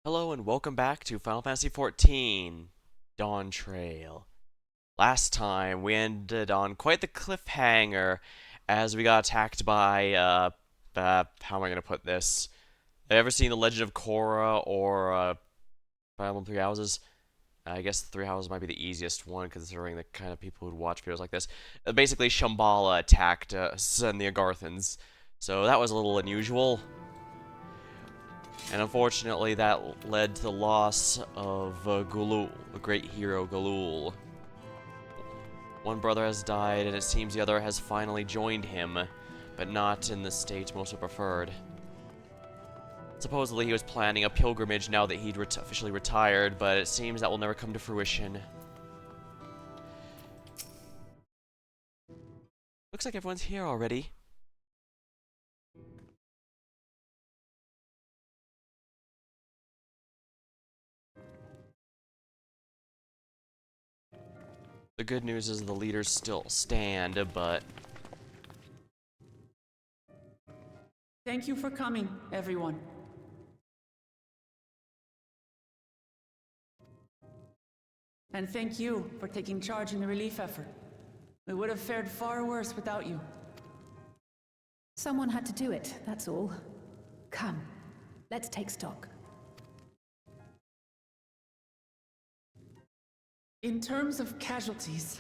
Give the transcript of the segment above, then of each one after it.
Hello and welcome back to Final Fantasy XIV Dawntrail. Last time we ended on quite the cliffhanger as we got attacked by, how am I going to put this? Have you ever seen The Legend of Korra or Fire Emblem Three Houses? I guess Three Houses might be the easiest one considering the kind of people who'd watch videos like this. Basically, Shambhala attacked us and the Agarthans, so that was a little unusual. And unfortunately, that led to the loss of Gulul, the great hero Gulul. One brother has died, and it seems the other has finally joined him, but not in the state most would preferred. Supposedly, he was planning a pilgrimage now that he'd officially retired, but it seems that will never come to fruition. Looks like everyone's here already. The good news is the leaders still stand, but... Thank you for coming, everyone. And thank you for taking charge in the relief effort. We would have fared far worse without you. Someone had to do it, that's all. Come, let's take stock. In terms of casualties,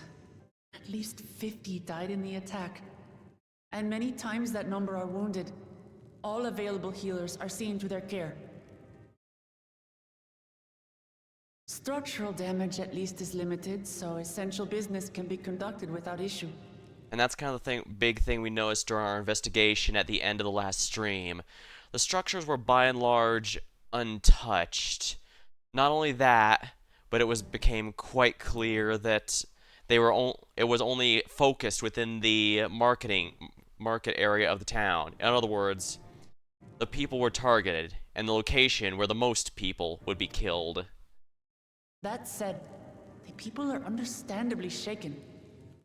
at least 50 died in the attack. And many times that number are wounded. All available healers are seen to their care. Structural damage at least is limited, so essential business can be conducted without issue. And that's kind of the big thing we noticed during our investigation at the end of the last stream. The structures were by and large untouched. Not only that, but it became quite clear that it was only focused within the market area of the town. In other words, the people were targeted, and the location where the most people would be killed. That said, the people are understandably shaken.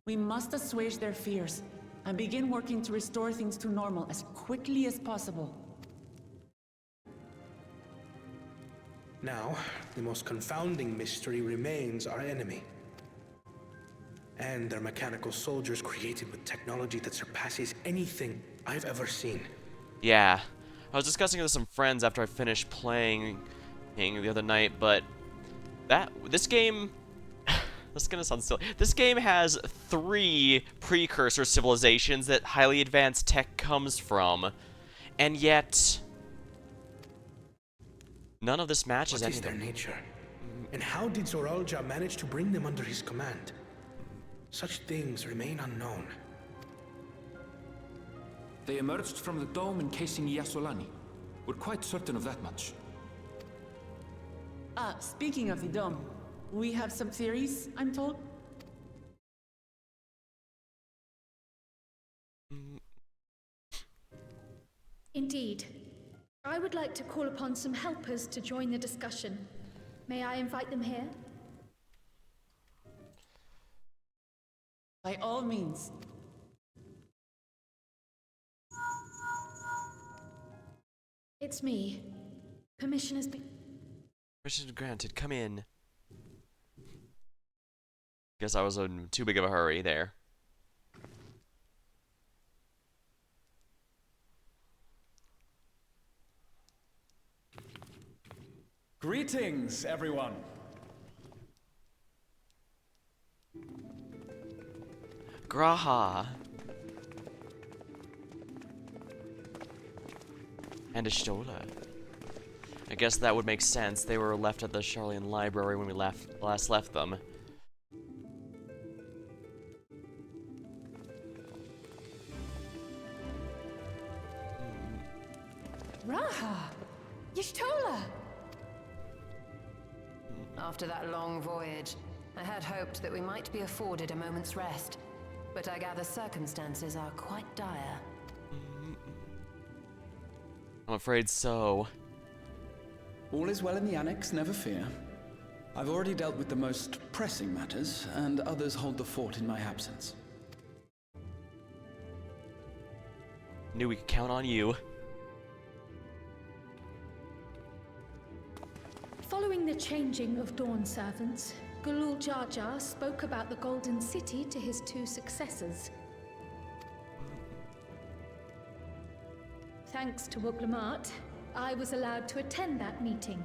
We must assuage their fears and begin working to restore things to normal as quickly as possible. Now, the most confounding mystery remains our enemy. And their mechanical soldiers created with technology that surpasses anything I've ever seen. Yeah, I was discussing it with some friends after I finished playing the other night, but this game... That's gonna sound silly. This game has 3 precursor civilizations that highly advanced tech comes from, and yet none of this matches any of them. What is their nature? And how did Zoralja manage to bring them under his command? Such things remain unknown. They emerged from the dome encasing Yasolani. We're quite certain of that much. Speaking of the dome, we have some theories, I'm told? Indeed. I would like to call upon some helpers to join the discussion. May I invite them here? By all means. It's me. Permission has been... Permission granted, come in. Guess I was in too big of a hurry there. Greetings, everyone. Graha. And Ishtola. I guess that would make sense. They were left at the Charlian Library when we last left them. Raha! Y'shtola! After that long voyage, I had hoped that we might be afforded a moment's rest, but I gather circumstances are quite dire. I'm afraid so. All is well in the Annex, never fear. I've already dealt with the most pressing matters, and others hold the fort in my absence. Knew we could count on you. the changing of Dawn servants, Galul Jar Jar spoke about the Golden City to his two successors. Thanks to Wuglamat, I was allowed to attend that meeting.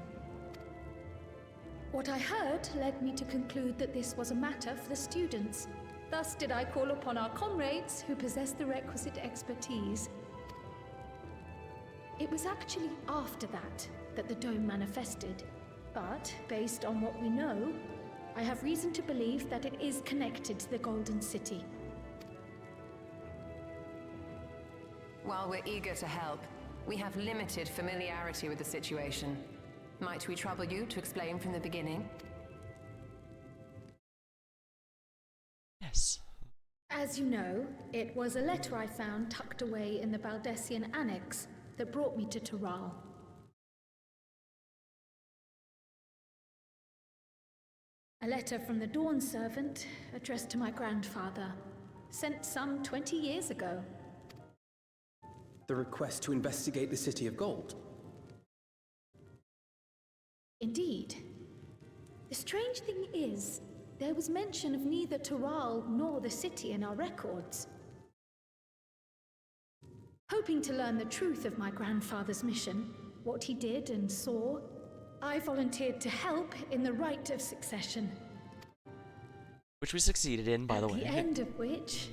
What I heard led me to conclude that this was a matter for the students. Thus did I call upon our comrades who possess the requisite expertise. It was actually after that the dome manifested. But, based on what we know, I have reason to believe that it is connected to the Golden City. While we're eager to help, we have limited familiarity with the situation. Might we trouble you to explain from the beginning? Yes. As you know, it was a letter I found tucked away in the Baldessian Annex that brought me to Taral. A letter from the Dawn servant, addressed to my grandfather, sent some 20 years ago. The request to investigate the City of Gold? Indeed. The strange thing is, there was mention of neither Taral nor the city in our records. Hoping to learn the truth of my grandfather's mission, what he did and saw, I volunteered to help in the rite of succession. Which we succeeded in, by the way. At the end of which,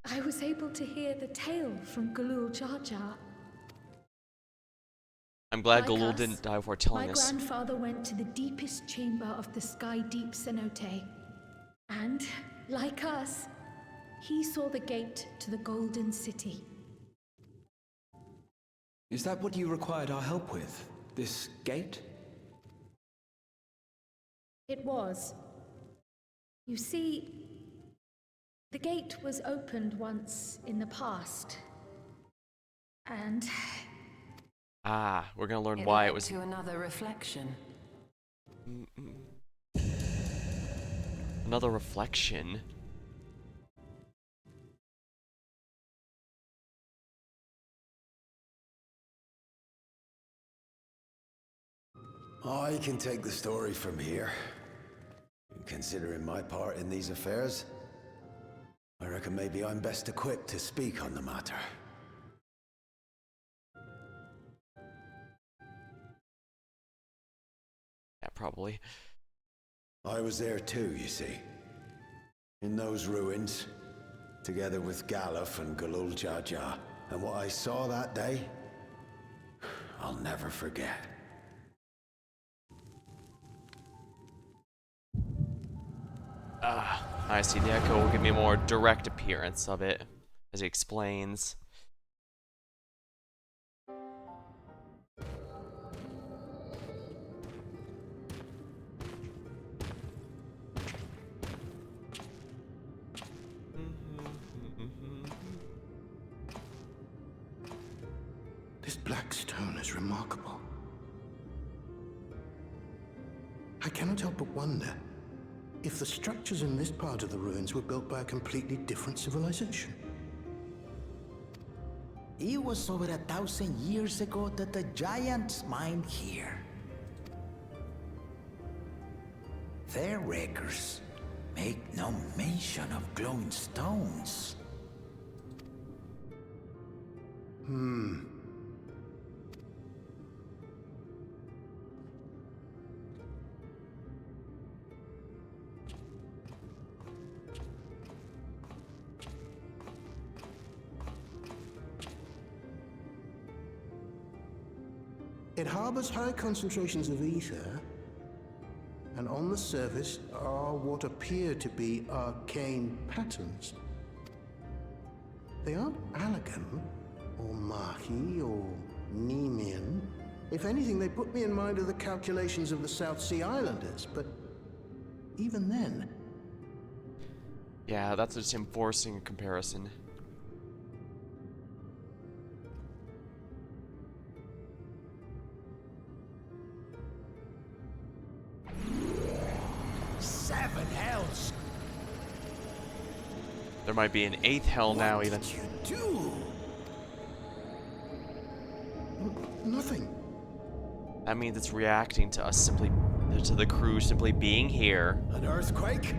I was able to hear the tale from Galul Jar Jar. I'm glad Like Galul us, didn't die before telling my us. grandfather went to the deepest chamber of the Sky Deep Cenote. And, like us, he saw the gate to the Golden City. Is that what you required our help with? This gate? It was. You see, the gate was opened once in the past. And Ah, we're gonna learn It why led it was. to another reflection. Another reflection. I can take the story from here. Considering my part in these affairs, I reckon maybe I'm best equipped to speak on the matter. Yeah, probably. I was there too, you see. In those ruins, together with Galuf and Galul Jar Jar. And what I saw that day, I'll never forget. I see. The echo will give me a more direct appearance of it, as he explains. This black stone is remarkable. I cannot help but wonder if the structures in this part of the ruins were built by a completely different civilization. It was over 1,000 years ago that the giants mined here. Their records make no mention of glowing stones. It harbors high concentrations of ether, and on the surface are what appear to be arcane patterns. They aren't Allagan, or Mahi, or Nemean. If anything, they put me in mind of the calculations of the South Sea Islanders, but even then... Yeah, that's just him forcing a comparison. Seven hells! There might be an 8th hell now, What even. did you do? Nothing. That means it's reacting to us simply to the crew simply being here. An earthquake?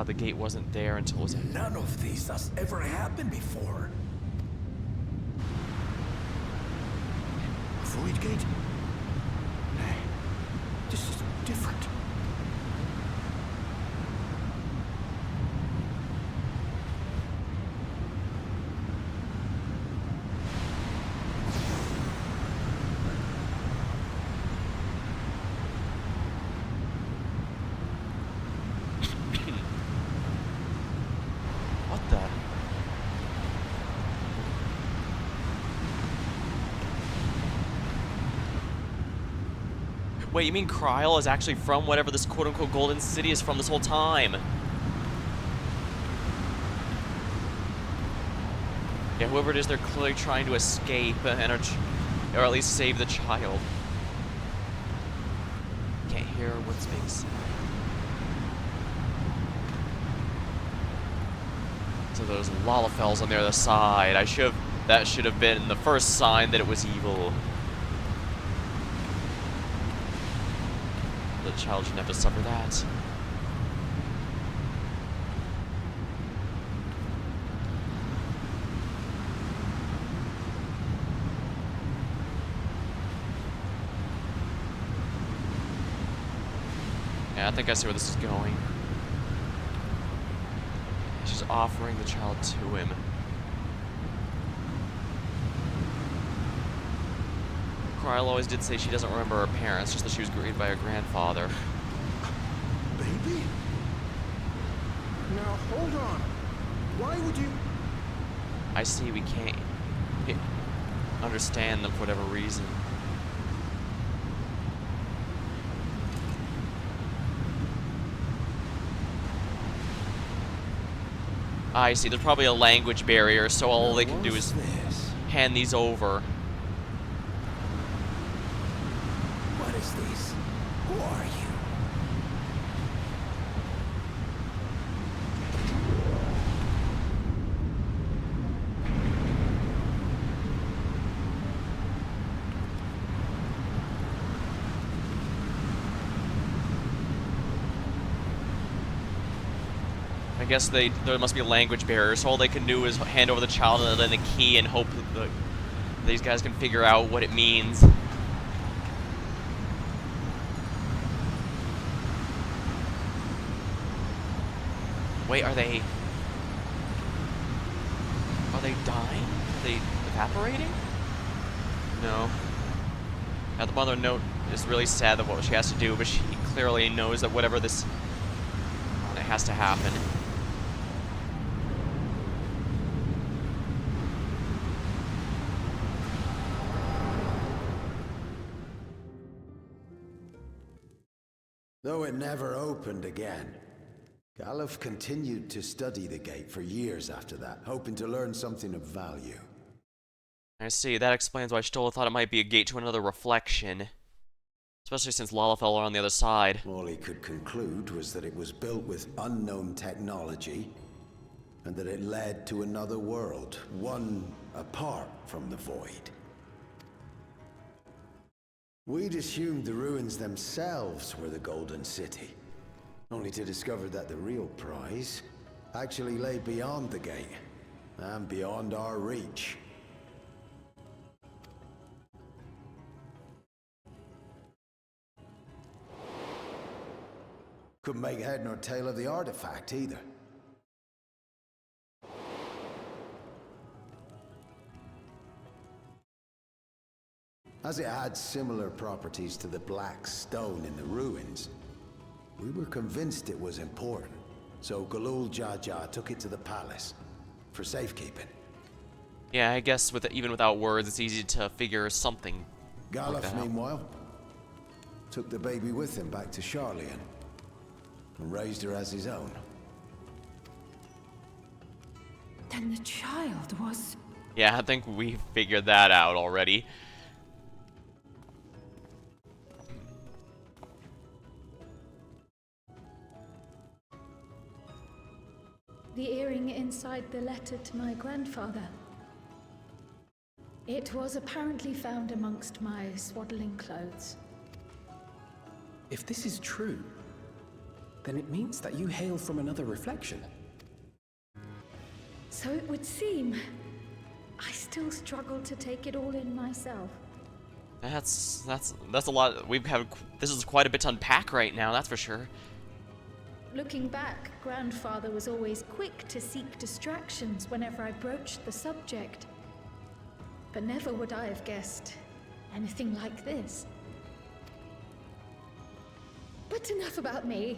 The gate wasn't there until it was in. None of this has ever happened before. A void gate? Hey, this is different. What the? Wait, you mean Kryl is actually from whatever this quote-unquote Golden City is from this whole time? Yeah, whoever it is, they're clearly trying to escape and or at least save the child. Can't hear what's being said. So those Lalafels on the other side. That should have been the first sign that it was evil. The child shouldn't have to suffer that. Yeah, I think I see where this is going. She's offering the child to him. Kryl always did say she doesn't remember her parents, just that she was greeted by her grandfather. Baby? Now hold on. Why would you... I see we can't understand them for whatever reason. I see, there's probably a language barrier, so all they can do is hand these over. What is this? Who are you? I guess there must be a language barrier, so all they can do is hand over the child and then the key and hope that these guys can figure out what it means. Wait, are they dying? Are they evaporating? No. Now the mother note is really sad that what she has to do, but she clearly knows that whatever this... it has to happen. Though it never opened again, Galuf continued to study the gate for years after that, hoping to learn something of value. I see, that explains why Stola thought it might be a gate to another reflection. Especially since Lalafell are on the other side. All he could conclude was that it was built with unknown technology, and that it led to another world, one apart from the Void. We'd assumed the ruins themselves were the Golden City, only to discover that the real prize actually lay beyond the gate, and beyond our reach. Couldn't make head nor tail of the artifact either. As it had similar properties to the black stone in the ruins, we were convinced it was important, so Galul Jaja took it to the palace for safekeeping. Yeah, I guess even without words, it's easy to figure something. Galuf, meanwhile, took the baby with him back to Charlian and raised her as his own. Then the child was... Yeah, I think we figured that out already. The earring inside the letter to my grandfather. It was apparently found amongst my swaddling clothes. If this is true, then it means that you hail from another reflection. So it would seem. I still struggle to take it all in myself. That's a lot. This is quite a bit to unpack right now, that's for sure. Looking back, Grandfather was always quick to seek distractions whenever I broached the subject. But never would I have guessed anything like this. But enough about me.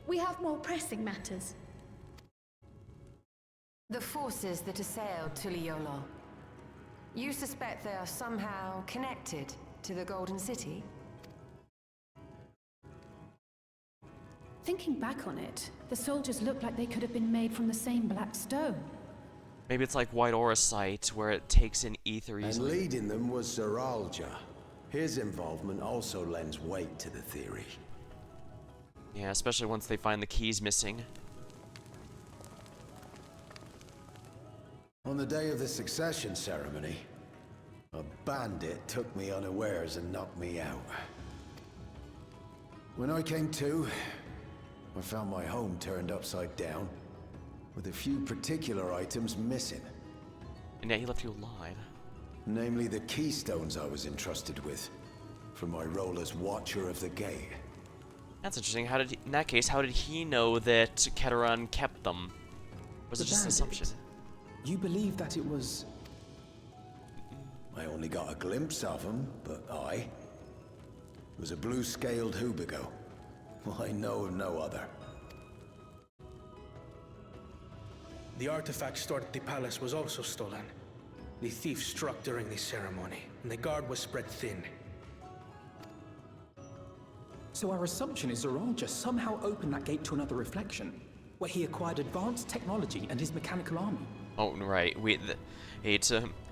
We have more pressing matters. The forces that assailed Tuliolol. You suspect they are somehow connected to the Golden City? Thinking back on it, the soldiers look like they could have been made from the same black stone. Maybe it's like White Auracite, where it takes in ether And easily. leading them was Zeralja. His involvement also lends weight to the theory. Yeah, especially once they find the keys missing. On the day of the succession ceremony, a bandit took me unawares and knocked me out. When I came to, I found my home turned upside down, with a few particular items missing. And yet he left you alive. Namely the keystones I was entrusted with, from my role as Watcher of the Gate. That's interesting. In that case, how did he know that Keteran kept them? Was it just an assumption? You believe that it was... I only got a glimpse of him, but it was a blue-scaled Hubigo. I know of no other. The artifact stored at the palace was also stolen. The thief struck during the ceremony, and the guard was spread thin. So our assumption is Zeralja somehow opened that gate to another reflection, where he acquired advanced technology and his mechanical army. Oh, right.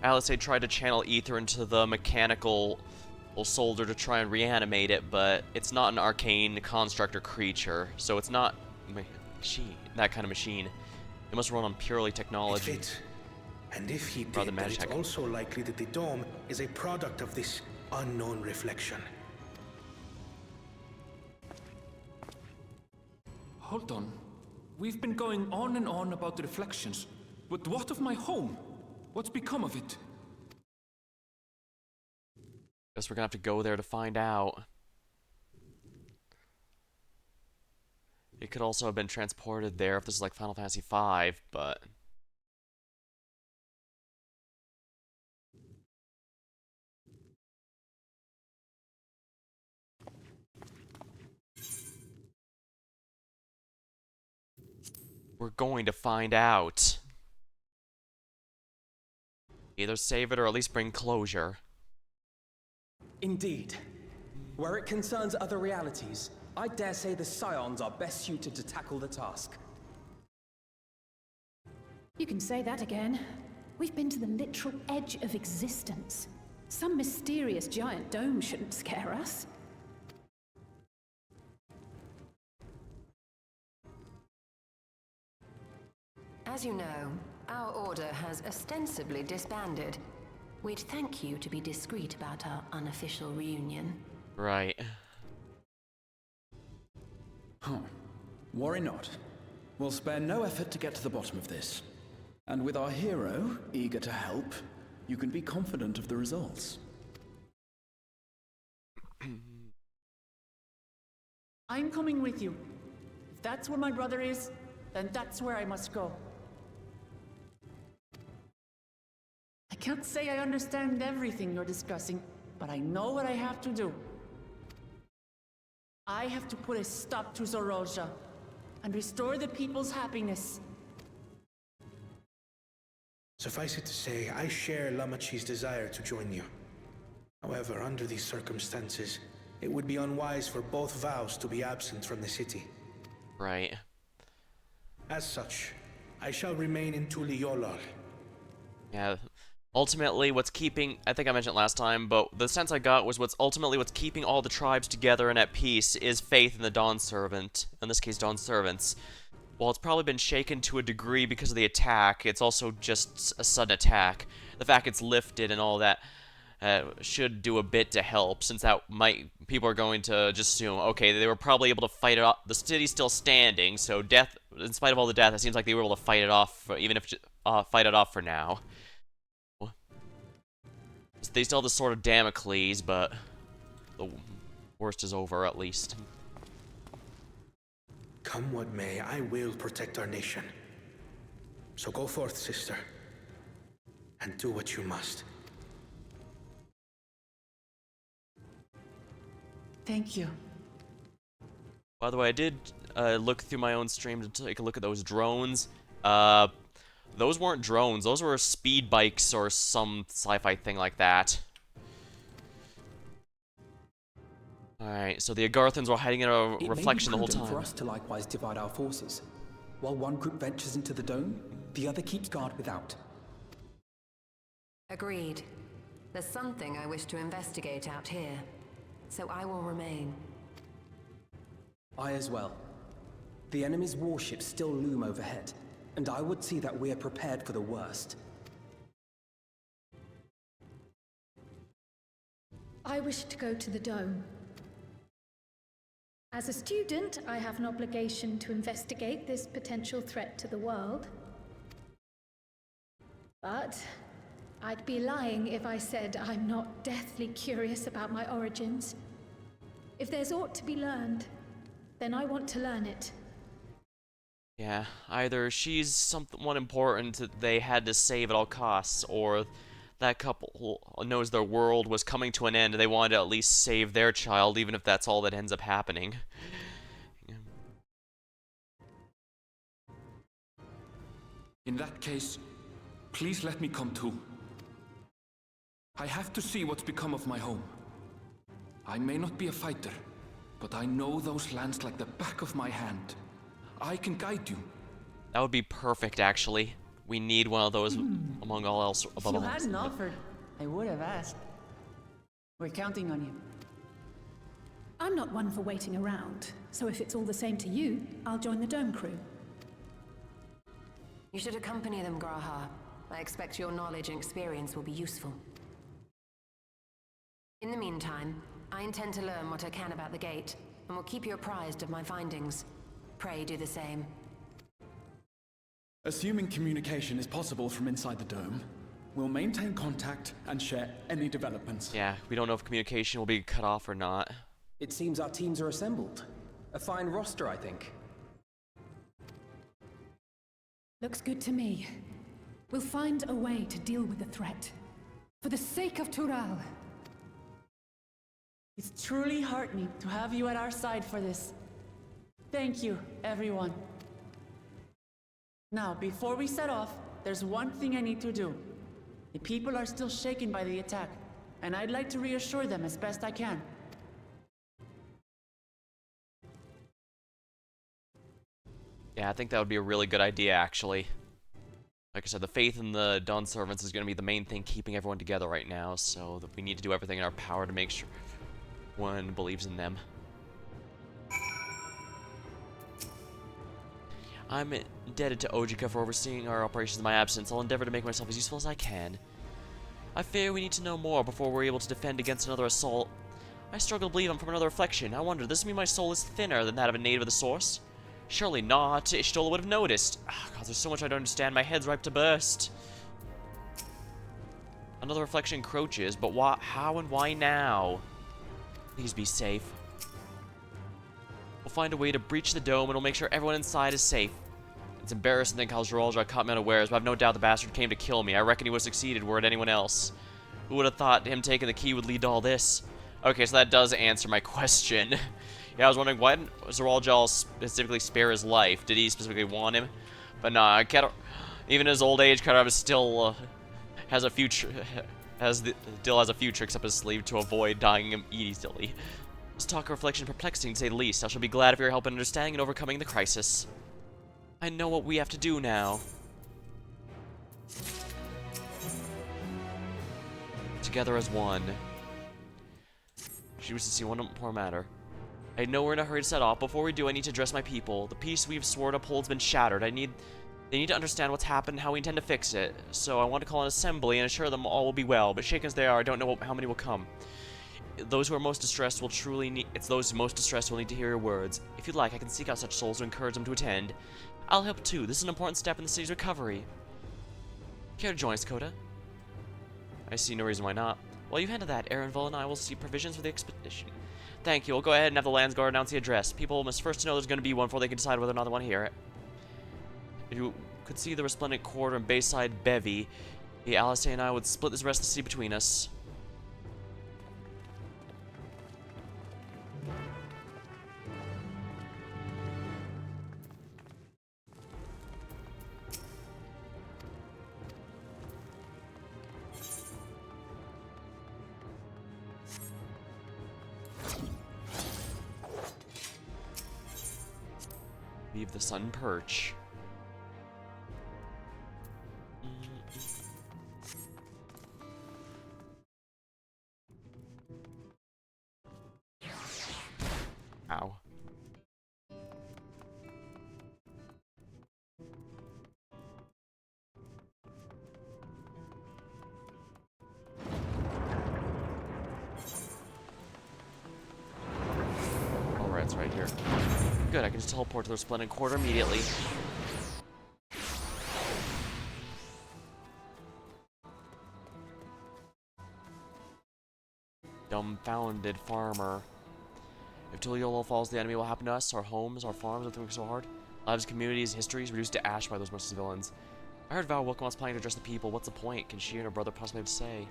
Alice tried to channel ether into the mechanical soldier to try and reanimate it, but it's not an arcane construct or creature, so it's not that kind of machine. It must run on purely technology. It fit. And if he did, Rather than then magic. it's also likely that the dome is a product of this unknown reflection. Hold on. We've been going on and on about the reflections, but what of my home? What's become of it? Guess we're gonna have to go there to find out. It could also have been transported there if this is like Final Fantasy V, but... we're going to find out. Either save it or at least bring closure. Indeed. Where it concerns other realities, I dare say the Scions are best suited to tackle the task. You can say that again. We've been to the literal edge of existence. Some mysterious giant dome shouldn't scare us. As you know, our order has ostensibly disbanded. We'd thank you to be discreet about our unofficial reunion. Right. Huh. Worry not. We'll spare no effort to get to the bottom of this. And with our hero eager to help, you can be confident of the results. I'm coming with you. If that's where my brother is, then that's where I must go. I can't say I understand everything you're discussing, but I know what I have to do. I have to put a stop to Zeralja and restore the people's happiness. Suffice it to say, I share Lamachi's desire to join you. However, under these circumstances, it would be unwise for both vows to be absent from the city. Right. As such, I shall remain in Tuliolol. Yeah, ultimately what's keeping, I think I mentioned it last time, but the sense I got was what's keeping all the tribes together and at peace is faith in the Dawn Servant, in this case Dawn Servants. While it's probably been shaken to a degree because of the attack, it's also just a sudden attack. The fact it's lifted and all that should do a bit to help, since people are going to just assume, okay, they were probably able to fight it off. The city's still standing, so death, in spite of all the death, it seems like they were able to fight it off, even if fight it off for now. They still have the Sword of Damocles, but the worst is over, at least. Come what may, I will protect our nation. So go forth, sister, and do what you must. Thank you. By the way, I did look through my own stream to take a look at those drones. Those weren't drones. Those were speed bikes or some sci-fi thing like that. Alright, so the Agarthans were hiding in a reflection the whole time. It may be prudent for us to likewise divide our forces. While one group ventures into the dome, the other keeps guard without. Agreed. There's something I wish to investigate out here, so I will remain. I as well. The enemy's warships still loom overhead, and I would see that we are prepared for the worst. I wish to go to the dome. As a student, I have an obligation to investigate this potential threat to the world. But I'd be lying if I said I'm not deathly curious about my origins. If there's aught to be learned, then I want to learn it. Yeah, either she's someone important that they had to save at all costs, or that couple knows their world was coming to an end and they wanted to at least save their child, even if that's all that ends up happening. Yeah. In that case, please let me come too. I have to see what's become of my home. I may not be a fighter, but I know those lands like the back of my hand. I can guide you. That would be perfect, actually. We need one of those among all else. If you hadn't offered, I would have asked. We're counting on you. I'm not one for waiting around, so if it's all the same to you, I'll join the dome crew. You should accompany them, Graha. I expect your knowledge and experience will be useful. In the meantime, I intend to learn what I can about the gate, and will keep you apprised of my findings. Pray do the same. Assuming communication is possible from inside the dome, we'll maintain contact and share any developments. Yeah, we don't know if communication will be cut off or not. It seems our teams are assembled. A fine roster, I think. Looks good to me. We'll find a way to deal with the threat. For the sake of Tural. It's truly heartening to have you at our side for this. Thank you, everyone. Now, before we set off, there's one thing I need to do. The people are still shaken by the attack, and I'd like to reassure them as best I can. Yeah, I think that would be a really good idea, actually. Like I said, the faith in the Dawn Servants is going to be the main thing keeping everyone together right now, so that we need to do everything in our power to make sure one believes in them. I'm indebted to Ojika for overseeing our operations in my absence. I'll endeavor to make myself as useful as I can. I fear we need to know more before we're able to defend against another assault. I struggle to believe I'm from another reflection. I wonder, does this mean my soul is thinner than that of a native of the Source? Surely not. Ishtola would have noticed. Oh, God, there's so much I don't understand. My head's ripe to burst. Another reflection encroaches, but why, how and why now? Please be safe. We'll find a way to breach the dome and we'll make sure everyone inside is safe. It's embarrassing to think how Zeralja caught me unawares, but I've no doubt the bastard came to kill me. I reckon he would have succeeded were it anyone else. Who would have thought him taking the key would lead to all this? Okay, so that does answer my question. Yeah, I was wondering, why didn't Zeralja specifically spare his life? Did he specifically want him? But nah, even in his old age, Kadarab still has a future, still has a future except his sleeve to avoid dying easily. This talk of reflection perplexing, to say the least. I shall be glad of your help in understanding and overcoming the crisis. I know what we have to do now. together as one. She wishes to see one more matter. I know we're in a hurry to set off. Before we do, I need to address my people. The peace we've sworn to uphold has been shattered. They need to understand what's happened and how we intend to fix it. So I want to call an assembly and assure them all will be well. But shaken as they are, I don't know how many will come. Those who are most distressed will truly need... It's those most distressed who will need to hear your words. If you'd like, I can seek out such souls to encourage them to attend. I'll help too. This is an important step in the city's recovery. Care to join us, Coda? I see no reason why not. While you handle that, Erenville and I will see provisions for the expedition. Thank you. We'll go ahead and have the Landsguard announce the address. People must first know there's going to be one before they can decide whether or not they want to hear it. If you could see the resplendent quarter and Bayside bevy, Alice and I would split this rest of the city between us. Leave the sun perch. Ow. Alright, it's right here. Good, I can just teleport to the Resplendent Quarter immediately. Dumbfounded farmer. If Tuliolo falls, the enemy will happen to us, our homes, our farms, everything so hard. Lives, communities, histories reduced to ash by those merciless villains. I heard Val Wilcom's planning to address the people. What's the point? Can she and her brother possibly have to say?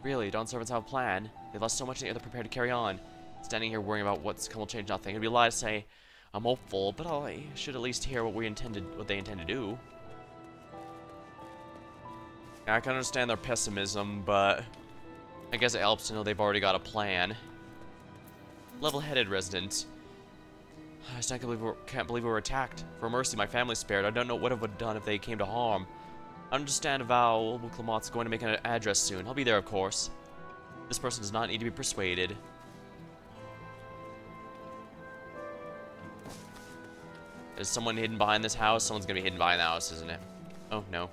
Really, Dawn servants have a plan. They've lost so much in the air they're prepared to carry on. Standing here worrying about what's come will change nothing. It'd be a lie to say I'm hopeful, but I should at least hear what they intend to do. I can understand their pessimism, but I guess it helps to know they've already got a plan. Level-headed resident. I just can't believe we were attacked. For mercy, my family spared. I don't know what it would have done if they came to harm. I understand Val Wilcom's going to make an address soon. I'll be there, of course. This person does not need to be persuaded. Is someone hidden behind this house? Someone's gonna be hidden behind the house, isn't it? Oh, no.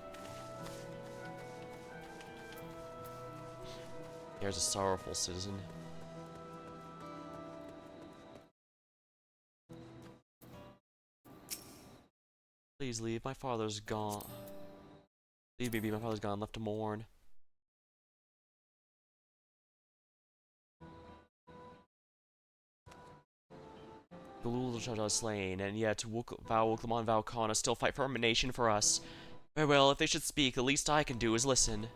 There's a sorrowful citizen. Please leave. My father's gone. Leave me be. My father's gone. Left to mourn. Galul Shah is slain, and yet Val Wilcom and Val Kana still fight for a nation for us. Very well, if they should speak, the least I can do is listen.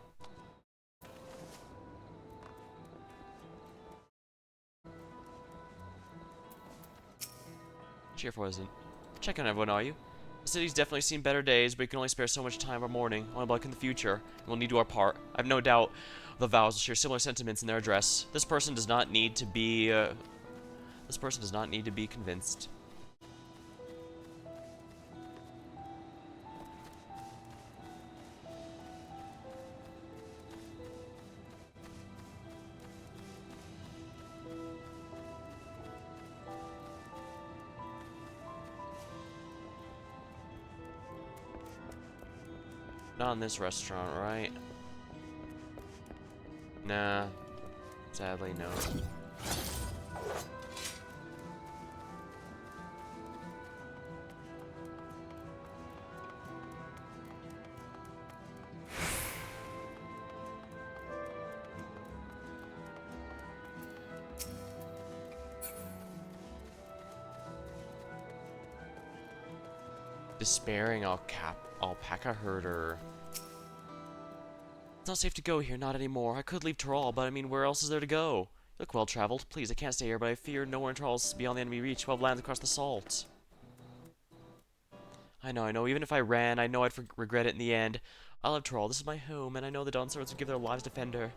Cheerful isn't. Check on everyone, are you? The city's definitely seen better days, but we can only spare so much time or mourning. Only luck in the future, and we'll need to do our part. I have no doubt the vows will share similar sentiments in their address. This person does not need to be convinced. Not in this restaurant, right? Nah. Sadly, no. Despairing alpaca herder. It's not safe to go here, not anymore. I could leave Tyrol, but I mean, where else is there to go? You look well traveled. Please, I can't stay here, but I fear nowhere in Tyrol's beyond the enemy reach. 12 lands across the salt. I know. Even if I ran, I know I'd regret it in the end. I love Tyrol. This is my home, and I know the Dawn Servants would give their lives to defend her.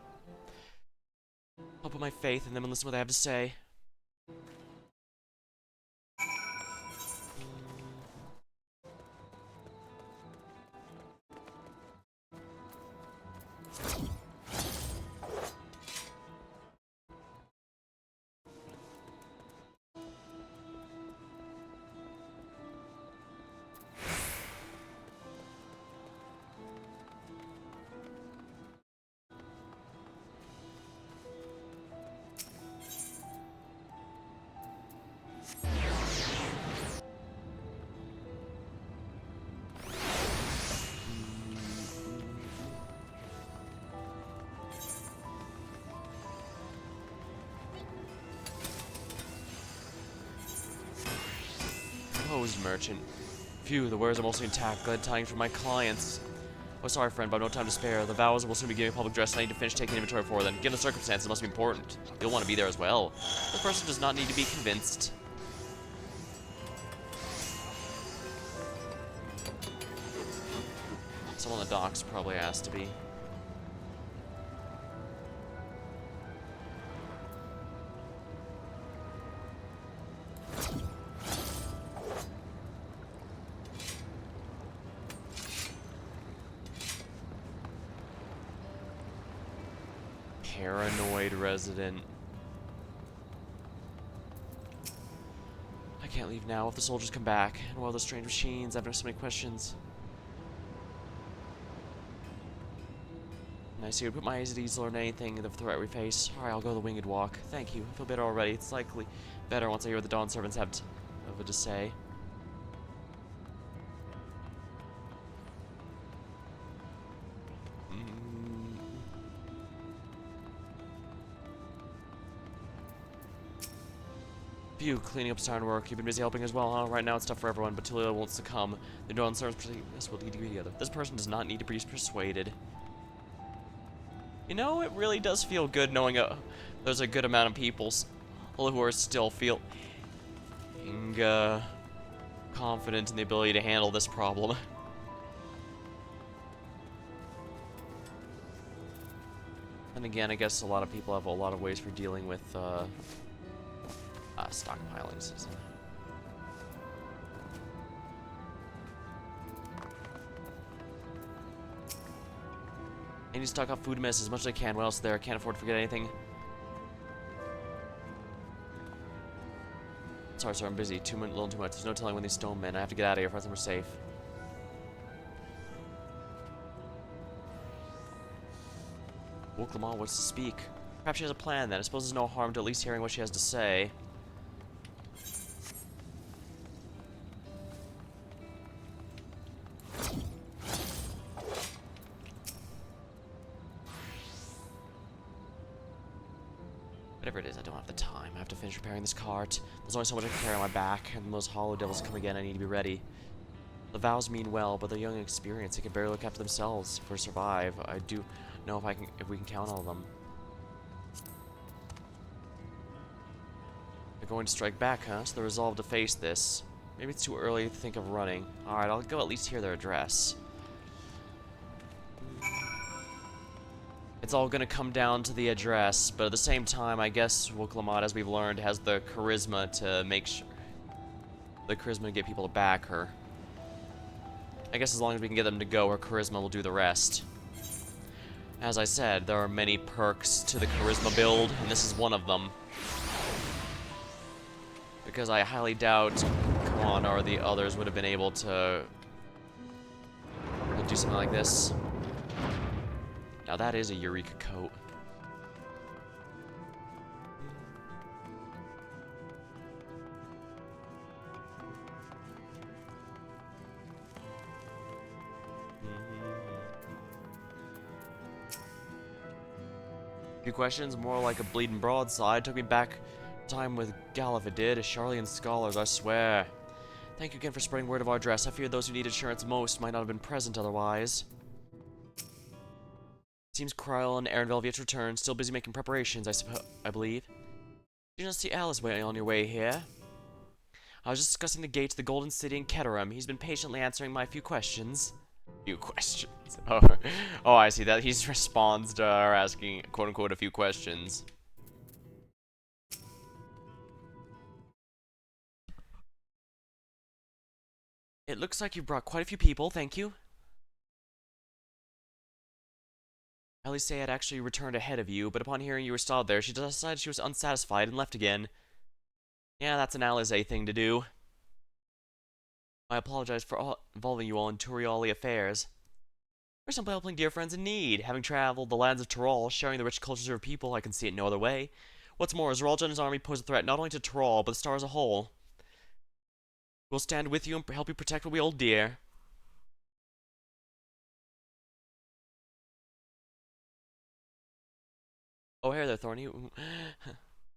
I'll put my faith in them and listen to what they have to say. supposed merchant. Phew, the wares are mostly intact. Glad tidings from my clients. Oh, sorry, friend, but I have no time to spare. The vows will soon be giving public address, and I need to finish taking inventory for them. Given the circumstances, it must be important. You'll want to be there as well. The person does not need to be convinced. Someone on the docks probably has to be. Paranoid resident. I can't leave now if the soldiers come back. And while those strange machines, I've so many questions. And I see you put my eyes at ease, learn anything of the threat we face. Alright, I'll go the winged walk. Thank you. I feel better already. It's likely better once I hear what the Dawn servants have to say. Phew, cleaning up's time to work. You've been busy helping as well, huh? Right now it's tough for everyone, but Tulia won't succumb. The Dawn servants will lead you together. This person does not need to be persuaded. You know, it really does feel good knowing there's a good amount of people who are still feeling confident in the ability to handle this problem. And again, I guess a lot of people have a lot of ways for dealing with stockpilings. I need to stock up food and mess as much as I can. What else is there? I can't afford to forget anything. Sorry, I'm busy. A little too much. There's no telling when these stone men. I have to get out of here. Friends, we're safe. Woke Lamont wants to speak. Perhaps she has a plan then. I suppose there's no harm to at least hearing what she has to say. Whatever it is, I don't have the time. I have to finish repairing this cart. There's only so much I can carry on my back, and those hollow devils come again. I need to be ready. The vows mean well, but they're young and experienced. They can barely look after themselves. For survive, I do know if we can count on them. They're going to strike back, huh? So they're resolved to face this. Maybe it's too early to think of running. Alright, I'll go at least hear their address. It's all gonna come down to the address, but at the same time, I guess Woklamat, as we've learned, has the charisma to make sure... The charisma to get people to back her. I guess as long as we can get them to go, her charisma will do the rest. As I said, there are many perks to the charisma build, and this is one of them. Because I highly doubt Kwan or the others would have been able to do something like this. Now that is a Eureka coat. Few questions, more like a bleeding broadside. Took me back time with Galif, it did. Charlie and scholars, I swear. Thank you again for spreading word of our address. I fear those who need insurance most might not have been present otherwise. Seems Kryl and Erenvel have yet to return, still busy making preparations, I believe. Did you not see Alice on your way here? I was just discussing the gate to the Golden City in Keterum. He's been patiently answering my few questions. Few questions. Oh, I see that. He responds to her asking, quote-unquote, a few questions. It looks like you brought quite a few people, thank you. Alice had actually returned ahead of you, but upon hearing you were stalled there, she decided she was unsatisfied and left again. Yeah, that's an Alize thing to do. I apologize for involving you all in Turiali affairs. We're simply helping dear friends in need. Having traveled the lands of Tyrol, sharing the rich cultures of her people, I can see it no other way. What's more, Zeralja and his army pose a threat not only to Tyrol, but the star as a whole. We'll stand with you and help you protect what we hold dear. Oh, hey there, Thorny.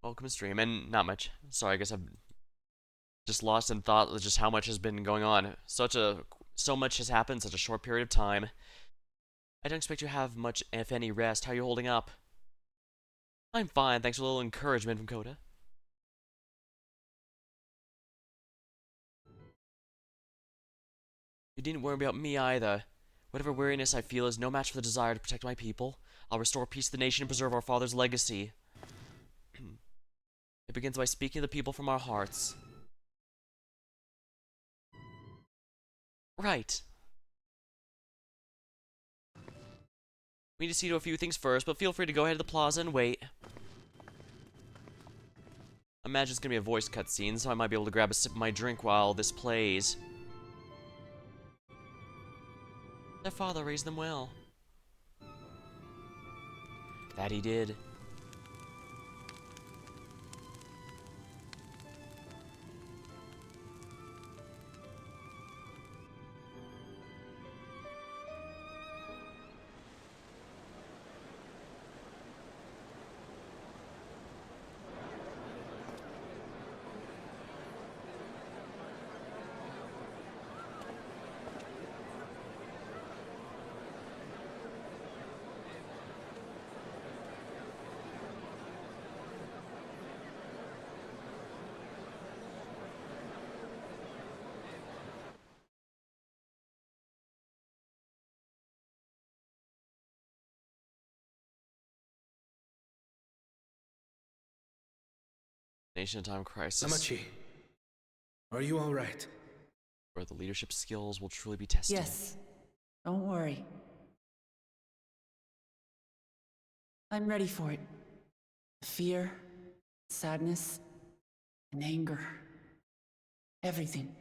Welcome to stream, and not much. Sorry, I guess I've just lost in thought of just how much has been going on. So much has happened in such a short period of time. I don't expect you to have much, if any, rest. How are you holding up? I'm fine, thanks for a little encouragement from Coda. You didn't worry about me either. Whatever weariness I feel is no match for the desire to protect my people. I'll restore peace to the nation and preserve our father's legacy. It begins by speaking to the people from our hearts. Right. We need to see to a few things first, but feel free to go ahead to the plaza and wait. I imagine it's gonna be a voice cutscene, so I might be able to grab a sip of my drink while this plays. Their father raised them well. That he did. Nation time crisis. Namachi, are you all right? Where the leadership skills will truly be tested. Yes. Don't worry. I'm ready for it. Fear, sadness, and anger. Everything.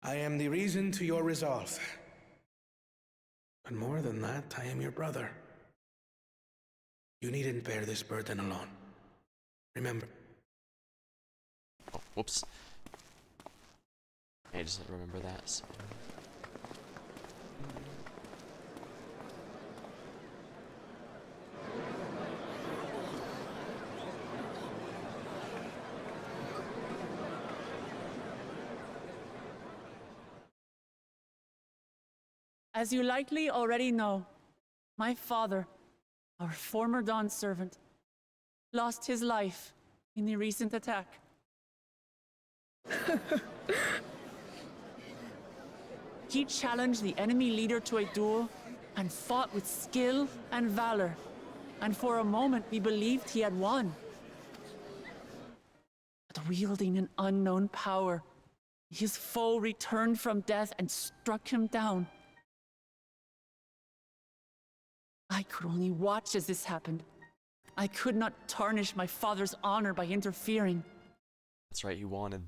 I am the reason to your resolve. But more than that, I am your brother. You needn't bear this burden alone. Remember. Oh, whoops. I just didn't remember that. So. As you likely already know, my father, our former Dawn servant, lost his life in the recent attack. He challenged the enemy leader to a duel and fought with skill and valor, and for a moment we believed he had won. But wielding an unknown power, his foe returned from death and struck him down. I could only watch as this happened. I could not tarnish my father's honor by interfering. That's right, you wanted.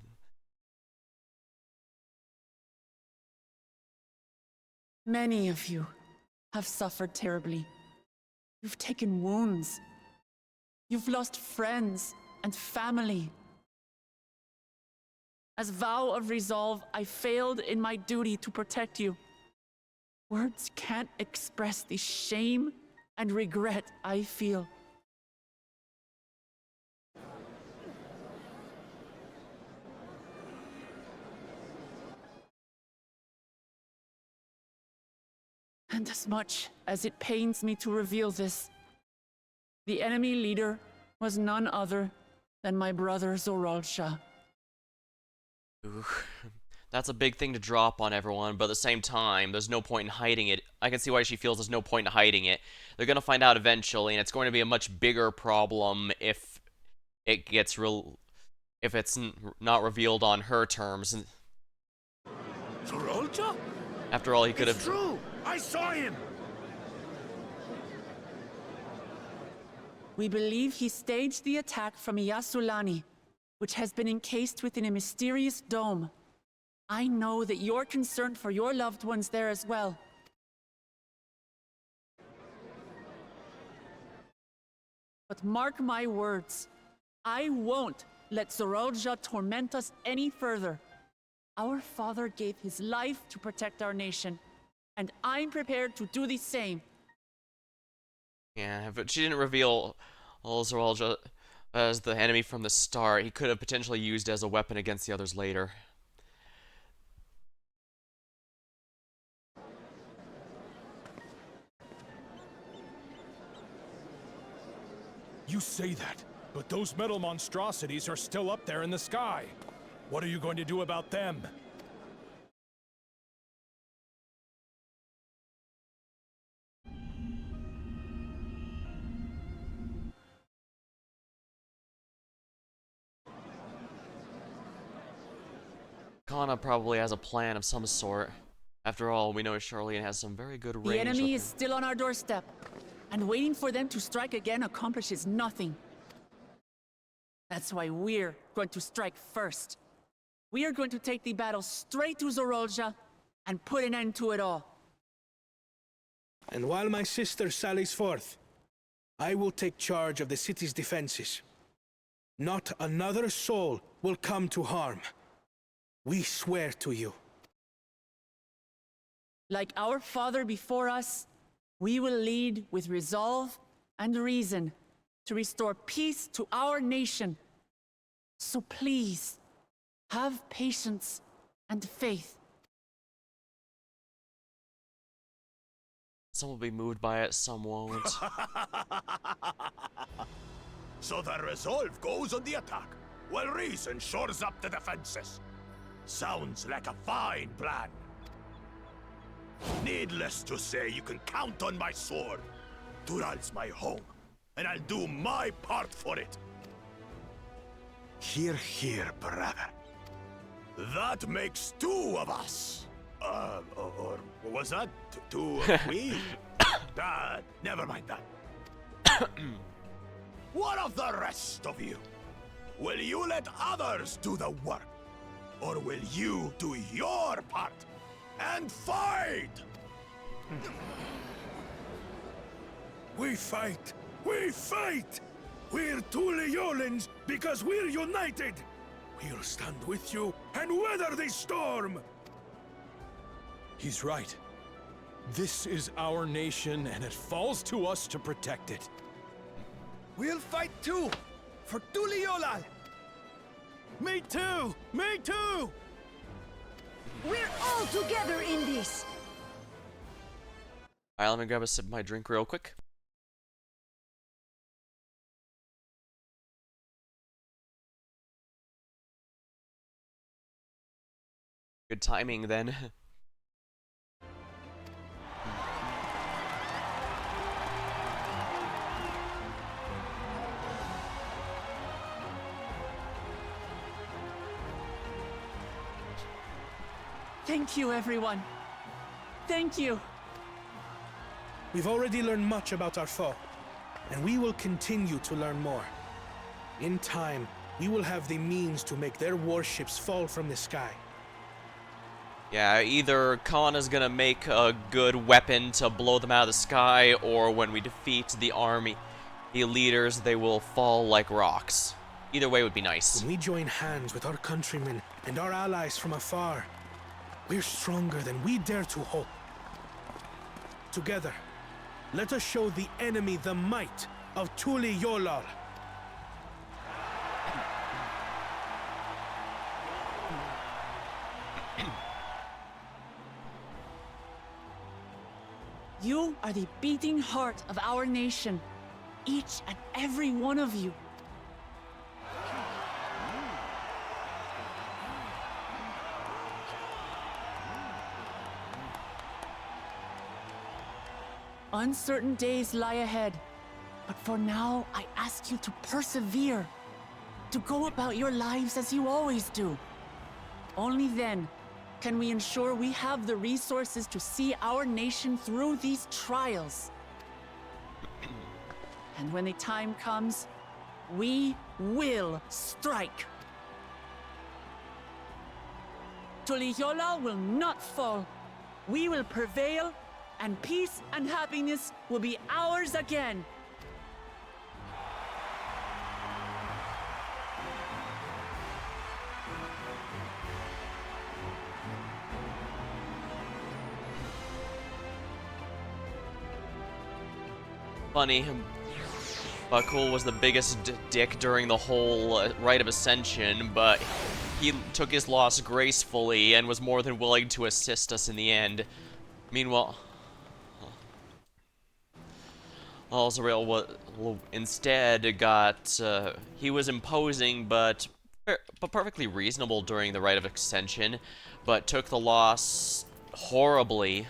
Many of you have suffered terribly. You've taken wounds. You've lost friends and family. As vow of resolve, I failed in my duty to protect you. Words can't express the shame and regret I feel. And as much as it pains me to reveal this, the enemy leader was none other than my brother Zoralsha. Ooh, that's a big thing to drop on everyone, but at the same time, there's no point in hiding it. I can see why she feels there's no point in hiding it. They're gonna find out eventually, and it's going to be a much bigger problem if it gets if it's not revealed on her terms. Zoralsha? After all, he could have. It's true! I saw him! We believe he staged the attack from Yasulani, which has been encased within a mysterious dome. I know that you're concerned for your loved ones there as well. But mark my words, I won't let Zoralsha torment us any further. Our father gave his life to protect our nation, and I'm prepared to do the same. Yeah, but she didn't reveal Olzeralja as the enemy from the start. He could have potentially used as a weapon against the others later. You say that, but those metal monstrosities are still up there in the sky. What are you going to do about them? Kana probably has a plan of some sort. After all, we know Charlene has some very good range. The enemy with is her. still on our doorstep, and waiting for them to strike again accomplishes nothing. That's why we're going to strike first. We are going to take the battle straight to Zorolja and put an end to it all. And while my sister sallies forth, I will take charge of the city's defenses. Not another soul will come to harm. We swear to you. Like our father before us, we will lead with resolve and reason to restore peace to our nation. So please, have patience and faith. Some will be moved by it, some won't. So the resolve goes on the attack, while reason shores up the defenses. Sounds like a fine plan. Needless to say, you can count on my sword. Tural's my home, and I'll do my part for it. Hear, hear, brother. That makes two of us. Or was that two of we? Never mind that. What of the rest of you? Will you let others do the work? Or will you do your part and fight? We fight! We fight! We're Tuliolans because we're united! We'll stand with you and weather this storm! He's right. This is our nation, and it falls to us to protect it. We'll fight too! For Tuliolal! Me too! Me too! We're all together in this! Alright, let me grab a sip of my drink real quick. Good timing then. Thank you, everyone. Thank you. We've already learned much about our foe, and we will continue to learn more. In time, we will have the means to make their warships fall from the sky. Yeah, either Kana's gonna make a good weapon to blow them out of the sky, or when we defeat the army, the leaders, they will fall like rocks. Either way would be nice. When we join hands with our countrymen and our allies from afar, we're stronger than we dare to hope. Together, let us show the enemy the might of Tuli-Yolal. You are the beating heart of our nation. Each and every one of you. Uncertain days lie ahead, but for now, I ask you to persevere, to go about your lives as you always do. Only then can we ensure we have the resources to see our nation through these trials. And when the time comes, we will strike. Tuliyola will not fall. We will prevail, and peace and happiness will be ours again. Funny, Buckle was the biggest dick during the whole Rite of Ascension, but he took his loss gracefully and was more than willing to assist us in the end. Meanwhile, Azrael instead got, he was imposing but perfectly reasonable during the Rite of Ascension, but took the loss horribly.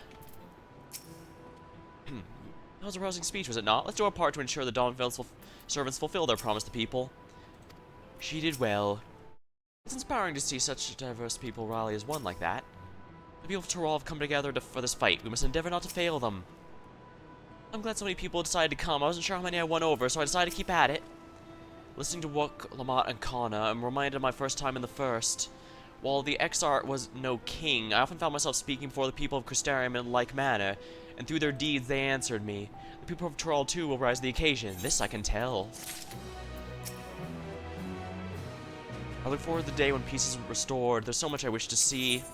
That was a rousing speech, was it not? Let's do our part to ensure the Dawntrail's servants fulfill their promise to people. She did well. It's inspiring to see such diverse people rally as one like that. The people of Tyrol have come together for this fight. We must endeavor not to fail them. I'm glad so many people decided to come. I wasn't sure how many I won over, so I decided to keep at it. Listening to Wook, Lamont, and Kana, I'm reminded of my first time in the First. While the Exarch was no king, I often found myself speaking before the people of Crystarium in like manner, and through their deeds they answered me. The people of Tyrol too will rise to the occasion. This I can tell. I look forward to the day when peace is restored. There's so much I wish to see.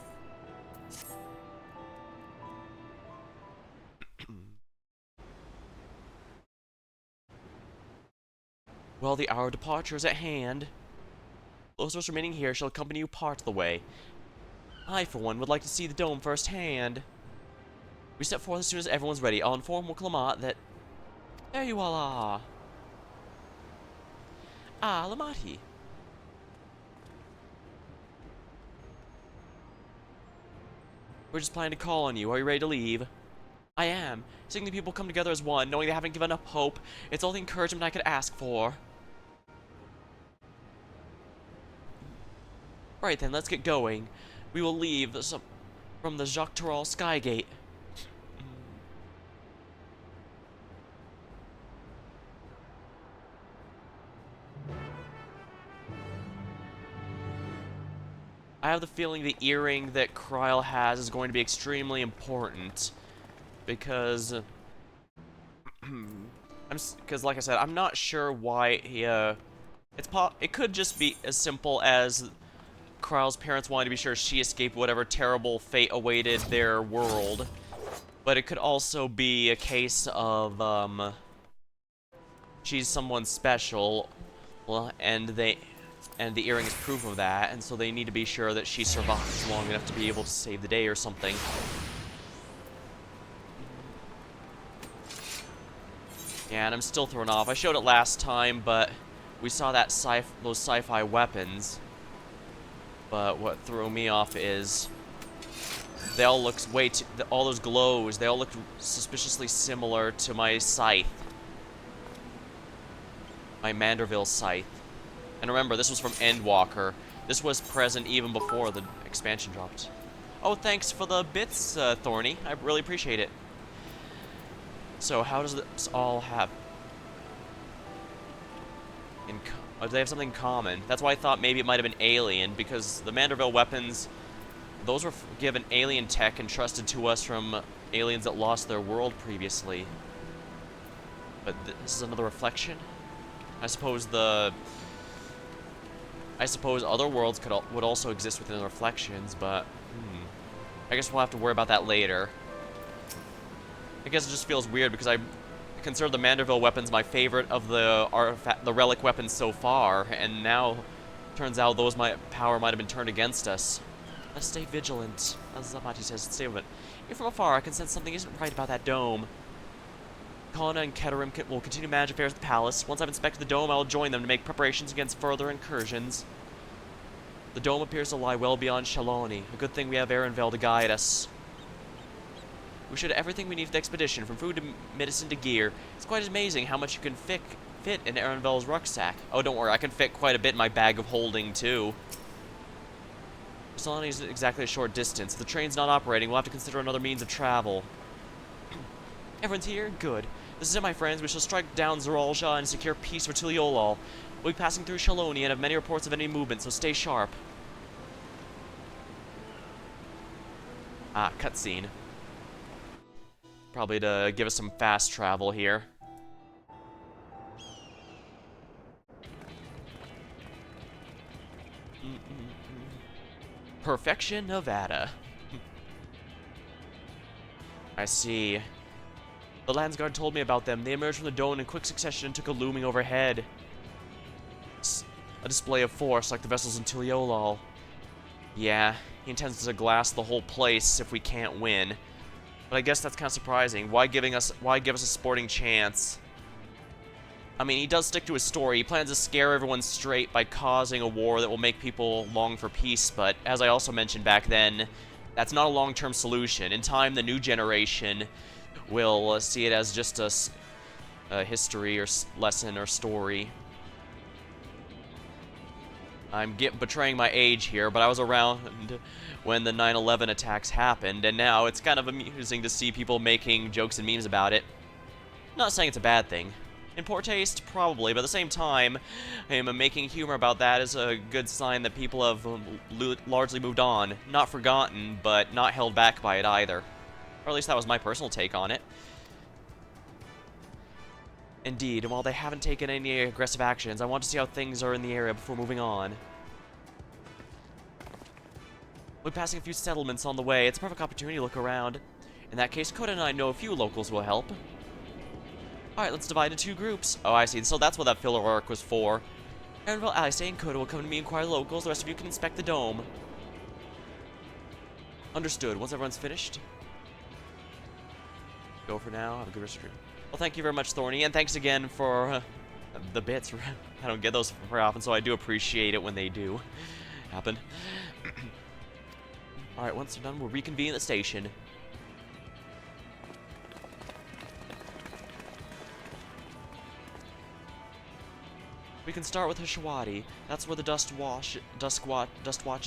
Well, the hour of departure is at hand. Those of us remaining here shall accompany you part of the way. I, for one, would like to see the dome firsthand. We step forth as soon as everyone's ready. I'll inform Lamont that... There you all are. Ah, Lamati. We're just planning to call on you. Are you ready to leave? I am. Seeing the people come together as one, knowing they haven't given up hope, it's all the encouragement I could ask for. Right then, let's get going. We will leave from the Jacques Tyrol Skygate. I have the feeling the earring that Kryl has is going to be extremely important. Because... because, like I said, I'm not sure why he, it could just be as simple as Kryl's parents wanted to be sure she escaped whatever terrible fate awaited their world. But it could also be a case of, she's someone special, well, and the earring is proof of that, and so they need to be sure that she survives long enough to be able to save the day or something. Yeah, and I'm still thrown off. I showed it last time, but we saw that those sci-fi weapons. But what threw me off is they all look all those glows, they all look suspiciously similar to my scythe. My Manderville scythe. And remember, this was from Endwalker. This was present even before the expansion dropped. Oh, thanks for the bits, Thorny. I really appreciate it. So, how does this all have... do they have something in common? That's why I thought maybe it might have been alien, because the Manderville weapons, those were given alien tech entrusted to us from aliens that lost their world previously. But this is another reflection? I suppose other worlds would also exist within the reflections, but I guess we'll have to worry about that later. I guess it just feels weird because I consider the Manderville weapons my favorite of the relic weapons so far, and now turns out those power might have been turned against us. Let's stay vigilant, as Zamati says. Stay with it. Even from afar, I can sense something isn't right about that dome. Kana and Keterim will continue to manage affairs at the palace. Once I've inspected the dome, I will join them to make preparations against further incursions. The dome appears to lie well beyond Shaloni. A good thing we have Erenvel to guide us. We should have everything we need for the expedition, from food to medicine to gear. It's quite amazing how much you can fit in Erenvel's rucksack. Oh, don't worry, I can fit quite a bit in my bag of holding, too. Shaloni isn't exactly a short distance. If the train's not operating, we'll have to consider another means of travel. Everyone's here? Good. This is it, my friends. We shall strike down Zeralja and secure peace for Tuliolal. We'll be passing through Shaloni and have many reports of enemy movement, so stay sharp. Ah, cutscene. Probably to give us some fast travel here. Perfection, Nevada. I see. The Landsguard told me about them. They emerged from the dome in quick succession and took a looming overhead. A display of force like the vessels in Tiliolol. Yeah, he intends to glass the whole place if we can't win. But I guess that's kind of surprising. Why give us a sporting chance? I mean, he does stick to his story. He plans to scare everyone straight by causing a war that will make people long for peace, but as I also mentioned back then, that's not a long-term solution. In time, the new generation will see it as just a history or lesson or story. I'm betraying my age here, but I was around when the 9/11 attacks happened, and now it's kind of amusing to see people making jokes and memes about it. Not saying it's a bad thing. In poor taste, probably, but at the same time, making humor about that is a good sign that people have largely moved on. Not forgotten, but not held back by it either. Or at least that was my personal take on it. Indeed, and while they haven't taken any aggressive actions, I want to see how things are in the area before moving on. We're passing a few settlements on the way. It's a perfect opportunity to look around. In that case, Coda and I know a few locals will help. Alright, let's divide into two groups. Oh, I see. So that's what that filler arc was for. Aaronville, Alice, and Coda will come to me and inquire locals. The rest of you can inspect the dome. Understood. Once everyone's finished. Go for now. Have a good rest of your... Well, thank you very much, Thorny, and thanks again for the bits. I don't get those very often, so I do appreciate it when they do happen. Alright, once they're done, we'll reconvene at the station. We can start with Hishawati. That's where the Dust Watch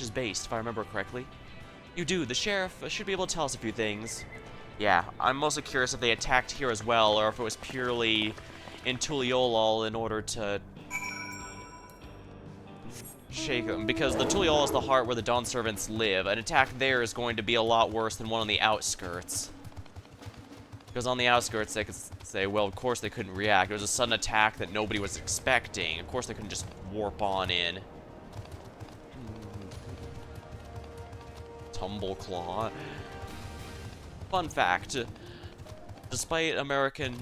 is based, if I remember correctly. You do. The sheriff should be able to tell us a few things. Yeah, I'm mostly curious if they attacked here as well, or if it was purely in Tuliolol in order to shake them. Because the Tuliolol is the heart where the Dawn Servants live. An attack there is going to be a lot worse than one on the outskirts. Because on the outskirts, they could say, well, of course they couldn't react. It was a sudden attack that nobody was expecting. Of course they couldn't just warp on in. Tumbleclaw. Fun fact, despite American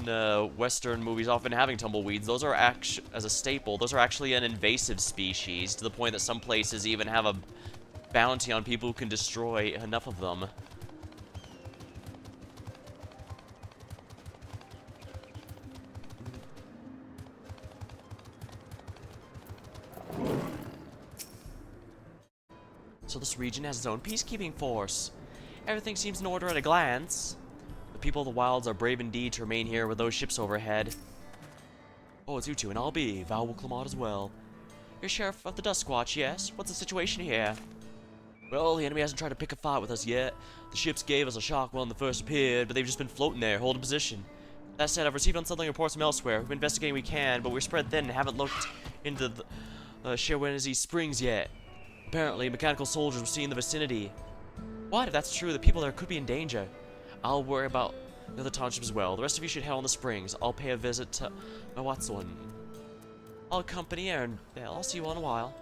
Western movies often having tumbleweeds, those are as a staple, those are actually an invasive species, to the point that some places even have a bounty on people who can destroy enough of them. So this region has its own peacekeeping force. Everything seems in order at a glance. The people of the wilds are brave indeed to remain here with those ships overhead. Oh, it's you two, and I'll be Val Wilclamot as well. You're Sheriff of the Duskwatch, yes? What's the situation here? Well, the enemy hasn't tried to pick a fight with us yet. The ships gave us a shock when they first appeared, but they've just been floating there, holding position. That said, I've received unsettling reports from elsewhere. We've been investigating we can, but we're spread thin and haven't looked into the Sherwenesi Springs yet. Apparently, mechanical soldiers were seen in the vicinity. What? If that's true, the people there could be in danger. I'll worry about the other townships as well. The rest of you should head on the springs. I'll pay a visit to my Watson. I'll accompany Aaron. Yeah, I'll see you all in a while.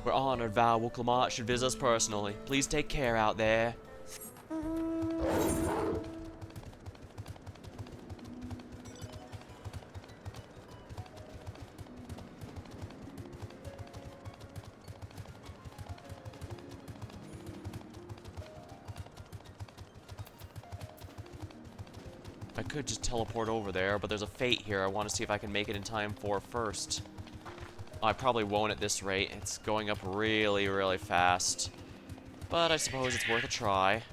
We're honored Val Wilclamot should visit us personally. Please take care out there. I could just teleport over there, but there's a fate here. I want to see if I can make it in time for first. I probably won't at this rate. It's going up really, really fast. But I suppose it's worth a try.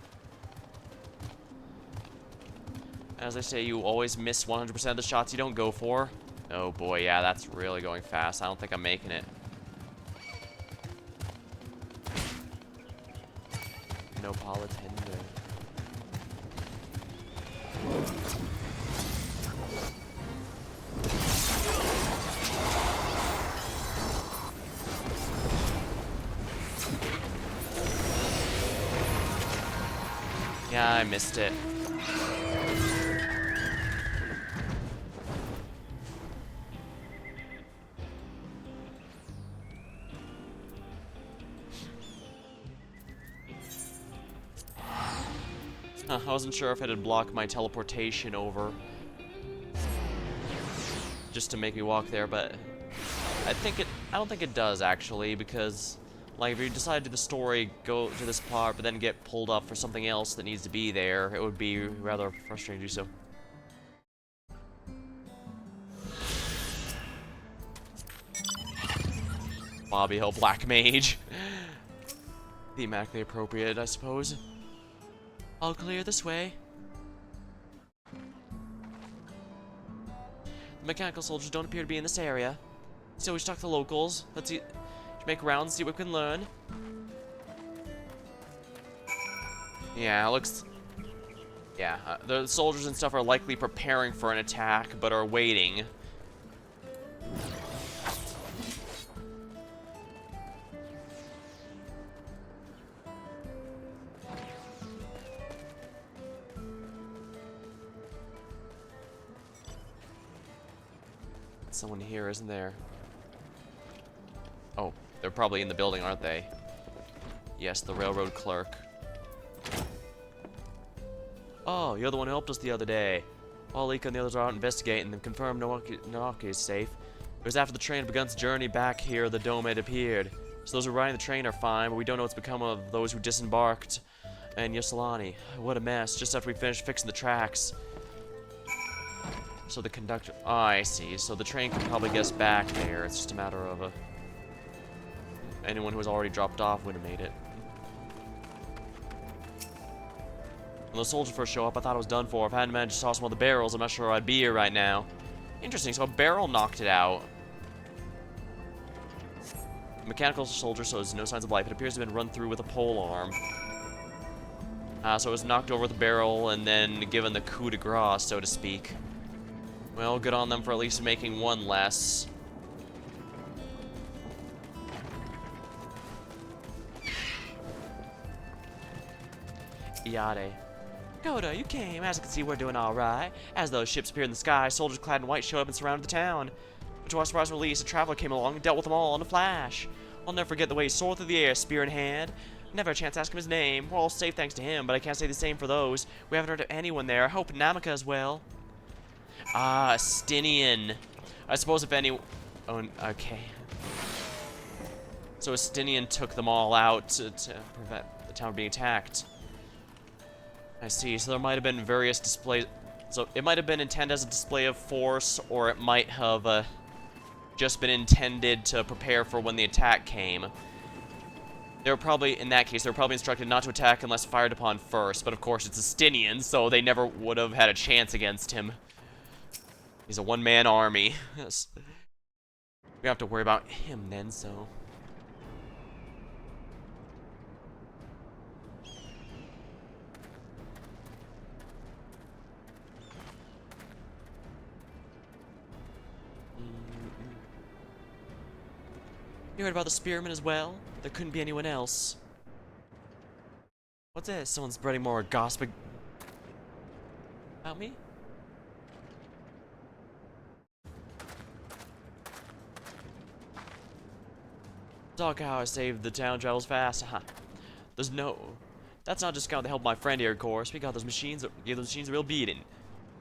As they say, you always miss 100% of the shots you don't go for. Oh boy, yeah, that's really going fast. I don't think I'm making it. No politinder. Yeah, I missed it. I wasn't sure if it had blocked my teleportation over just to make me walk there, but I don't think it does actually, because like if you decide to do the story, go to this part, but then get pulled up for something else that needs to be there, it would be rather frustrating to do so. Bobby Hill Black Mage. Thematically appropriate, I suppose. All clear this way. The mechanical soldiers don't appear to be in this area. So we should talk to the locals. Let's see, make rounds, see what we can learn. Yeah, it looks... Yeah, the soldiers and stuff are likely preparing for an attack, but are waiting. Someone here, isn't there? Oh, they're probably in the building, aren't they? Yes, the railroad clerk. Oh, you're the one who helped us the other day. While Ika and the others are out investigating, and confirmed Naoki is safe. It was after the train had begun its journey back here the dome had appeared. So those who were riding the train are fine, but we don't know what's become of those who disembarked. And Yosolani, what a mess, just after we finished fixing the tracks. So the conductor... Oh, I see. So the train can probably get us back there. It's just a matter of... anyone who was already dropped off would have made it. When the soldiers first show up, I thought it was done for. If I hadn't managed to toss one of the barrels, I'm not sure I'd be here right now. Interesting, so a barrel knocked it out. The mechanical soldier shows no signs of life. It appears to have been run through with a pole arm. So it was knocked over with a barrel and then given the coup de grace, so to speak. Well, good on them for at least making one less. Iade. Koda, you came. As I can see, we're doing alright. As those ships appeared in the sky, soldiers clad in white showed up and surrounded the town. But to our surprise and release, a traveler came along and dealt with them all in a flash. I'll never forget the way he soared through the air, spear in hand. Never a chance to ask him his name. We're all safe thanks to him, but I can't say the same for those. We haven't heard of anyone there. I hope Namaka as well. Ah, Astinian. I suppose if any... Oh, okay. So Astinian took them all out to prevent the town being attacked. I see. So there might have been various displays. So it might have been intended as a display of force, or it might have just been intended to prepare for when the attack came. They were probably, in that case, they were probably instructed not to attack unless fired upon first. But of course, it's Astinian, so they never would have had a chance against him. He's a one-man army. Yes. We don't have to worry about him then, so... You heard about the spearmen as well? There couldn't be anyone else. What's this? Someone's spreading more gossip about me? Talk how I saved the town travels fast. Haha. There's no... That's not just to help my friend here, of course. We got those machines, gave those machines a real beating.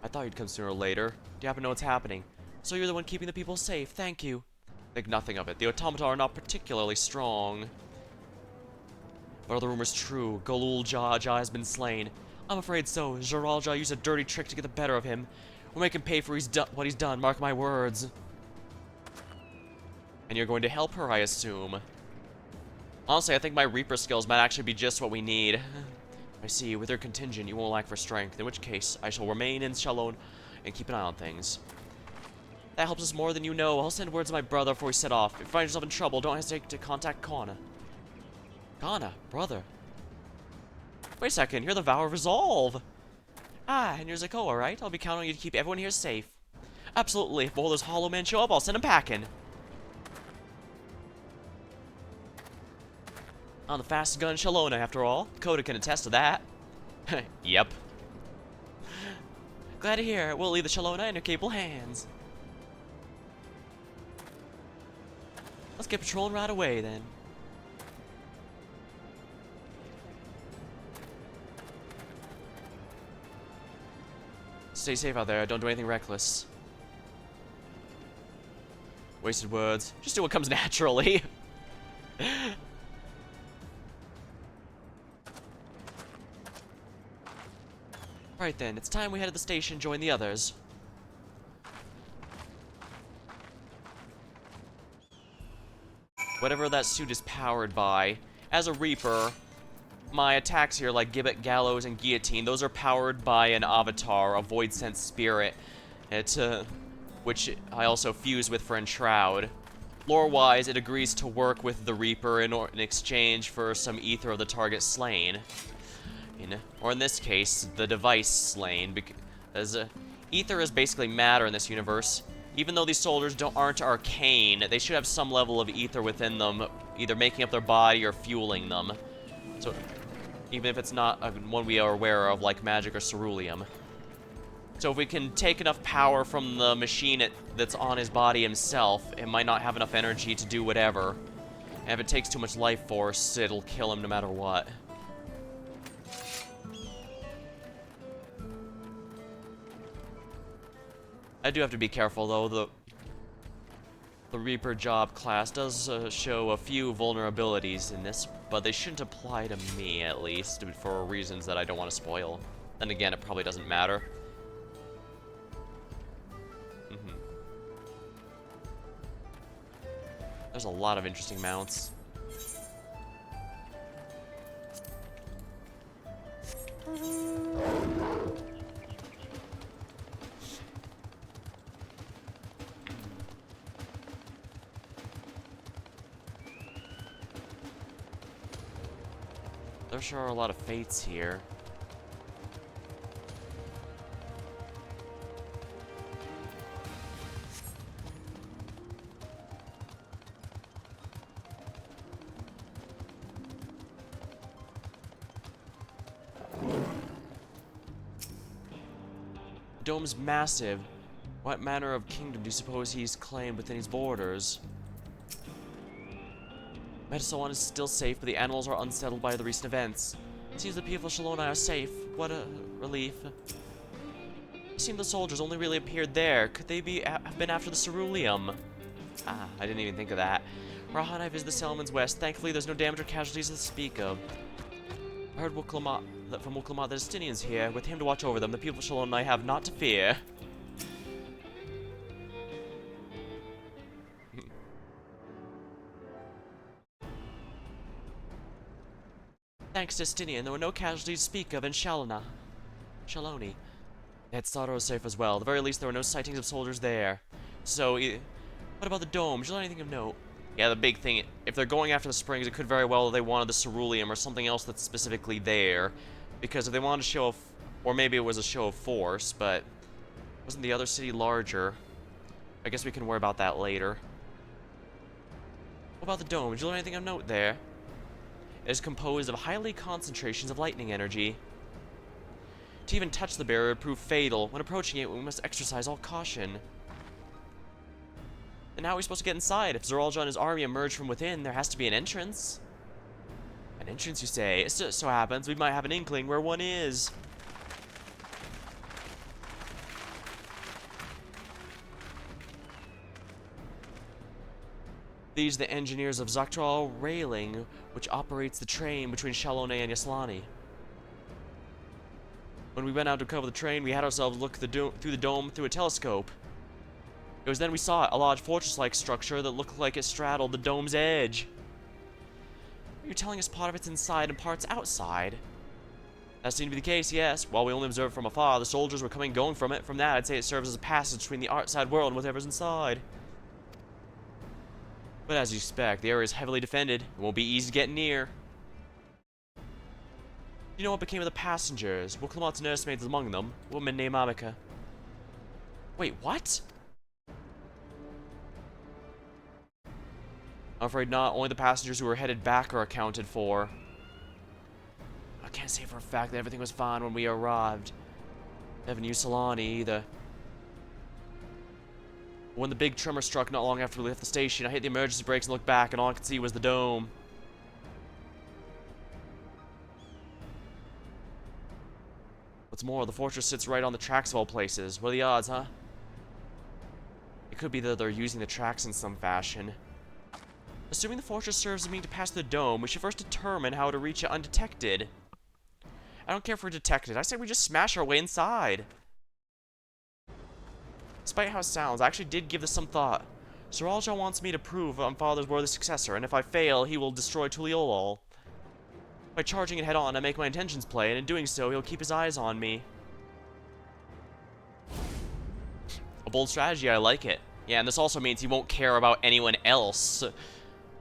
I thought you'd come sooner or later. Do you happen to know what's happening? So you're the one keeping the people safe. Thank you. Think nothing of it. The automata are not particularly strong. But are the rumors true? Golul Jaja has been slain. I'm afraid so. Jaralja used a dirty trick to get the better of him. We'll make him pay for what he's done, mark my words. And you're going to help her, I assume. Honestly, I think my Reaper skills might actually be just what we need. I see. With your contingent, you won't lack for strength. In which case, I shall remain in Shalon and keep an eye on things. That helps us more than you know. I'll send word to my brother before we set off. If you find yourself in trouble, don't hesitate to contact Kana. Kana, brother. Wait a second, you're the Vow of Resolve. Ah, and you're Zakoa, right? I'll be counting on you to keep everyone here safe. Absolutely. If all those hollow men show up, I'll send them packing. I'm the fastest gun in Shalona, after all. Koda can attest to that. Yep. Glad to hear it. We'll leave the Shalona in your capable hands. Let's get patrolling right away, then. stay safe out there. Don't do anything reckless. Wasted words. Just do what comes naturally. Right then, it's time we head to the station and join the others. Whatever that suit is powered by. As a Reaper, my attacks here, like Gibbet, Gallows, and Guillotine, those are powered by an avatar, a Void Sense Spirit, which I also fuse with for Enshroud. Lore-wise, it agrees to work with the Reaper in exchange for some ether of the target slain. Or in this case, the device slain, because ether is basically matter in this universe. Even though these soldiers aren't arcane, they should have some level of ether within them, either making up their body or fueling them. So, even if it's not one we are aware of, like magic or ceruleum. So if we can take enough power from the machine that's on his body himself, it might not have enough energy to do whatever. And if it takes too much life force, it'll kill him no matter what. I do have to be careful, though. The Reaper job class does show a few vulnerabilities in this, but they shouldn't apply to me, at least, for reasons that I don't want to spoil. Then again, it probably doesn't matter. There's a lot of interesting mounts. There sure are a lot of fates here. The dome's massive. What manner of kingdom do you suppose he's claimed within his borders? Metasolon is still safe, but the animals are unsettled by the recent events. It seems the people of Shalonai are safe. What a relief. It seemed the soldiers only really appeared there. Could they have been after the ceruleum? Ah, I didn't even think of that. Raha and I visit the settlements west. Thankfully, there's no damage or casualties to speak of. I heard from Wuklamat that Estinian's here. With him to watch over them, the people of Shalonai have not to fear. Thanks to Estinian, there were no casualties to speak of in Shaloni. Ed Sauter was safe as well. At the very least, there were no sightings of soldiers there. So, what about the dome? Did you learn anything of note? Yeah, the big thing, if they're going after the springs, it could very well they wanted the ceruleum or something else that's specifically there. Because if they wanted to show, or maybe it was a show of force, but wasn't the other city larger? I guess we can worry about that later. What about the dome? Did you learn anything of note there? It is composed of highly concentrations of lightning energy. To even touch the barrier would prove fatal. When approaching it, we must exercise all caution. And how are we supposed to get inside? If Zeralja and his army emerge from within, there has to be an entrance. An entrance, you say? It just so happens we might have an inkling where one is. These are the engineers of Zaktral Railing, which operates the train between Shalonai and Yaslani. When we went out to cover the train, we had ourselves look through the dome through a telescope. It was then we saw it, a large fortress-like structure that looked like it straddled the dome's edge. You're telling us part of it's inside and part's outside? That seemed to be the case, yes. While we only observed from afar, the soldiers were coming and going from it. From that, I'd say it serves as a passage between the outside world and whatever's inside. But as you expect, the area is heavily defended. It won't be easy to get near. You know what became of the passengers? Wuklamat's nursemaids among them. A woman named Amika. Wait, what? I'm afraid not. Only the passengers who were headed back are accounted for. I can't say for a fact that everything was fine when we arrived. Never knew Solani either. When the big tremor struck not long after we left the station, I hit the emergency brakes and looked back, and all I could see was the dome. What's more, the fortress sits right on the tracks of all places. What are the odds, huh? It could be that they're using the tracks in some fashion. Assuming the fortress serves as a means to pass the dome, we should first determine how to reach it undetected. I don't care if we're detected. I say we just smash our way inside. Despite how it sounds, I actually did give this some thought. Sir Alja wants me to prove I'm Father's worthy successor, and if I fail, he will destroy Tuliolol. By charging it head-on, I make my intentions plain, and in doing so, he'll keep his eyes on me. A bold strategy, I like it. Yeah, and this also means he won't care about anyone else.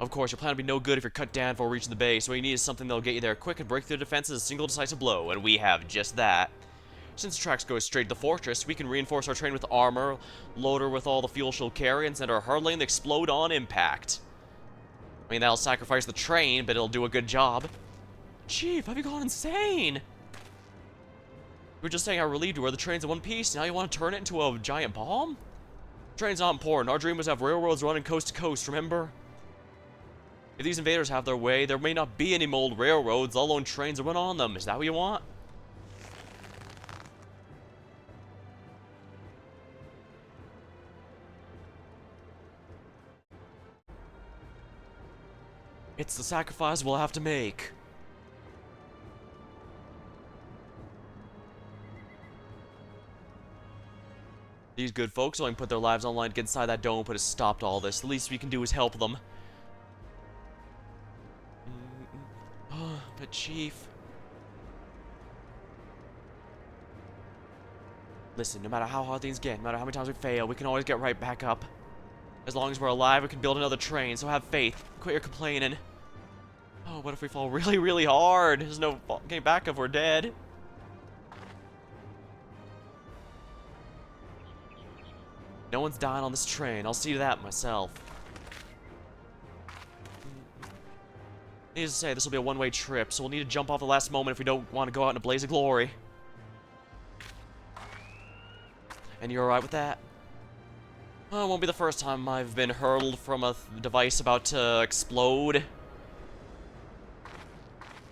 Of course, your plan will be no good if you're cut down before reaching the base. What you need is something that'll get you there quick and break through the defenses a single decisive blow, and we have just that. Since the tracks go straight to the fortress, we can reinforce our train with armor, load her with all the fuel she'll carry, and send our hard lane to explode on impact. I mean, that'll sacrifice the train, but it'll do a good job. Chief, have you gone insane? You were just saying how relieved you were the train's in one piece, now you want to turn it into a giant bomb? The train's not important. Our dream was to have railroads running coast to coast, remember? If these invaders have their way, there may not be any mold railroads, let alone trains that run on them. Is that what you want? It's the sacrifice we'll have to make. These good folks only put their lives on the line to get inside that dome, put a stop to all this. The least we can do is help them. But Chief... Listen, no matter how hard things get, no matter how many times we fail, we can always get right back up. As long as we're alive, we can build another train, so have faith. Quit your complaining. Oh, what if we fall really, really hard? There's no getting back if we're dead. No one's dying on this train. I'll see to that myself. Needless to say, this will be a one-way trip, so we'll need to jump off the last moment if we don't want to go out in a blaze of glory. And you're alright with that? Well, it won't be the first time I've been hurled from a device about to explode.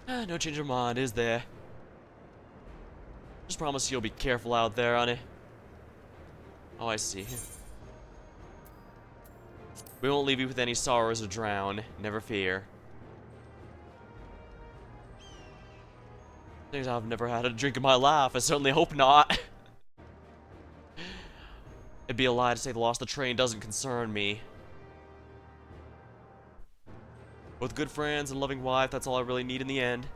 No change of mind, is there? Just promise you'll be careful out there, honey. Oh, I see. We won't leave you with any sorrows or drown. Never fear. Things I've never had a drink in my life. I certainly hope not. It'd be a lie to say the loss of the train doesn't concern me. With good friends and a loving wife, that's all I really need in the end.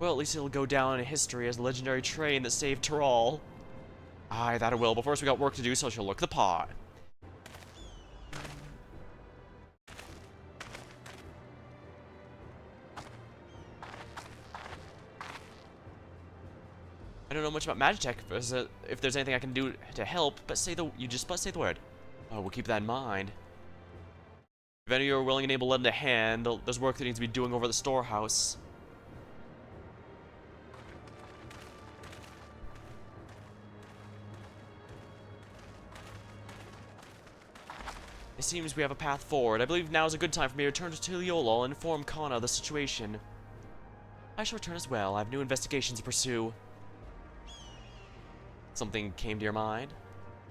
Well, at least it'll go down in history as the legendary train that saved Tyrol. Aye, that it will, but first we got work to do, so she'll look the part. I don't know much about Magitech, if there's anything I can do to help, but say the word. Oh, we'll keep that in mind. If any of you are willing and able to lend a hand, there's work that needs to be doing over at the storehouse. It seems we have a path forward. I believe now is a good time for me to return to Tuliolol and inform Kana of the situation. I shall return as well. I have new investigations to pursue. Something came to your mind?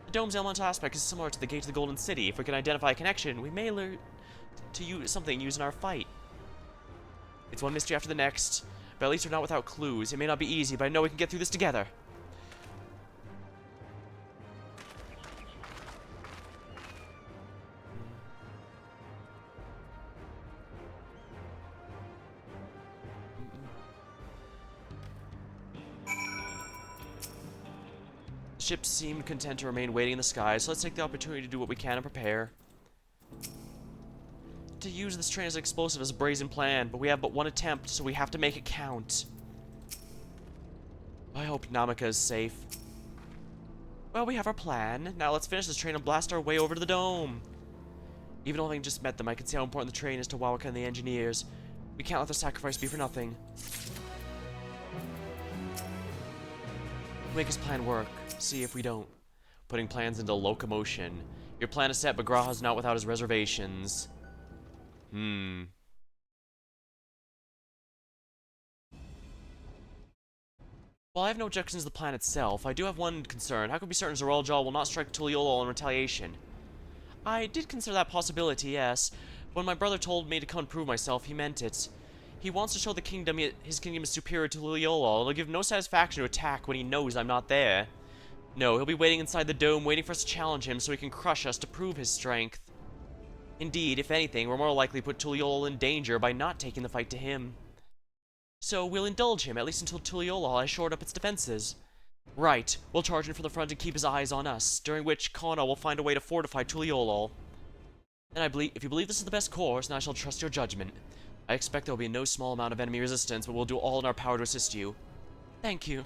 The dome's elemental aspect is similar to the gate to the Golden City. If we can identify a connection, we may learn to use something used in our fight. It's one mystery after the next, but at least we're not without clues. It may not be easy, but I know we can get through this together. The ships seem content to remain waiting in the sky, so let's take the opportunity to do what we can and prepare. To use this train as an explosive is a brazen plan, but we have but one attempt, so we have to make it count. I hope Namika is safe. Well, we have our plan. Now let's finish this train and blast our way over to the dome. Even though having just met them, I can see how important the train is to Wawaka and the engineers. We can't let their sacrifice be for nothing. We'll make his plan work. See if we don't. Putting plans into locomotion. Your plan is set, but Graha's not without his reservations. While I have no objections to the plan itself, I do have one concern. How can we be certain Zoraljaw will not strike Tuliyollal in retaliation? I did consider that possibility, yes. When my brother told me to come and prove myself, he meant it. He wants to show the kingdom his kingdom is superior to Tuliyollal. It'll give him no satisfaction to attack when he knows I'm not there. No, he'll be waiting inside the dome, waiting for us to challenge him so he can crush us to prove his strength. Indeed, if anything, we're more likely to put Tuliyollal in danger by not taking the fight to him. So we'll indulge him, at least until Tuliyollal has shored up its defenses. Right, we'll charge him from the front and keep his eyes on us, during which Kana will find a way to fortify Tuliyollal. And if you believe this is the best course, then I shall trust your judgment. I expect there will be no small amount of enemy resistance, but we'll do all in our power to assist you. Thank you.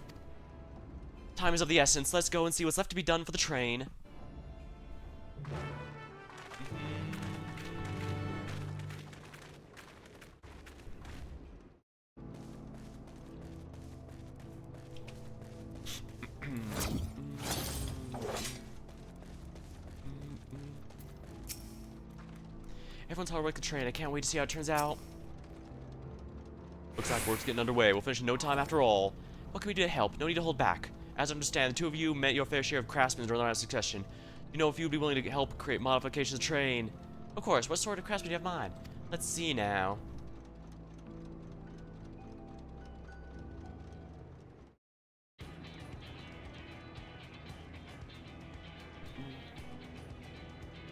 Time is of the essence. Let's go and see what's left to be done for the train. Everyone's hard work the train. I can't wait to see how it turns out. Looks like work's getting underway. We'll finish in no time after all. What can we do to help? No need to hold back. As I understand, the two of you met your fair share of craftsmen during the line of succession. You know if you'd be willing to help create modifications of the train. Of course, what sort of craftsmen do you have in mind? Let's see now.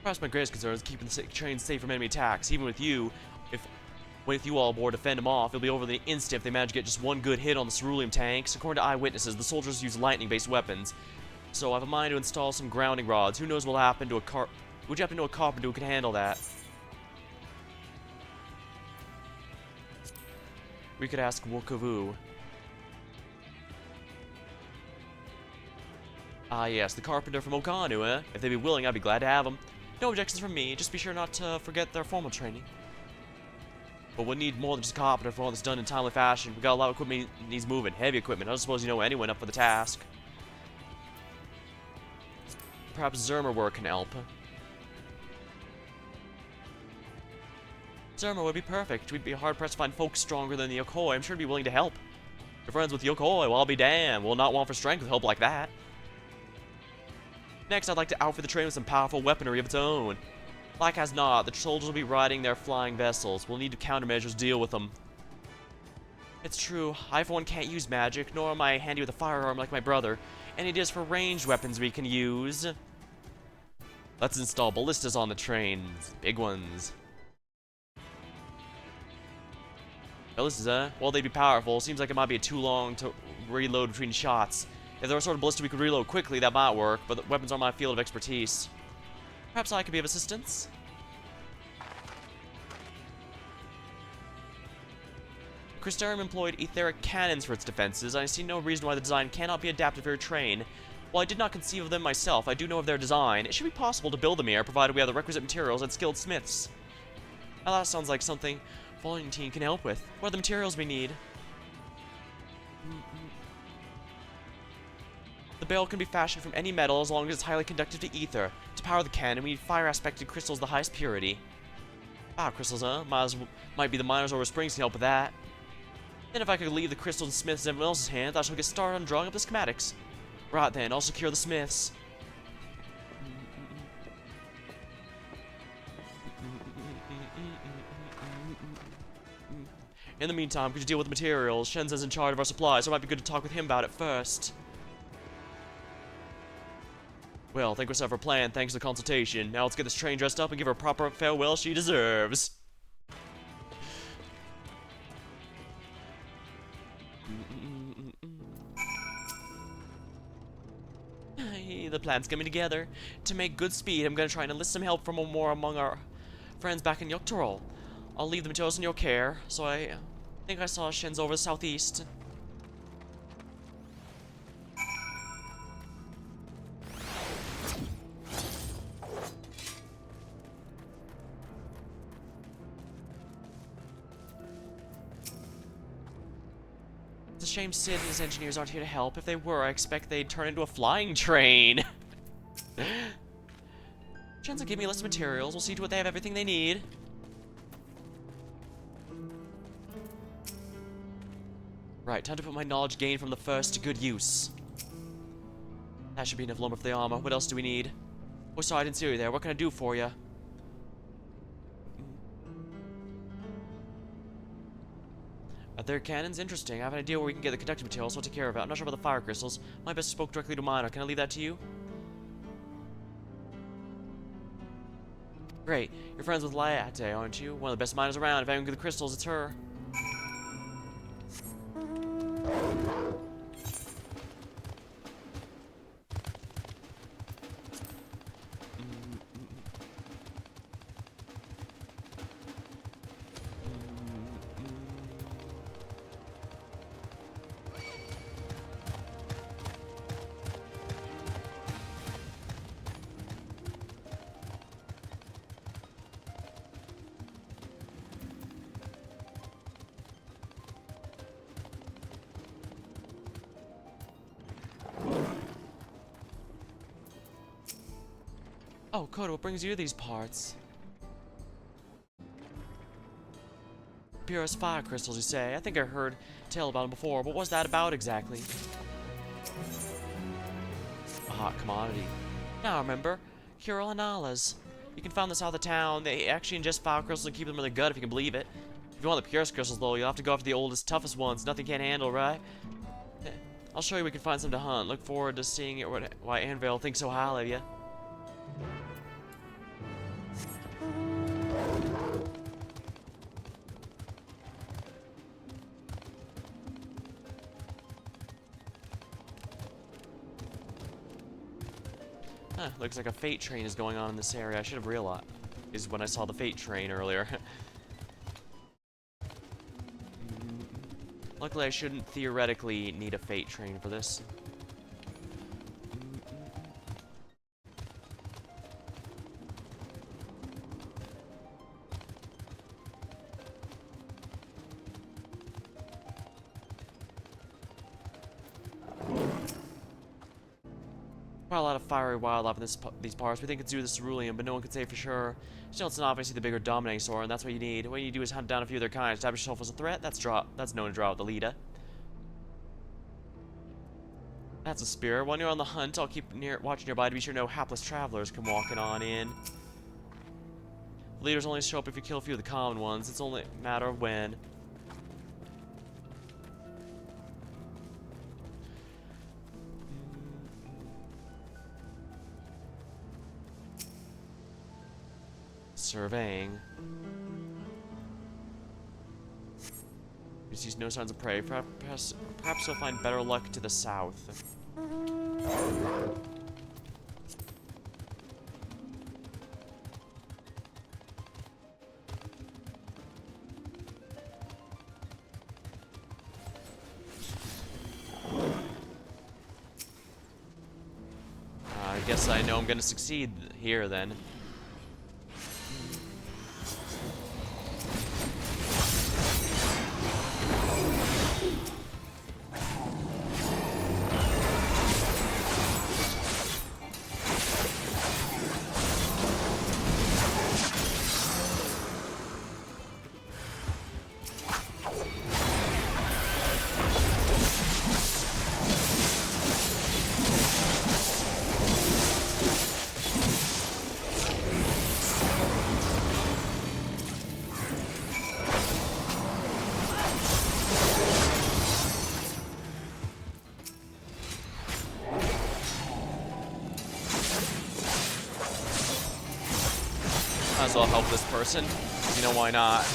Perhaps my greatest concern is keeping the train safe from enemy attacks. Even with you, with you all aboard to fend them off, it'll be over the instant if they manage to get just one good hit on the cerulean tanks. According to eyewitnesses, the soldiers use lightning-based weapons. So I have a mind to install some grounding rods. Who knows what'll happen to a would you happen to know a carpenter who could handle that? We could ask Wokavu. Ah yes, the carpenter from Okanu, eh? If they'd be willing, I'd be glad to have them. No objections from me, just be sure not to forget their formal training. But we'll need more than just a carpenter for all this done in timely fashion. We got a lot of equipment needs moving, heavy equipment. I don't suppose you know anyone up for the task. Perhaps Zermer work can help. Zermer would be perfect. We'd be hard-pressed to find folks stronger than the Yokoi. I'm sure he'd be willing to help. You're friends with Yokoi, well I'll be damned. We'll not want for strength with help like that. Next, I'd like to outfit the train with some powerful weaponry of its own. Like as not, the soldiers will be riding their flying vessels. We'll need to countermeasures to deal with them. It's true, I for one can't use magic, nor am I handy with a firearm like my brother. And it is for ranged weapons we can use. Let's install ballistas on the trains. Big ones. Ballistas, huh? Well, they'd be powerful. Seems like it might be too long to reload between shots. If there were sort of ballista we could reload quickly, that might work, but the weapons are my field of expertise. Perhaps I could be of assistance? Crystarium employed etheric cannons for its defenses, and I see no reason why the design cannot be adapted for your train. While I did not conceive of them myself, I do know of their design. It should be possible to build them here, provided we have the requisite materials and skilled smiths. Now that sounds like something Volunteer can help with. What are the materials we need? The barrel can be fashioned from any metal as long as it's highly conductive to ether. To power the cannon, we need fire-aspected crystals of the highest purity. Ah, crystals, huh? Might be the miners over springs can help with that. Then if I could leave the crystals and smiths in everyone else's hands, I shall get started on drawing up the schematics. Right then, I'll secure the smiths. In the meantime, could you deal with the materials? Shenzen's in charge of our supplies, so it might be good to talk with him about it first. Well, think we have our plan thanks to the consultation. Now let's get this train dressed up and give her a proper farewell she deserves. The plan's coming together. To make good speed, I'm gonna try and enlist some help from more among our friends back in Yoktorol. I'll leave the materials in your care, so I think I saw Shen's over the southeast. It's a shame Sid and his engineers aren't here to help. If they were, I expect they'd turn into a flying train. Shen's will give me a list of materials. We'll see to what they have everything they need. Right, time to put my knowledge gained from the first to good use. That should be enough lumber for the armor. What else do we need? Oh, sorry, I didn't see you there. What can I do for you? Their cannons? Interesting. I have an idea where we can get the conducting materials, so I'll take care of it. I'm not sure about the fire crystals. My best spoke directly to mine. Can I leave that to you? Great. You're friends with Latte, aren't you? One of the best miners around. If anyone can get the crystals, it's her. Oh, Coda, what brings you to these parts? Purest fire crystals, you say? I think I heard tell about them before, but what was that about exactly? A hot commodity. Now I remember. Curel Anala's. You can find this out of the town. They actually ingest fire crystals and keep them in their gut, if you can believe it. If you want the purest crystals, though, you'll have to go after the oldest, toughest ones. Nothing can't handle, right? I'll show you we can find some to hunt. Look forward to seeing it. Why Anvil thinks so highly of you. Huh, looks like a fate train is going on in this area. I should have realized is when I saw the fate train earlier. Luckily, I shouldn't theoretically need a fate train for this. Quite a lot of fiery wildlife in these parts. We think it's due to the cerulean, but no one can say for sure. Still, it's not obviously the bigger dominating sort, and that's what you need. What you need to do is hunt down a few of their kind. Establish yourself as a threat. That's known to draw out the leader. That's a spirit. When you're on the hunt, I'll keep watching nearby to be sure no hapless travelers come walking on in. The leaders only show up if you kill a few of the common ones. It's only a matter of when. Surveying. You see no signs of prey. Perhaps you'll find better luck to the south. I guess I know I'm gonna succeed here then. Might as well help this person. You know, why not?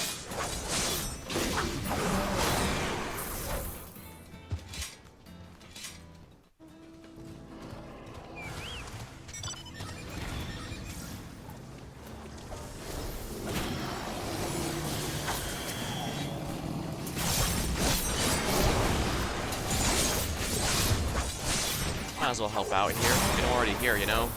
Might as well help out here. I'm already here, you know?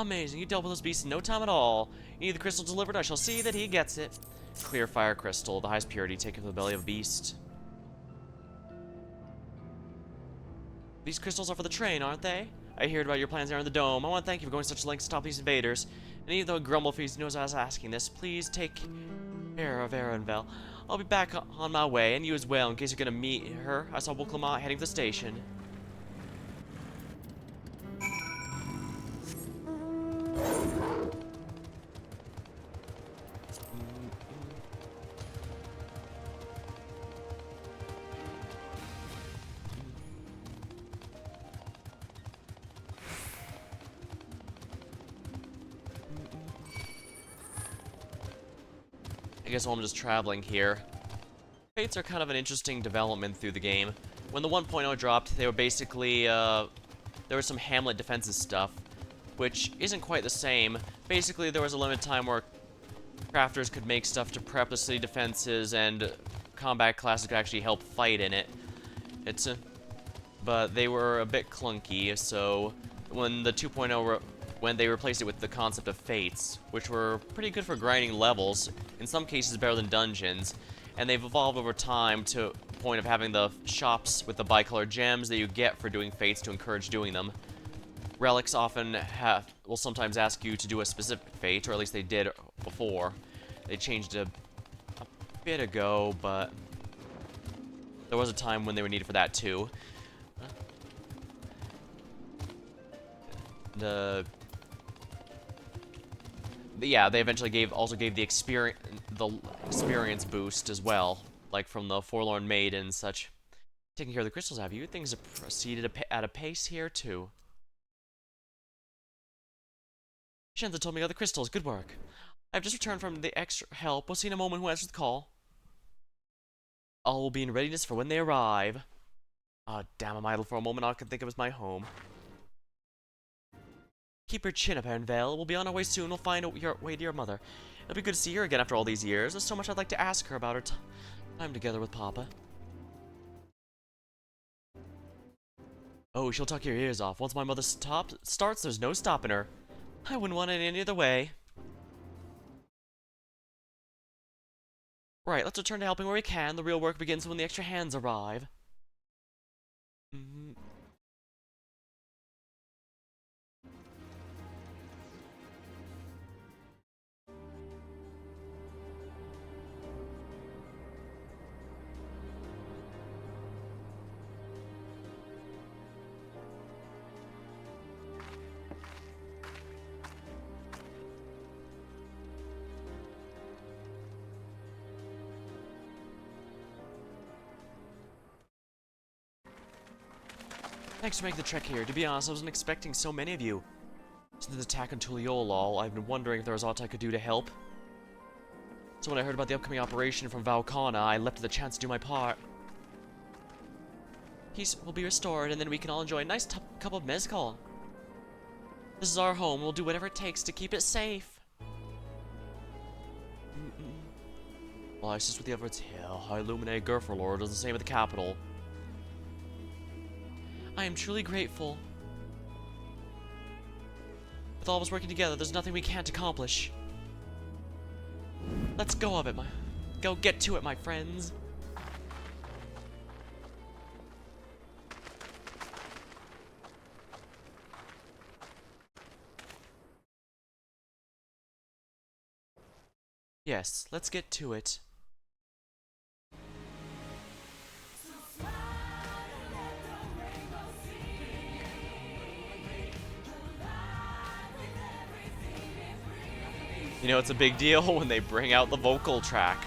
Amazing, you dealt with those beasts in no time at all. You need the crystal delivered, I shall see that he gets it. Clear fire crystal, the highest purity, taken from the belly of a beast. These crystals are for the train, aren't they? I heard about your plans there in the dome. I want to thank you for going such lengths to stop these invaders. And even though Grumblefeast knows I was asking this, please take care of Erenvel. I'll be back on my way, and you as well, in case you're gonna meet her. I saw Wuklamont heading to the station. I guess while I'm just traveling here, fates are kind of an interesting development through the game. When the 1.0 dropped, they were basically, there was some Hamlet defenses stuff, which isn't quite the same. Basically, there was a limited time where crafters could make stuff to prep the city defenses, and combat classes could actually help fight in it. But they were a bit clunky, so when the 2.0 when they replaced it with the concept of fates, which were pretty good for grinding levels, in some cases better than dungeons, and they've evolved over time to the point of having the shops with the bicolored gems that you get for doing fates to encourage doing them. Relics often will sometimes ask you to do a specific fate, or at least they did before. They changed it a bit ago, but there was a time when they were needed for that too. Yeah, they eventually also gave the experience boost as well, like from the Forlorn Maid and such. Taking care of the crystals, have you? Things have proceeded at a pace here too. Shenza told me about the crystals. Good work. I've just returned from the extra help. We'll see in a moment who answers the call. All will be in readiness for when they arrive. Ah, damn, I'm idle for a moment. All I can think of is my home. Keep your chin up, Erenvel. We'll be on our way soon. We'll find your way to your mother. It'll be good to see her again after all these years. There's so much I'd like to ask her about her time together with Papa. Oh, she'll talk your ears off. Once my mother starts, there's no stopping her. I wouldn't want it any other way. Right, let's return to helping where we can. The real work begins when the extra hands arrive. Thanks for making the trek here. To be honest, I wasn't expecting so many of you. Since the attack on Tuliolol, I've been wondering if there was aught I could do to help. So when I heard about the upcoming operation from Valkana, I leapt at the chance to do my part. Peace will be restored, and then we can all enjoy a nice cup of mezcal. This is our home. We'll do whatever it takes to keep it safe. Well, I assist with the efforts here. High Illuminae Gerferlord does the same at the capital. I am truly grateful. With all of us working together, there's nothing we can't accomplish. Let's go of it, go get to it, my friends. Yes, let's get to it. You know, it's a big deal when they bring out the vocal track.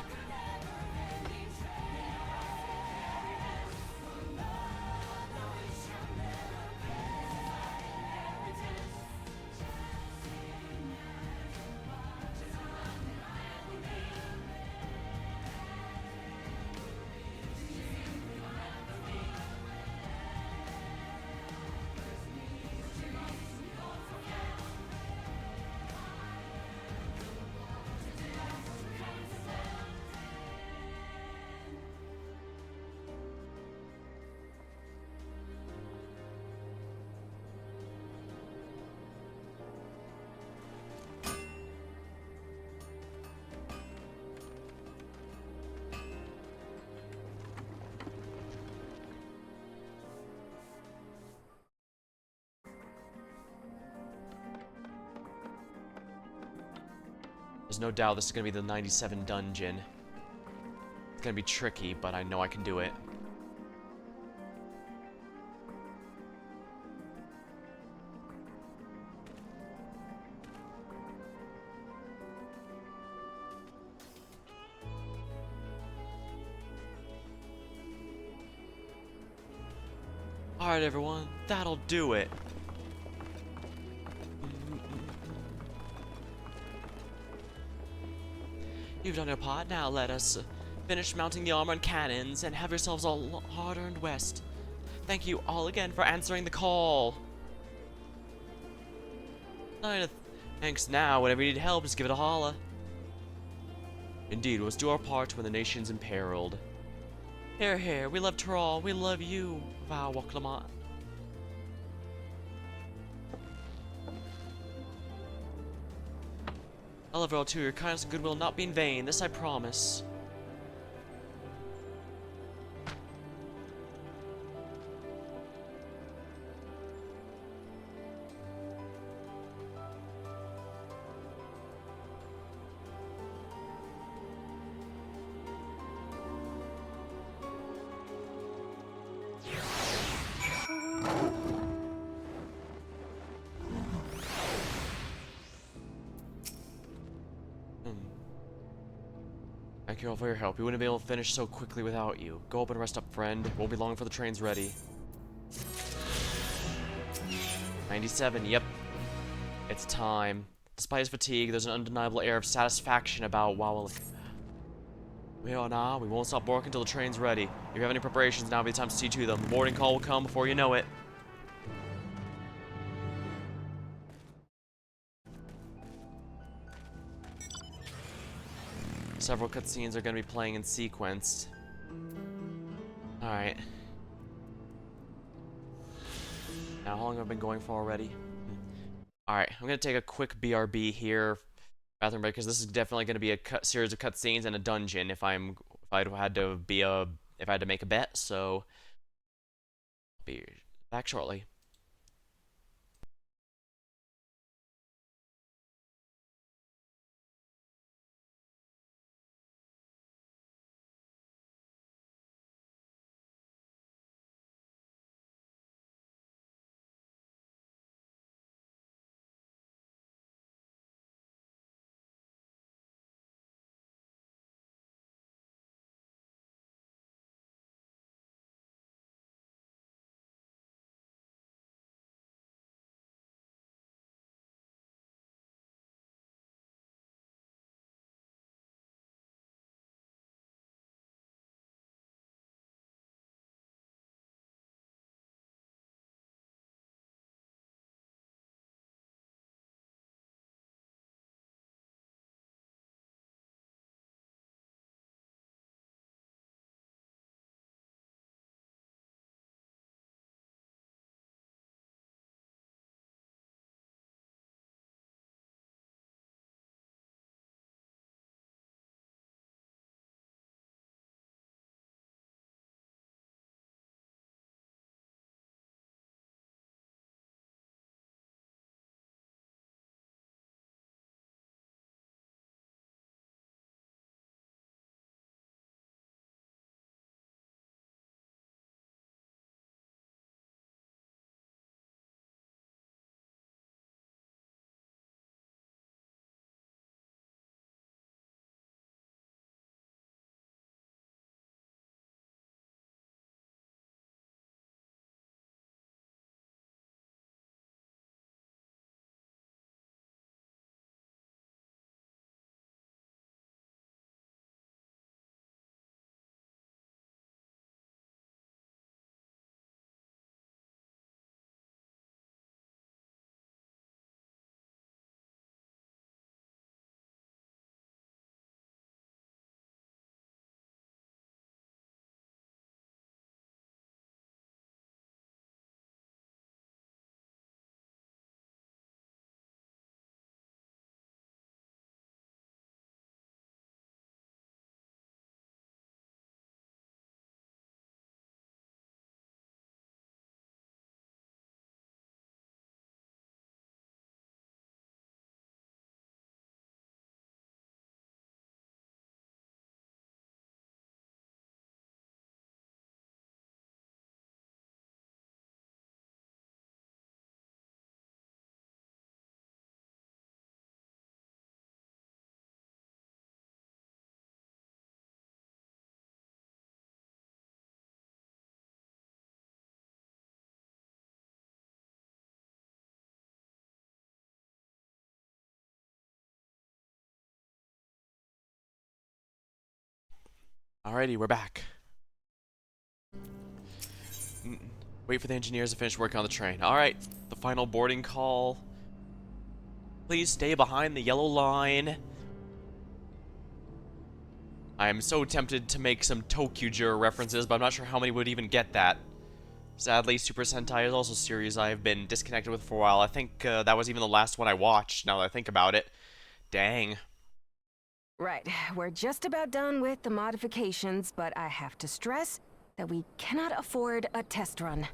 There's no doubt this is gonna be the 97 dungeon. It's gonna be tricky, but I know I can do it. Alright everyone, that'll do it. You've done your part, now let us finish mounting the armor and cannons and have yourselves all hard-earned rest. Thank you all again for answering the call. Thanks now, whenever you need help, just give it a holla. Indeed, let's do our part when the nation's imperiled. Here, here, we love Tyrol, we love you, Val Waklamont. I love you all too, your kindness and goodwill will not be in vain, this I promise. Thank you all for your help. We wouldn't be able to finish so quickly without you. Go up and rest up, friend. Won't be long for the train's ready. 97, yep. It's time. Despite his fatigue, there's an undeniable air of satisfaction about Wowalik. We won't stop working until the train's ready. If you have any preparations, now will be the time to see to them. The boarding call will come before you know it. Several cutscenes are going to be playing in sequence. Alright. Now, how long have I been going for already? Alright, I'm going to take a quick BRB here, bathroom break, because this is definitely going to be a series of cutscenes and a dungeon if I had to make a bet, so I'll be back shortly. Alrighty, we're back. Wait for the engineers to finish working on the train. Alright, the final boarding call. Please stay behind the yellow line. I am so tempted to make some Tokyo references, but I'm not sure how many would even get that. Sadly, Super Sentai is also a series I've been disconnected with for a while. I think that was even the last one I watched, now that I think about it. Dang. Right, we're just about done with the modifications, but I have to stress that we cannot afford a test run.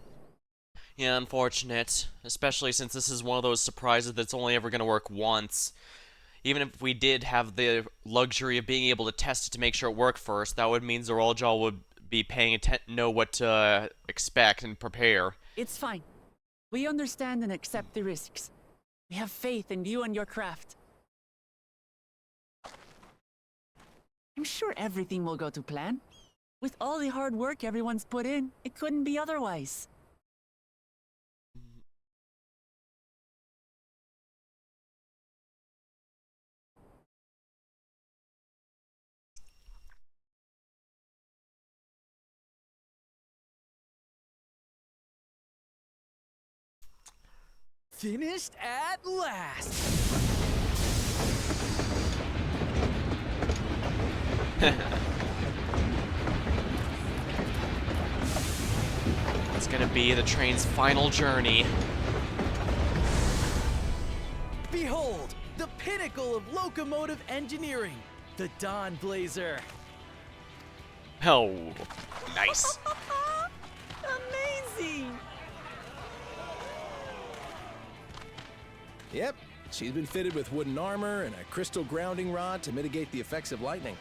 Yeah, unfortunate. Especially since this is one of those surprises that's only ever going to work once. Even if we did have the luxury of being able to test it to make sure it worked first, that would mean Zoraljaw would be paying attention, know what to expect and prepare. It's fine. We understand and accept the risks. We have faith in you and your craft. I'm sure everything will go to plan. With all the hard work everyone's put in, it couldn't be otherwise. Finished at last! It's gonna be the train's final journey. Behold, the pinnacle of locomotive engineering, the Dawn Blazer. Oh, nice. Amazing! Yep, she's been fitted with wooden armor and a crystal grounding rod to mitigate the effects of lightning.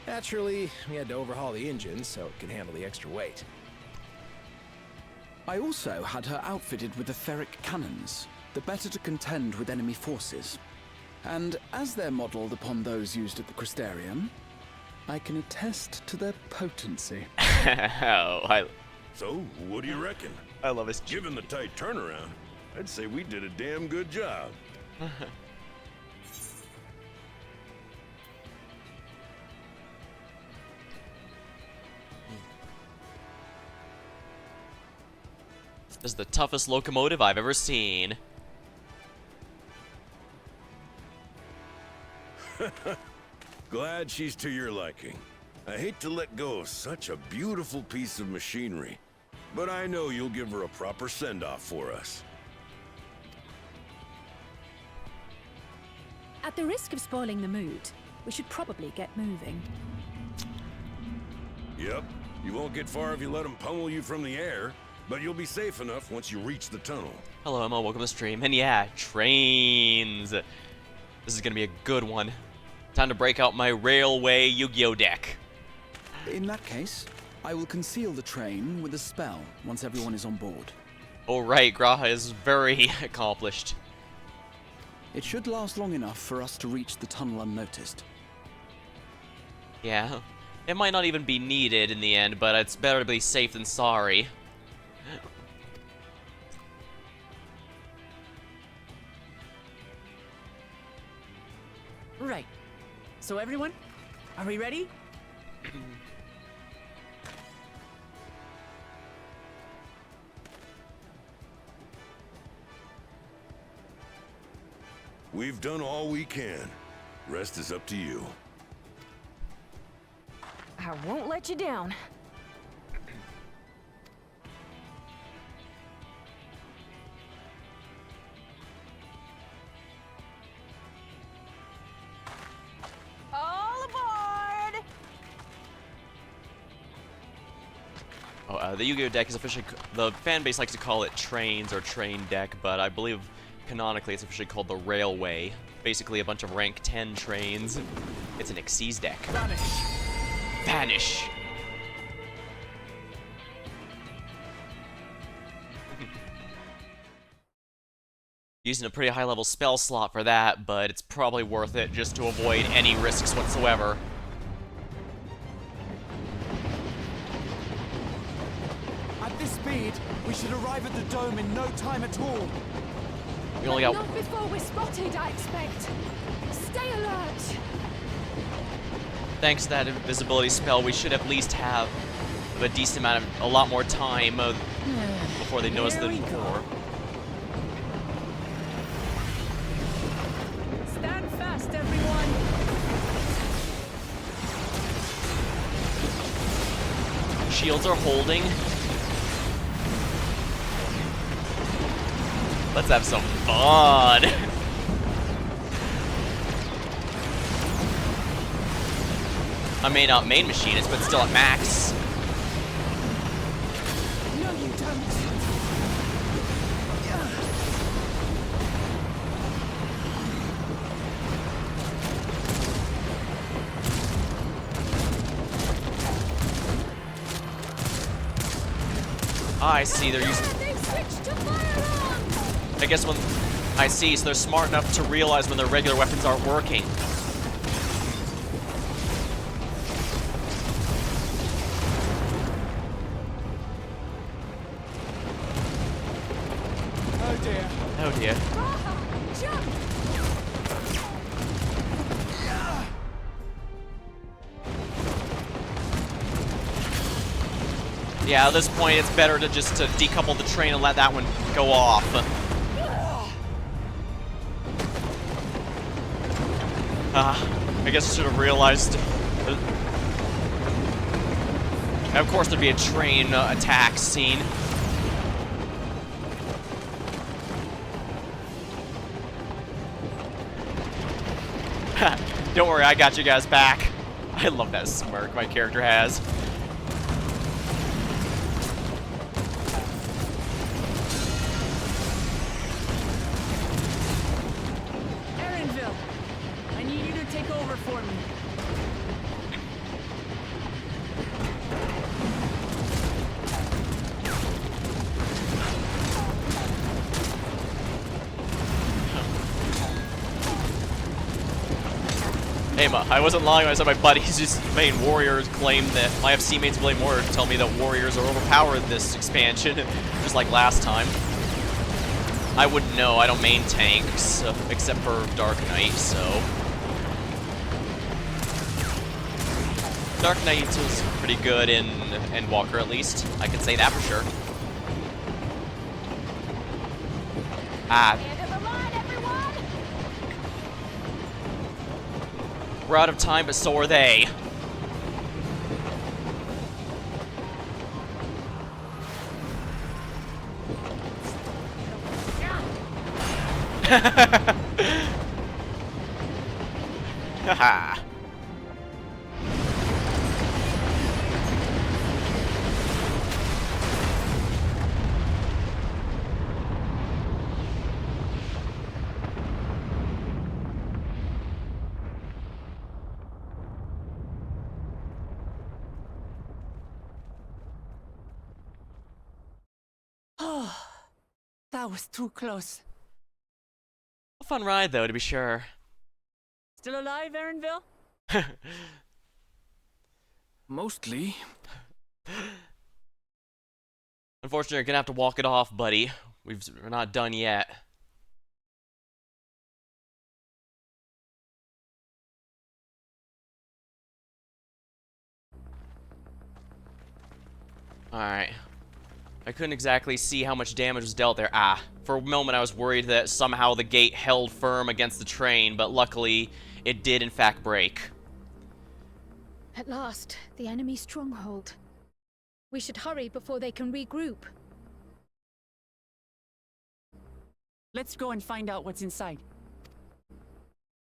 Naturally, we had to overhaul the engine so it could handle the extra weight. I also had her outfitted with etheric cannons, the better to contend with enemy forces. And as they're modeled upon those used at the Crystarium, I can attest to their potency. So, what do you reckon? I love this. Given the tight turnaround, I'd say we did a damn good job. This is the toughest locomotive I've ever seen. Glad she's to your liking. I hate to let go of such a beautiful piece of machinery, but I know you'll give her a proper send-off for us. At the risk of spoiling the mood, we should probably get moving. Yep, you won't get far if you let them pummel you from the air, but you'll be safe enough once you reach the tunnel. Hello, Emma, welcome to the stream. And yeah, trains. This is gonna be a good one. Time to break out my Railway Yu-Gi-Oh deck. In that case, I will conceal the train with a spell once everyone is on board. Oh right, Graha is very accomplished. It should last long enough for us to reach the tunnel unnoticed. Yeah, it might not even be needed in the end, but it's better to be safe than sorry. Right. So everyone, are we ready? We've done all we can. Rest is up to you. I won't let you down. All aboard! Oh, the Yu-Gi-Oh deck is officially, the fan base likes to call it trains or train deck, but I believe canonically it's officially called the Railway. Basically a bunch of rank 10 trains. It's an Xyz deck. Vanish! Vanish! Using a pretty high level spell slot for that, but it's probably worth it just to avoid any risks whatsoever. At this speed, we should arrive at the dome in no time at all. We only got... Not before we're spotted, I expect. Stay alert! thanks to that invisibility spell, we should at least have a decent amount of, a lot more time before they notice the door. Stand fast, everyone. Shields are holding. Let's have some fun. I may not main machinist, but still at max. No, you don't. I see, they're using... I guess when... I see, so they're smart enough to realize when their regular weapons aren't working. Oh dear. Oh dear. Yeah, at this point it's better to just decouple the train and let that one go off. I guess I should have realized. Of course there'd be a train attack scene. Don't worry, I got you guys back. I love that smirk my character has. Erinville, I need you to take over for me. Hey, I wasn't lying when I said my buddies, just main warriors claim that my FC mates blame warriors tell me that warriors are overpowered this expansion, just like last time. I wouldn't know, I don't main tanks, except for Dark Knight, so... Dark Knight is pretty good in Walker, at least. I can say that for sure. We're out of time, but so are they. Haha. That was too close. A fun ride, though, to be sure. Still alive, Erinville? Mostly. Unfortunately, you're gonna have to walk it off, buddy. We're not done yet. Alright. I couldn't exactly see how much damage was dealt there. For a moment I was worried that somehow the gate held firm against the train, but luckily it did in fact break. At last, the enemy stronghold. We should hurry before they can regroup. Let's go and find out what's inside.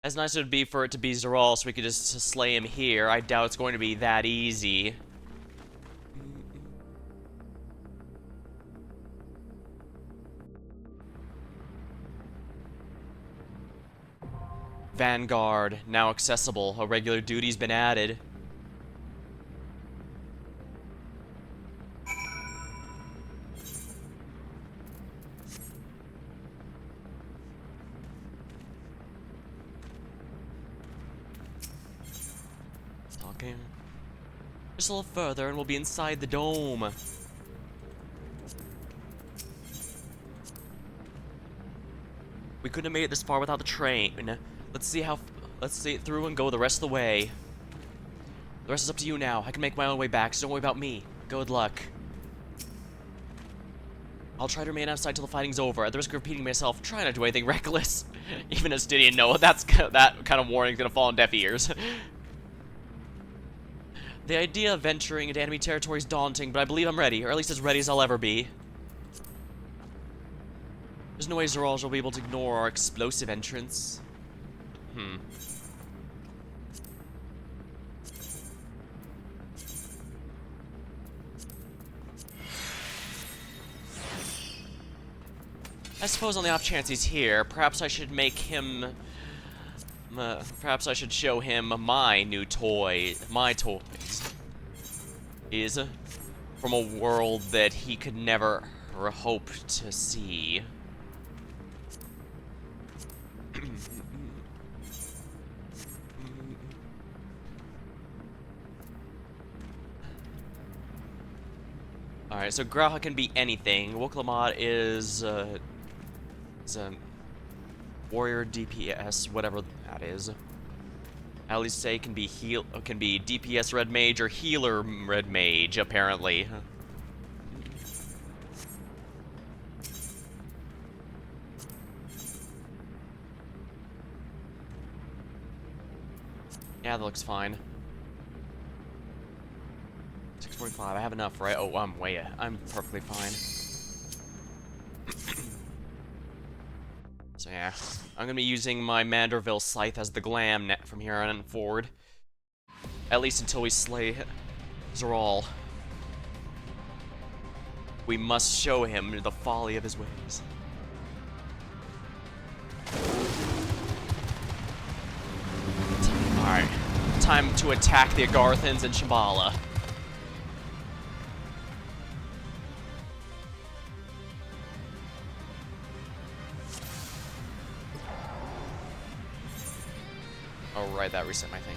As nice as it would be for it to be Zeral so we could just slay him here, I doubt it's going to be that easy. Vanguard, now accessible. A regular duty's been added. Talking. Just a little further and we'll be inside the dome. We couldn't have made it this far without the train. Let's see it through and go the rest of the way. The rest is up to you now. I can make my own way back, so don't worry about me. Good luck. I'll try to remain outside till the fighting's over. At the risk of repeating myself, try not to do anything reckless. Even as Stidian know that kind of warning's gonna fall on deaf ears. The idea of venturing into enemy territory is daunting, but I believe I'm ready, or at least as ready as I'll ever be. There's no way Zoral will be able to ignore our explosive entrance. I suppose on the off chance he's here, perhaps I should make him... perhaps I should show him my new toy... my toys. Is from a world that he could never hope to see. Alright, so Graha can be anything. Wuklamad is a warrior DPS, whatever that is. Alice can be DPS red mage or healer red mage, apparently. Yeah, that looks fine. 6:45. I have enough, right? Oh, I'm perfectly fine. So yeah, I'm gonna be using my Manderville scythe as the glam net from here on forward. At least until we slay Zoral. We must show him the folly of his ways. Alright, time to attack the Agarthans and Shambhala. Oh, right, that reset my thing.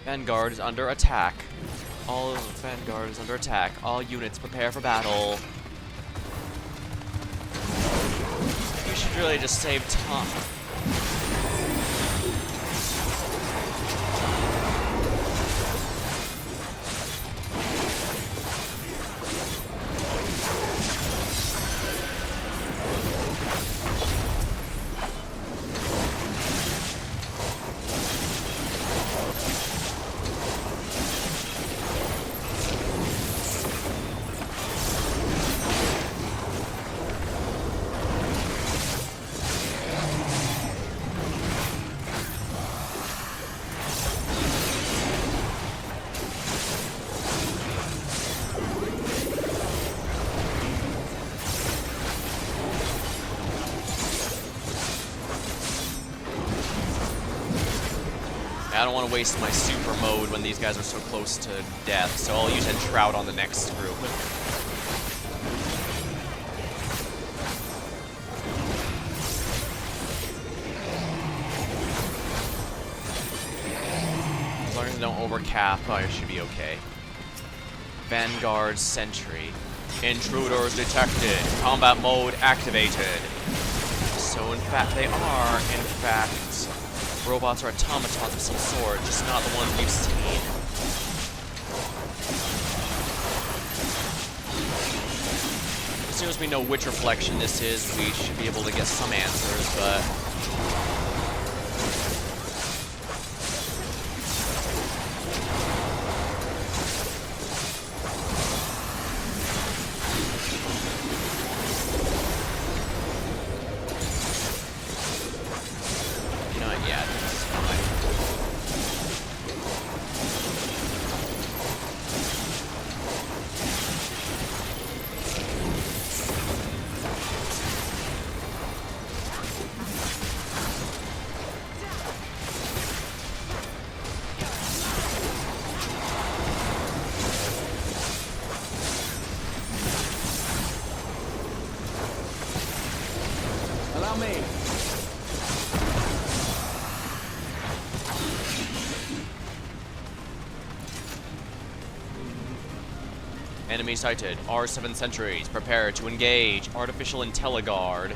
Vanguard is under attack. Vanguard is under attack. All units prepare for battle. You should really just save time. I don't want to waste my super mode when these guys are so close to death, so I'll use Enshroud on the next group. As long as I don't overcap, I should be okay. Vanguard Sentry. Intruders detected. Combat mode activated. So in fact, they are, in fact, robots or automatons of some sort, just not the ones we've seen. As soon as we know which reflection this is, we should be able to get some answers, but... Allow me. Enemy sighted. R7 sentries. Prepare to engage. Artificial IntelliGuard.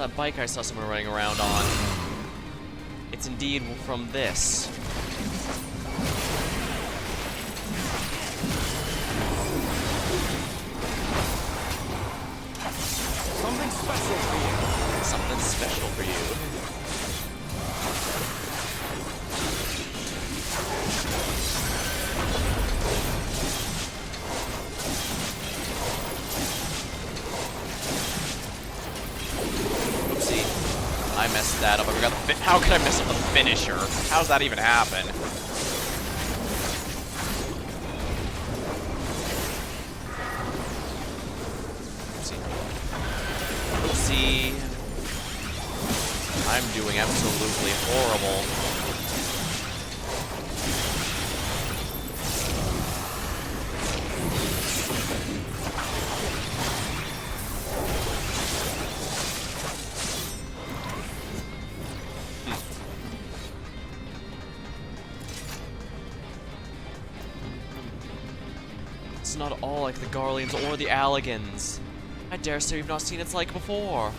that bike I saw someone running around on? It's indeed from this. Something special for you. Something special for you. Oopsie. I messed that up. I forgot the how could I mess up the finisher? How does that even happen? Oopsie. I'm doing absolutely horrible. It's not at all like the Garleans or the Alligans. I dare say we've not seen its like before.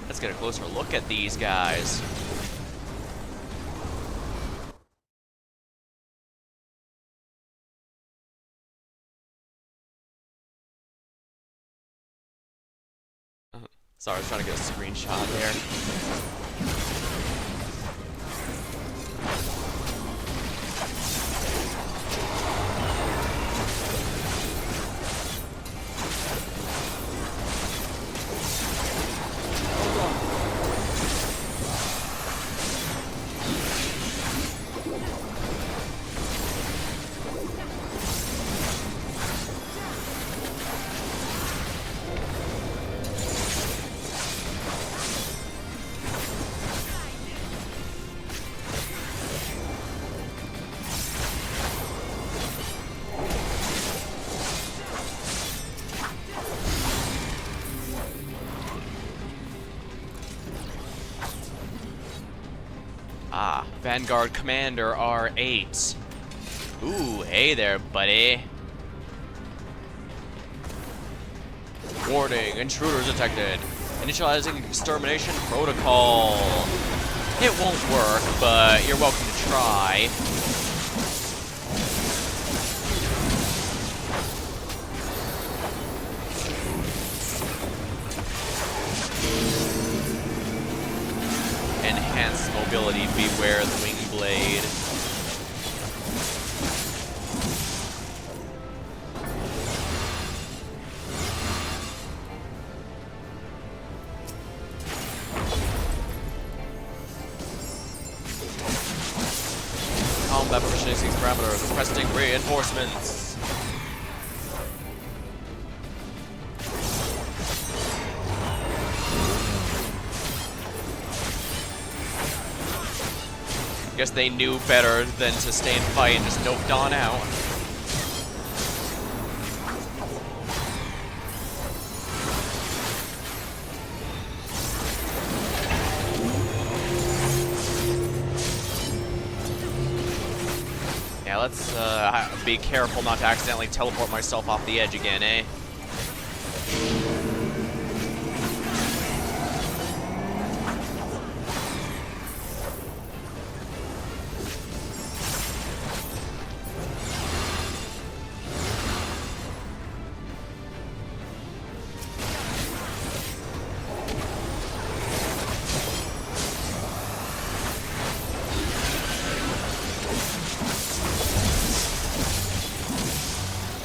Let's get a closer look at these guys. Sorry, I was trying to get a screenshot there. Ah, Vanguard Commander R8. Ooh, hey there, buddy. Warning, intruders detected. Initializing extermination protocol. It won't work, but you're welcome to try. Enhanced mobility, beware the wing blade. Combat proficiency parameters, requesting reinforcements. Guess they knew better than to stay and fight and just nope Dawn out. Yeah, let's be careful not to accidentally teleport myself off the edge again, eh?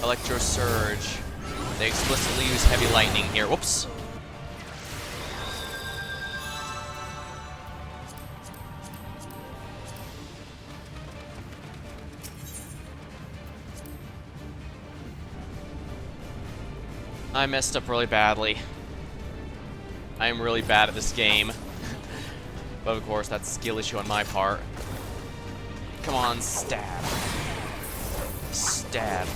Electro Surge. They explicitly use heavy lightning here. Whoops. I messed up really badly. I am really bad at this game. But of course, that's a skill issue on my part. Come on, stab. Stab.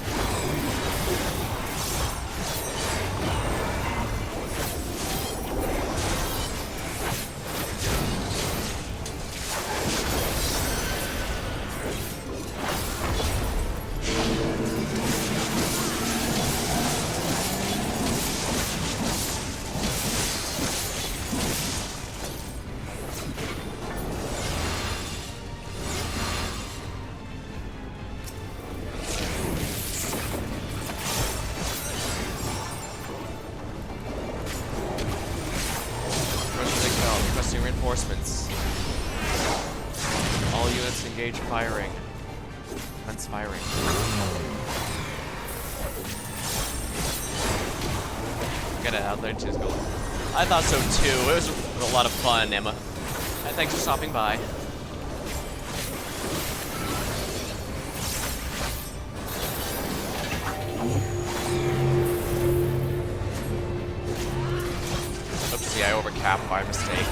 Engage firing. Commence firing. Get it out there, choose gold. I thought so too. It was a lot of fun, Emma. Thanks for stopping by. Oopsie, I overcapped by mistake.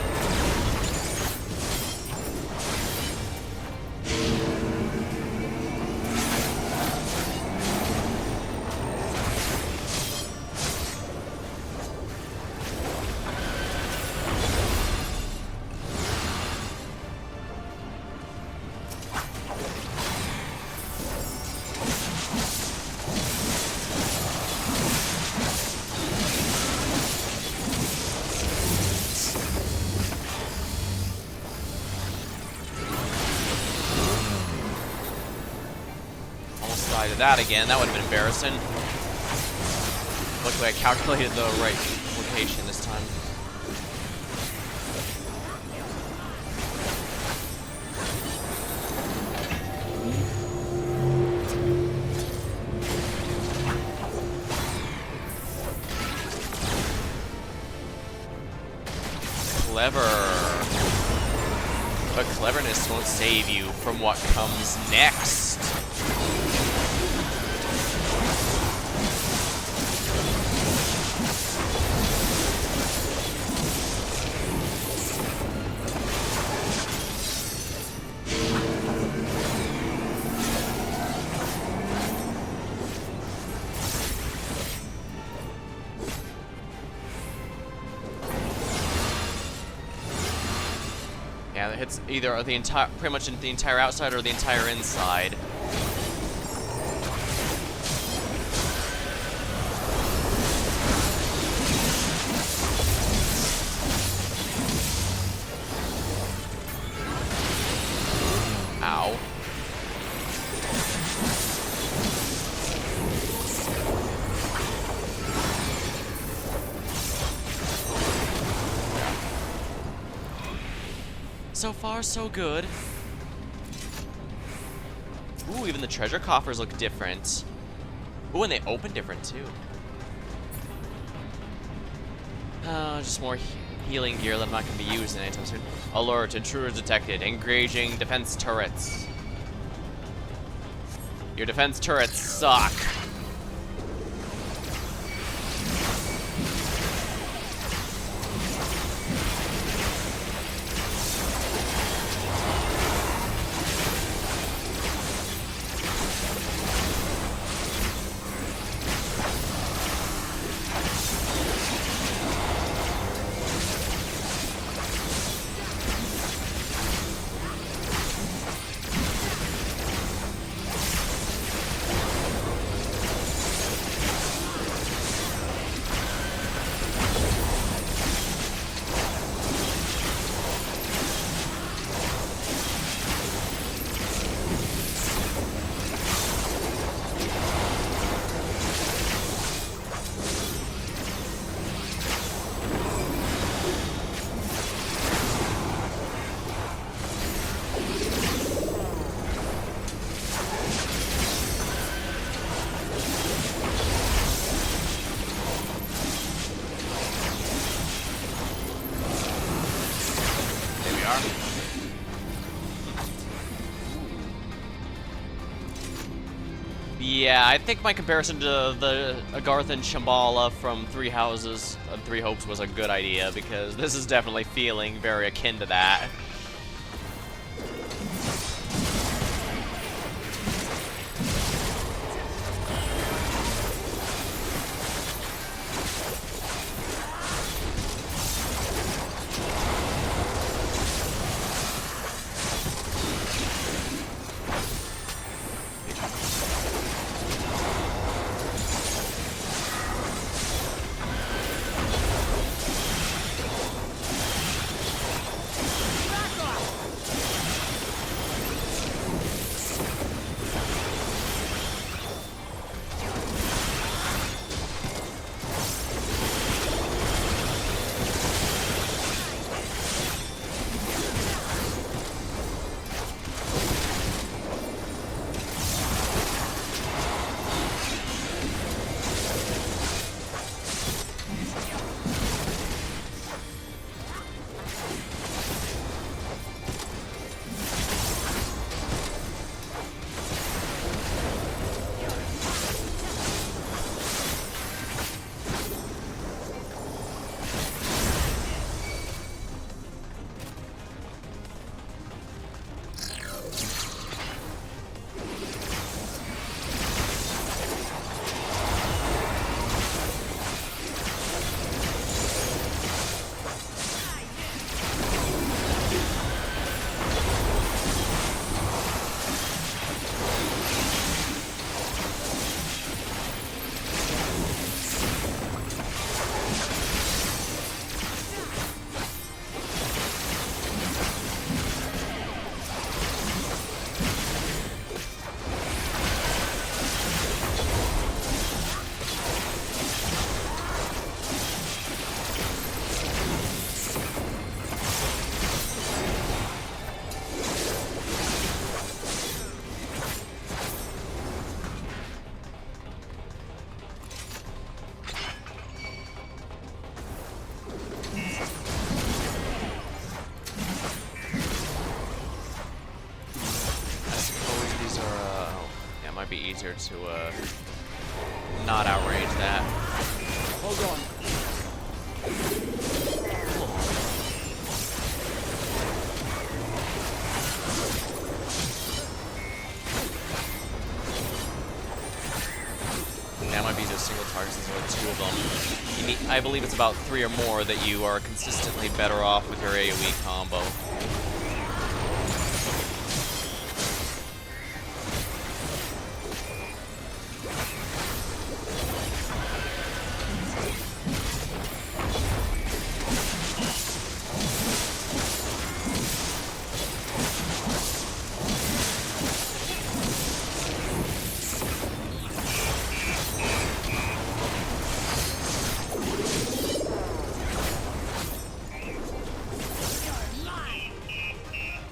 Did that again. That would have been embarrassing. Luckily, I calculated the right location this time. Clever. But cleverness won't save you from what comes next. Yeah, it hits either the entire, pretty much the entire outside or the entire inside. Ow. So far, so good. Ooh, even the treasure coffers look different. Ooh, and they open different, too. Just more healing gear that I'm not going to be using anytime soon. Alert, intruders detected. Engaging defense turrets. Your defense turrets suck. Yeah, I think my comparison to the Agartha and Shambhala from Three Houses and Three Hopes was a good idea, because this is definitely feeling very akin to that. be easier to not outrage that. Hold on. That might be just single targets instead of two of them. You need, I believe it's about 3 or more that you are consistently better off with your AoE combo.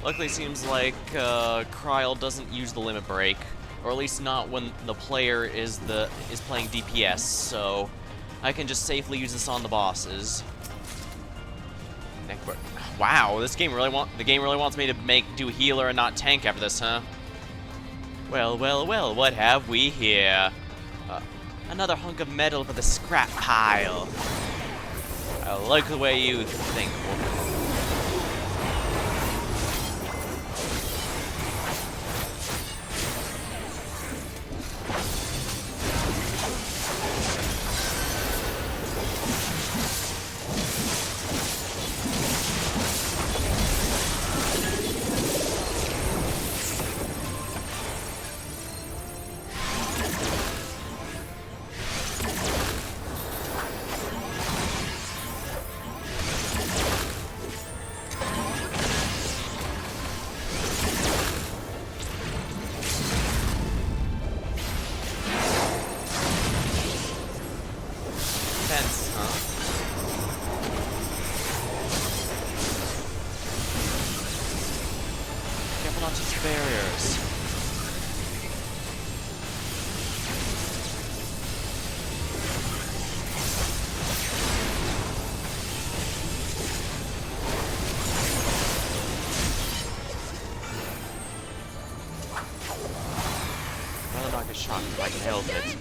Luckily, it seems like Kryl doesn't use the limit break, or at least not when the player is playing DPS. So I can just safely use this on the bosses. Wow, the game really wants me to do healer and not tank after this, huh? Well, well, well. What have we here? Another hunk of metal for the scrap pile. I like the way you think, woman. Not just barriers. I'd rather not get shot if I can help it.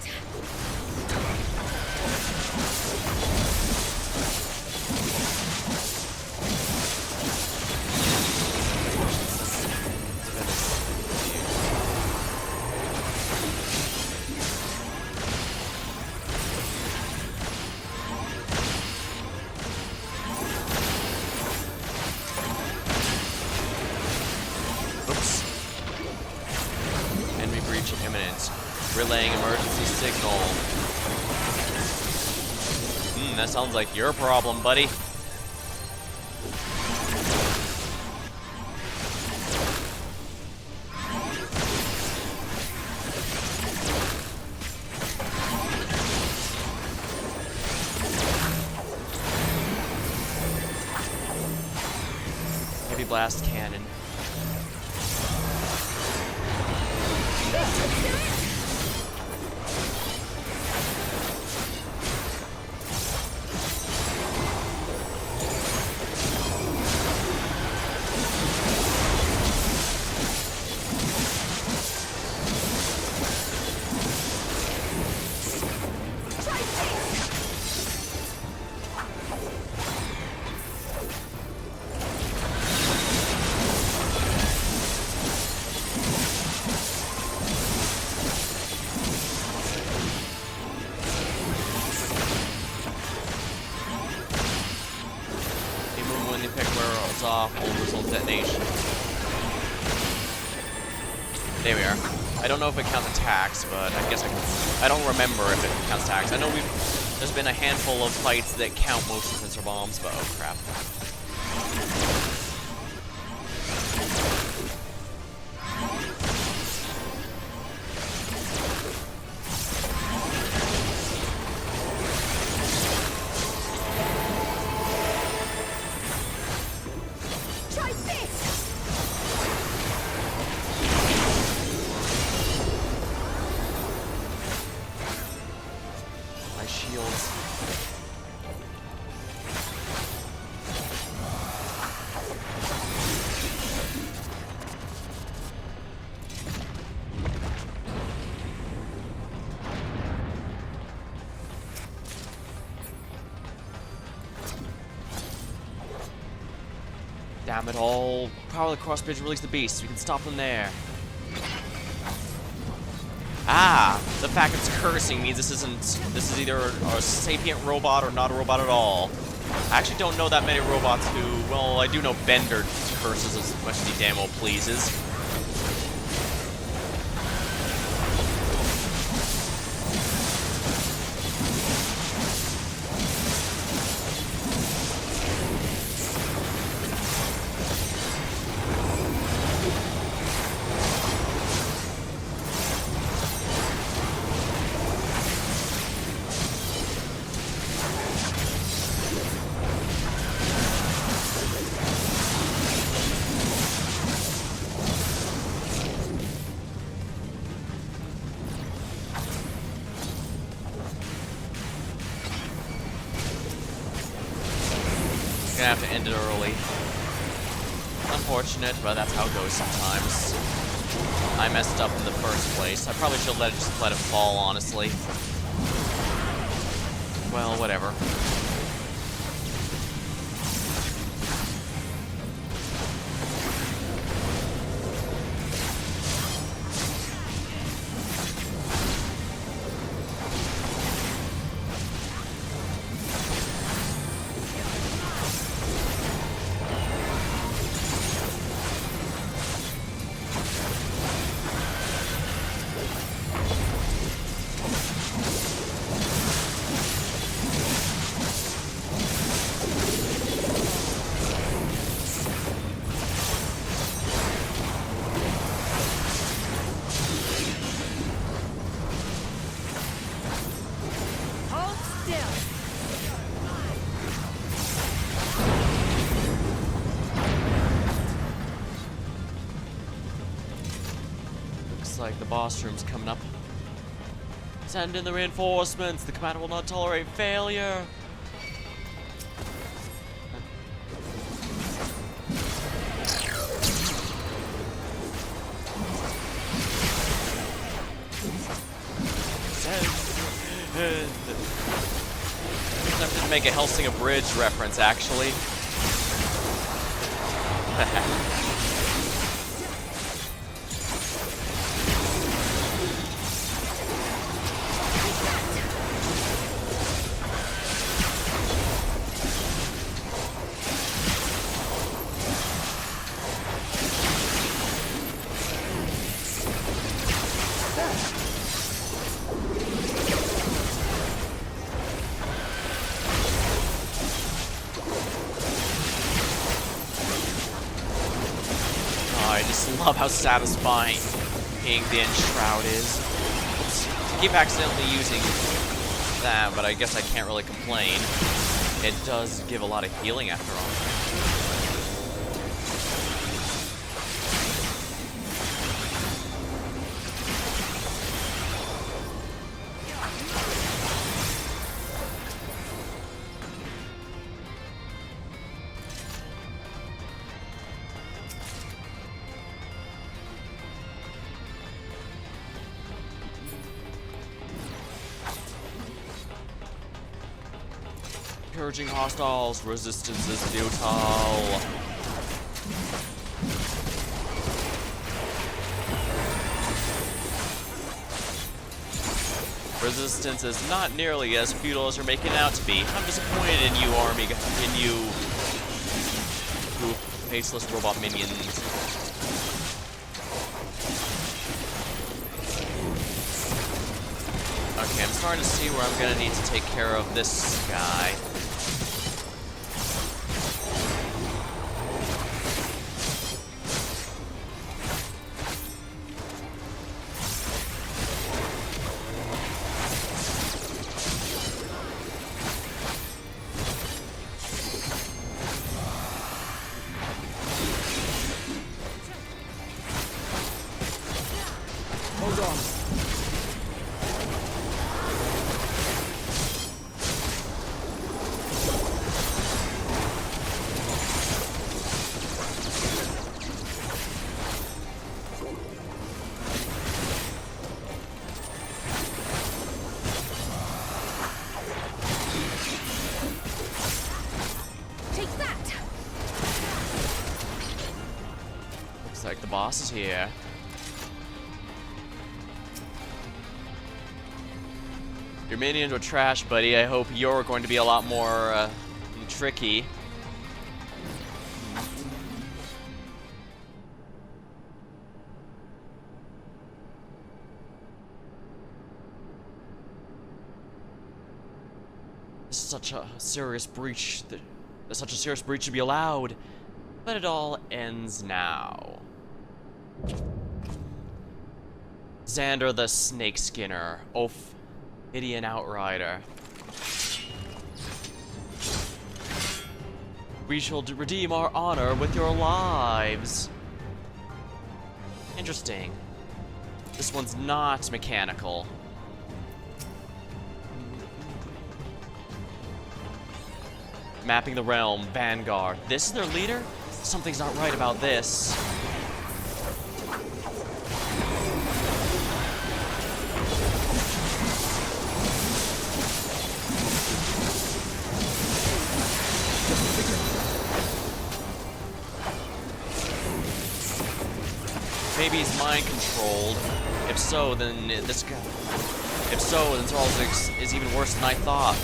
Imminent. Relaying emergency signal. That sounds like your problem, buddy. Heavy blast cannon. Off orbital detonation. There we are. I don't know if it counts attacks, but I guess I don't remember if it counts attacks. I know there's been a handful of fights that count motion sensor bombs, but oh crap. Damn it all. Power the cross bridge, release the beast. We can stop them there. Ah! The fact it's cursing means this is either a sapient robot or not a robot at all. I actually don't know that many robots who, well, I do know Bender curses as much as he damn well pleases. Gonna have to end it early. Unfortunate, but that's how it goes sometimes. I messed up in the first place. I probably should just let it fall, honestly. Well, whatever. Like the boss room's coming up. Send in the reinforcements. The commander will not tolerate failure. I'm tempted to make a Helsinger Bridge reference, actually. I just love how satisfying being the Enshroud is. I keep accidentally using that, but I guess I can't really complain. It does give a lot of healing after all. Purging hostiles, resistance is futile. Resistance is not nearly as futile as you're making it out to be. I'm disappointed in you, army, in you, faceless robot minions. Okay, I'm starting to see where I'm gonna need to take care of this guy. Hold on. Take that! boss is here. You're made into a trash, buddy. I hope you're going to be a lot more tricky. Such a serious breach. Such a serious breach should be allowed. But it all ends now. Xander the Snake Skinner. Ophidian Outrider. We shall redeem our honor with your lives. Interesting. This one's not mechanical. Mapping the realm, Vanguard. This is their leader? Something's not right about this. Maybe he's mind controlled. If so, then this guy. If so, then Charles is even worse than I thought.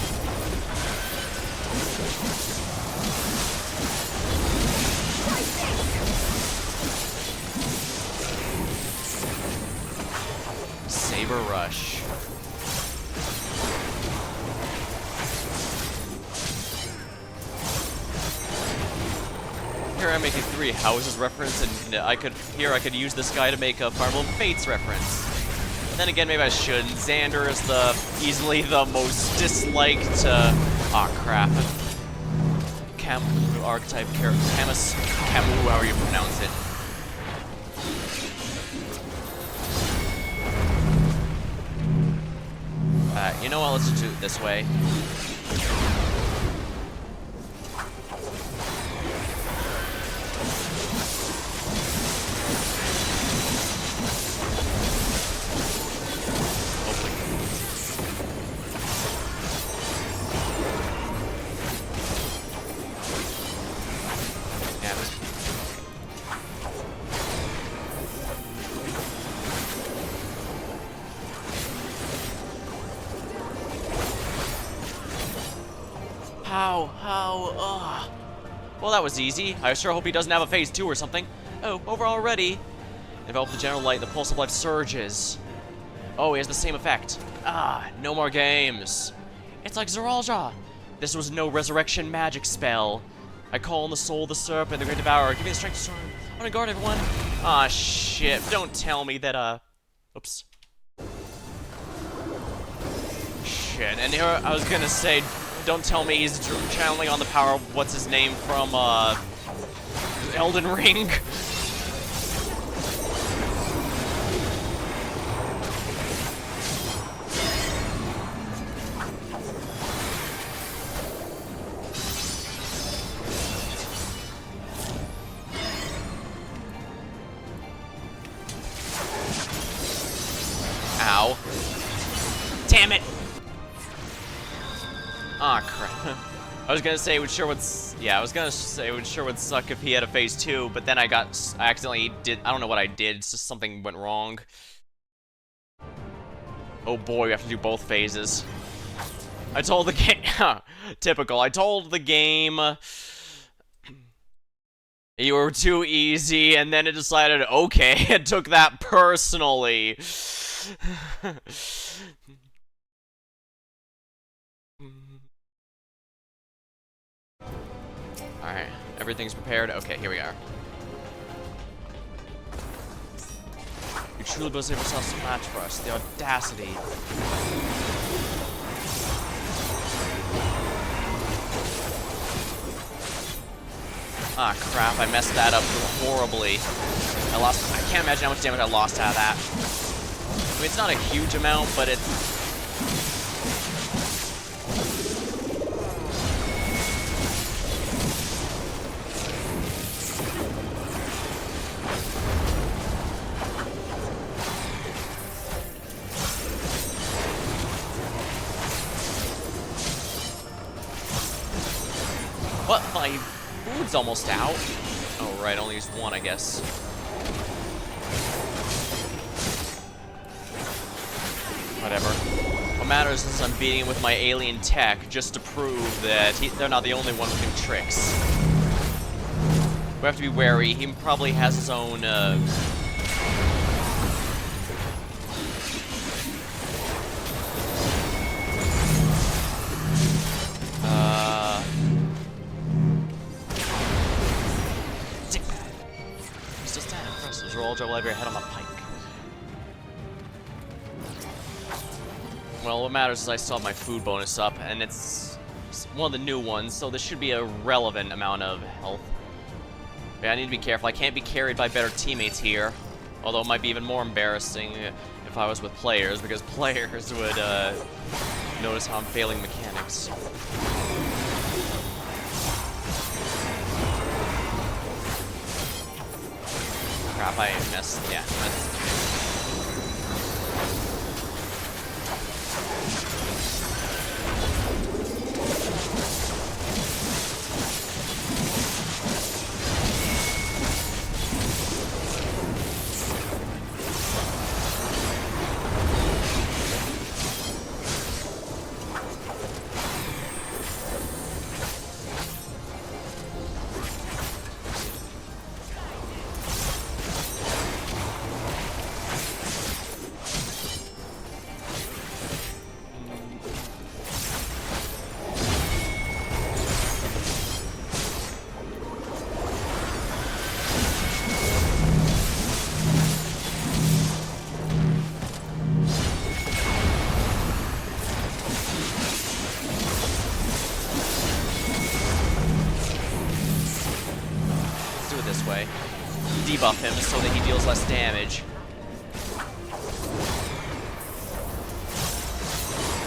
Saber Rush. Here I'm making 3 houses reference, and I could use this guy to make a Fire Emblem Fates reference. And then again, maybe I shouldn't. Xander is easily the most disliked. Aw, crap. Camu archetype character. Camu, however you pronounce it. You know what? Let's just do it this way. How? Well, that was easy. I sure hope he doesn't have a phase 2 or something. Oh, over already. Envelop the general light, the pulse of life surges. Oh, he has the same effect. No more games. It's like Zeralja. This was no resurrection magic spell. I call on the soul of the serpent, the great devourer. Give me the strength to storm. On guard, everyone. Shit. Don't tell me that, oops. Shit, and here I was gonna say, don't tell me he's channeling on the power of what's his name from Elden Ring. Ow. Damn it. Aw, crap. I was gonna say it would sure would suck if he had a phase 2, but then I accidentally did, I don't know what I did, it's just something went wrong. Oh boy, we have to do both phases. I told the game, typical, I told the game you were too easy, and then it decided, okay, it took that personally. Alright, everything's prepared. Okay, here we are. You truly believe yourself to match for us. The audacity. Ah, crap, I messed that up horribly. I can't imagine how much damage I lost out of that. I mean, it's not a huge amount, but it's... What? My food's almost out. Oh, right, only used 1, I guess. Whatever. What matters is I'm beating him with my alien tech just to prove that they're not the only one with new tricks. We have to be wary. He probably has his own, Still standing. Press roll, dribble over your head on my pike. Well, what matters is I still have my food bonus up, and it's one of the new ones, so this should be a relevant amount of health. But I need to be careful. I can't be carried by better teammates here, although it might be even more embarrassing if I was with players, because players would notice how I'm failing mechanics. Crap, I missed. Yeah, missed. Way. Debuff him so that he deals less damage.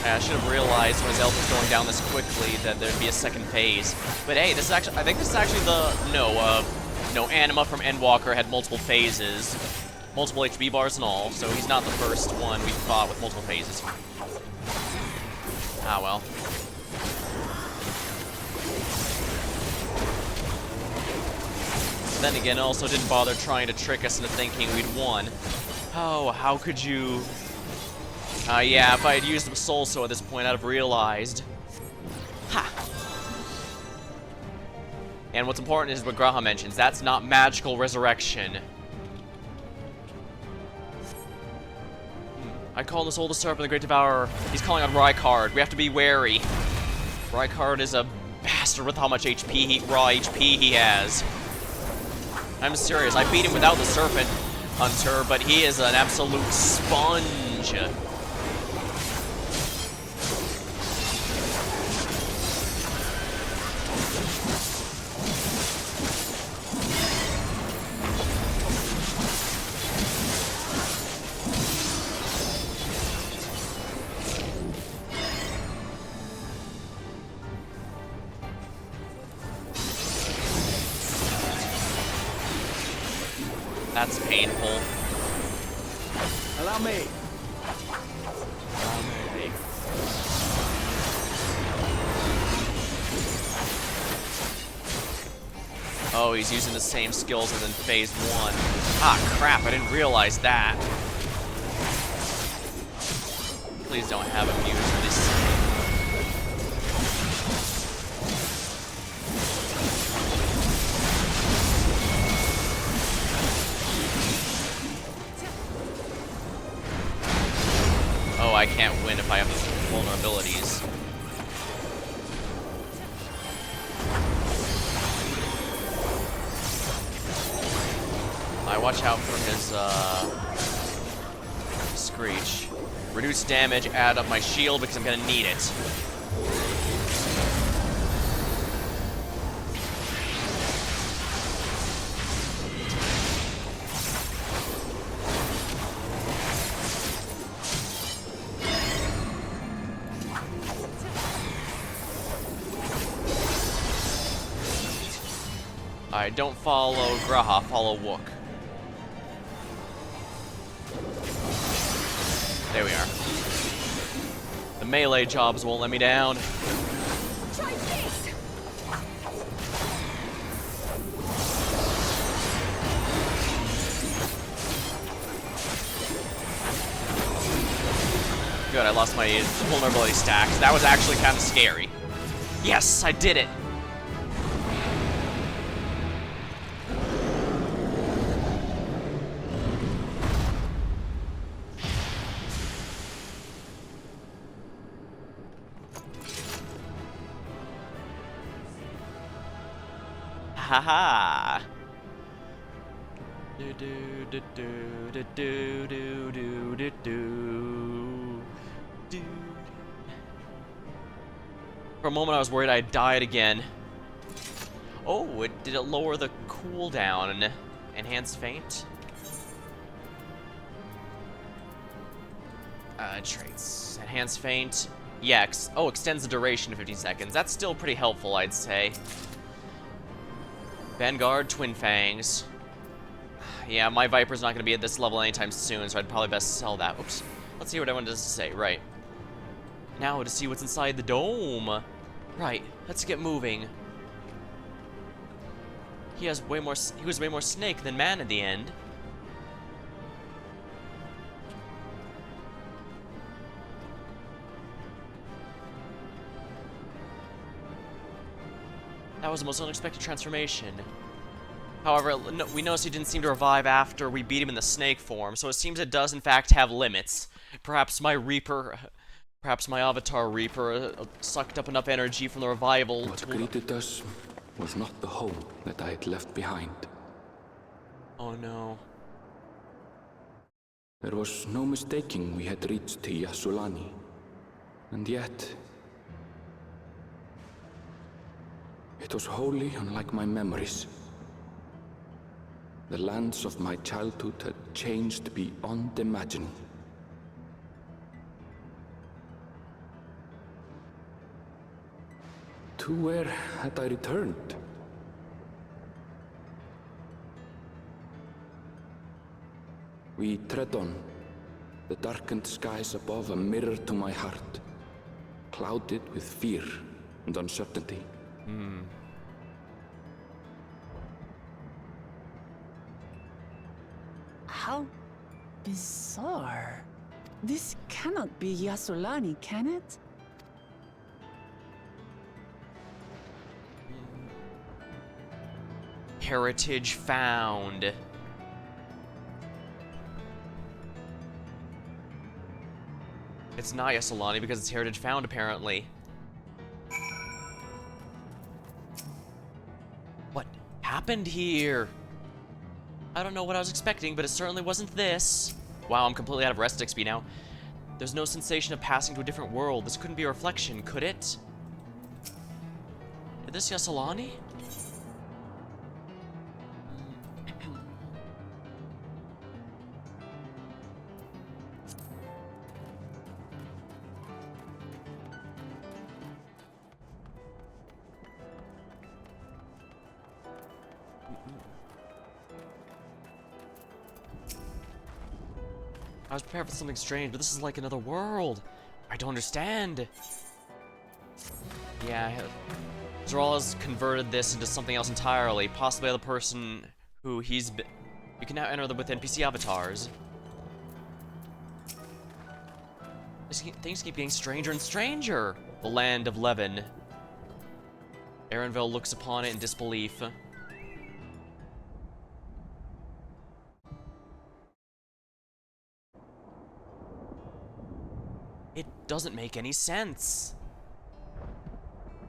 I should have realized when his health was going down this quickly that there'd be a second phase. But hey, this is actually, I think this is actually the, no, Anima from Endwalker had multiple phases. Multiple HP bars and all, so he's not the first one we've fought with multiple phases. Ah well. Then again, also didn't bother trying to trick us into thinking we'd won. Oh, how could you... yeah, if I had used the Soul Soul at this point, I'd have realized. Ha! And what's important is what Graha mentions. That's not magical resurrection. I call this old Serpent the Great Devourer. He's calling on Rykard. We have to be wary. Rykard is a bastard with how much raw HP he has. I'm serious. I beat him without the Serpent Hunter, but he is an absolute sponge. That's painful. Allow me. Oh, he's using the same skills as in phase 1. Ah, crap, I didn't realize that. Please don't have him use this. Oh, I can't win if I have those vulnerabilities. I watch out for his Screech. Reduce damage, add up my shield because I'm gonna need it. Alright, don't follow Graha, follow Wook. There we are. The melee jobs won't let me down. Try this. Good, I lost my vulnerability stacks. That was actually kind of scary. Yes, I did it! Haha! Do do do do do do do do do do do. For a moment I was worried I died again. Oh, did it lower the cooldown? Enhanced feint? Traits. Enhanced feint. Yeah, extends the duration to 15 seconds. That's still pretty helpful, I'd say. Vanguard, Twin Fangs. Yeah, my Viper's not going to be at this level anytime soon, so I'd probably best sell that. Oops. Let's see what everyone does to say. Right. Now to see what's inside the dome. Right. Let's get moving. He was way more snake than man in the end. That was the most unexpected transformation. However, we noticed he didn't seem to revive after we beat him in the snake form, so it seems it does in fact have limits. Perhaps my Avatar Reaper sucked up enough energy from the revival. What greeted us was not the home that I had left behind. Oh no. There was no mistaking we had reached Yasulani. And yet, it was wholly unlike my memories. The lands of my childhood had changed beyond imagining. To where had I returned? We tread on, the darkened skies above a mirror to my heart, clouded with fear and uncertainty. How bizarre. This cannot be Yasulani, can it? Heritage found. It's not Yasulani because it's heritage found, apparently. What happened here? I don't know what I was expecting, but it certainly wasn't this. Wow, I'm completely out of rest XP now. There's no sensation of passing to a different world. This couldn't be a reflection, could it? Is this Yasulani? I was prepared for something strange, but this is like another world. I don't understand. Yeah, Zral has converted this into something else entirely. Possibly the person who he's been. You can now enter with NPC avatars. Things keep getting stranger and stranger. The land of Levin. Erenville looks upon it in disbelief. It doesn't make any sense.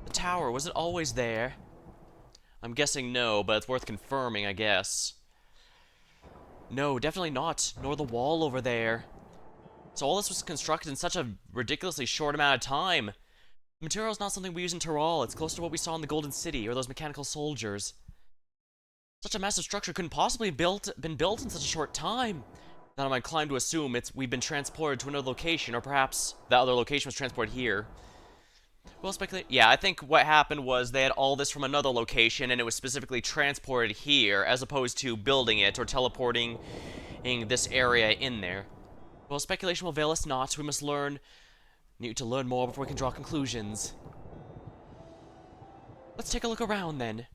The tower, was it always there? I'm guessing no, but it's worth confirming, I guess. No, definitely not, nor the wall over there. So all this was constructed in such a ridiculously short amount of time. The material is not something we use in Tyrol. It's close to what we saw in the Golden City, or those mechanical soldiers. Such a massive structure couldn't possibly have been built in such a short time. Now I'm inclined to assume we've been transported to another location, or perhaps that other location was transported here. Well, speculate. Yeah, I think what happened was they had all this from another location, and it was specifically transported here, as opposed to building it or teleporting this area in there. Well, speculation will avail us not. We must need to learn more before we can draw conclusions. Let's take a look around then.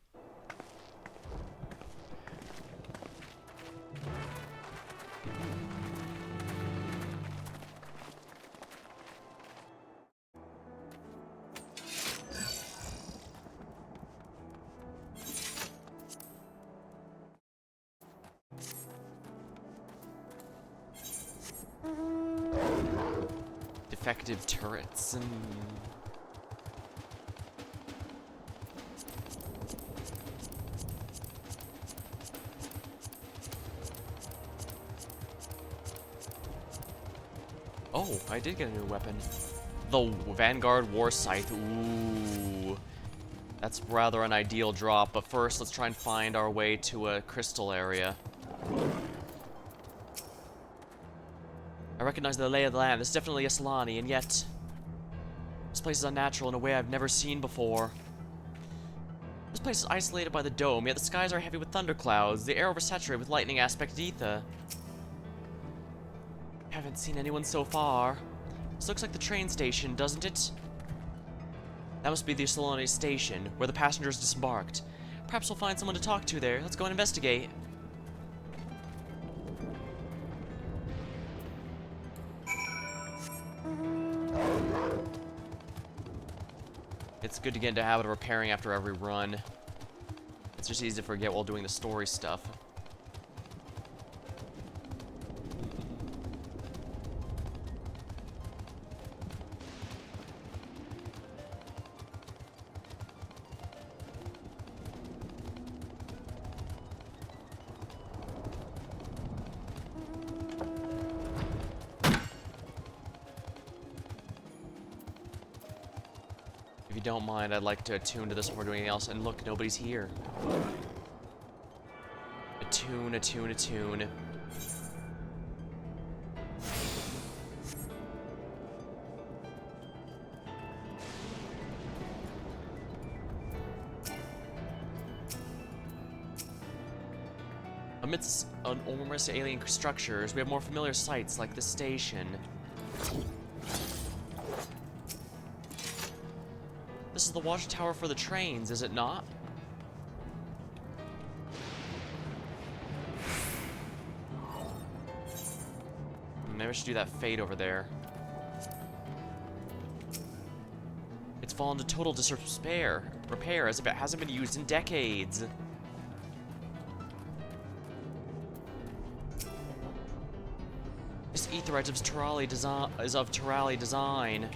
Defective turrets. Oh, I did get a new weapon. The Vanguard War Scythe. Ooh. That's rather an ideal drop, but first let's try and find our way to a crystal area. I recognize the lay of the land. This is definitely a Solani, and yet this place is unnatural in a way I've never seen before. This place is isolated by the dome, yet the skies are heavy with thunderclouds, the air oversaturated with lightning aspect ether. Haven't seen anyone so far. This looks like the train station, doesn't it? That must be the Solani station, where the passengers disembarked. Perhaps we'll find someone to talk to there. Let's go and investigate. It's good to get into the habit of repairing after every run. It's just easy to forget while doing the story stuff. If you don't mind, I'd like to attune to this before doing anything else. And look, nobody's here. Attune, attune, attune. Amidst enormous alien structures, we have more familiar sights like this station. This is the watchtower for the trains, is it not? Maybe I should do that fade over there. It's fallen to total disrepair, as if it hasn't been used in decades. This aetheryte is of Terali design.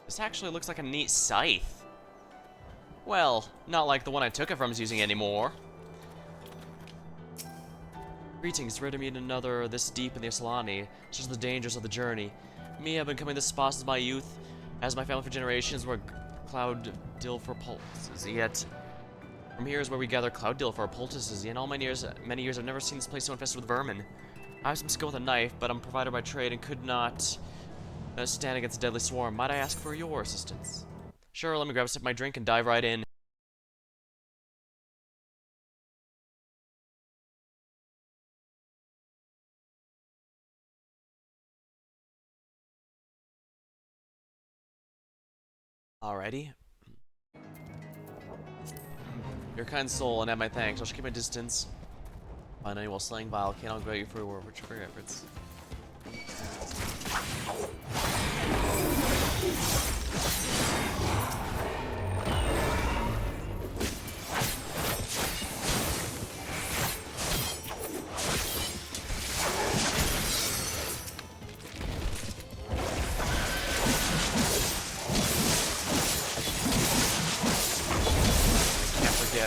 This actually looks like a neat scythe. Well, not like the one I took it from is using anymore. Greetings, ready to meet another this deep in the Solani, such as the dangers of the journey. Me, I've been coming this spot since my youth, as my family for generations were cloud dill for poultices. Yet, from here is where we gather cloud dill for our poultices. In all many years, I've never seen this place so infested with vermin. I have some skill with a knife, but I'm a provider by trade and could not stand against a deadly swarm. Might I ask for your assistance? Sure, let me grab a sip of my drink and dive right in. Alrighty. Your kind soul and have my thanks. I shall keep my distance. I know you while slaying vile. Can't regret you for your efforts.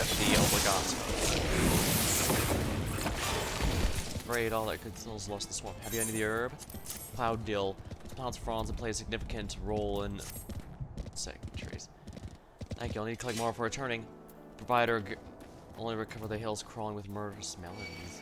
The obligato. Afraid all that good souls lost the swamp. Have you any of the herb? Cloud dill. Plants fronds and play a significant role in trees. Thank you. I'll need to collect more for returning. Provider only recover the hills crawling with murderous melons.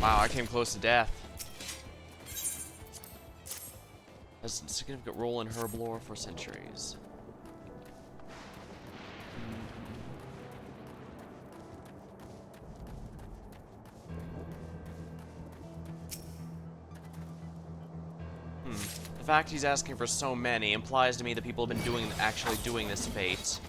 Wow, I came close to death. Has a significant role in herb lore for centuries. The fact he's asking for so many implies to me that people have been actually doing this fate.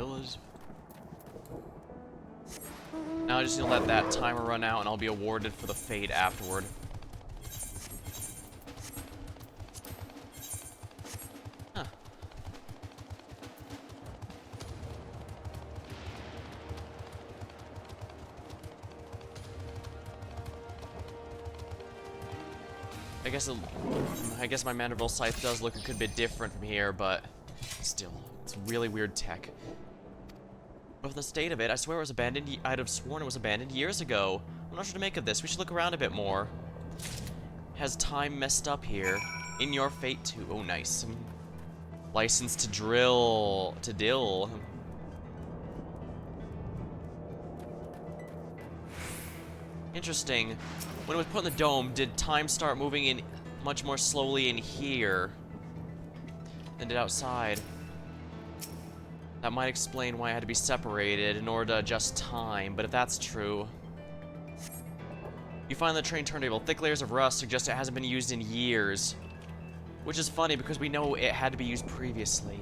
village. Now I just need to let that timer run out and I'll be awarded for the fate afterward. Huh. I guess my Manderville scythe does look a good bit different from here, but still, it's really weird tech. But for the state of it, I swear it was abandoned. I'd have sworn it was abandoned years ago. I'm not sure to make of this. We should look around a bit more. Has time messed up here? In your fate too. Oh, nice. License to drill. To dill. Interesting. When it was put in the dome, did time start moving in much more slowly in here than did outside? That might explain why I had to be separated in order to adjust time, but if that's true... You find the train turntable. Thick layers of rust suggest it hasn't been used in years. Which is funny because we know it had to be used previously.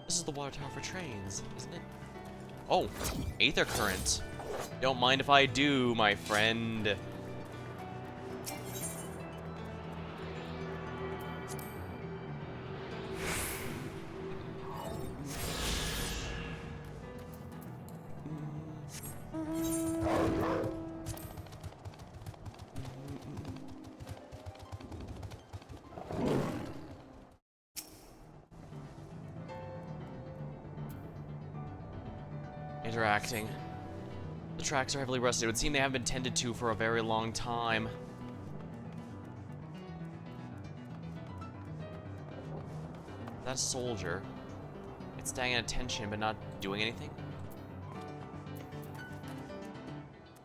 This is the water tower for trains, isn't it? Oh, aether current. Don't mind if I do, my friend. Interacting. The tracks are heavily rusted. It would seem they haven't been tended to for a very long time. That's a soldier. It's staying at attention but not doing anything.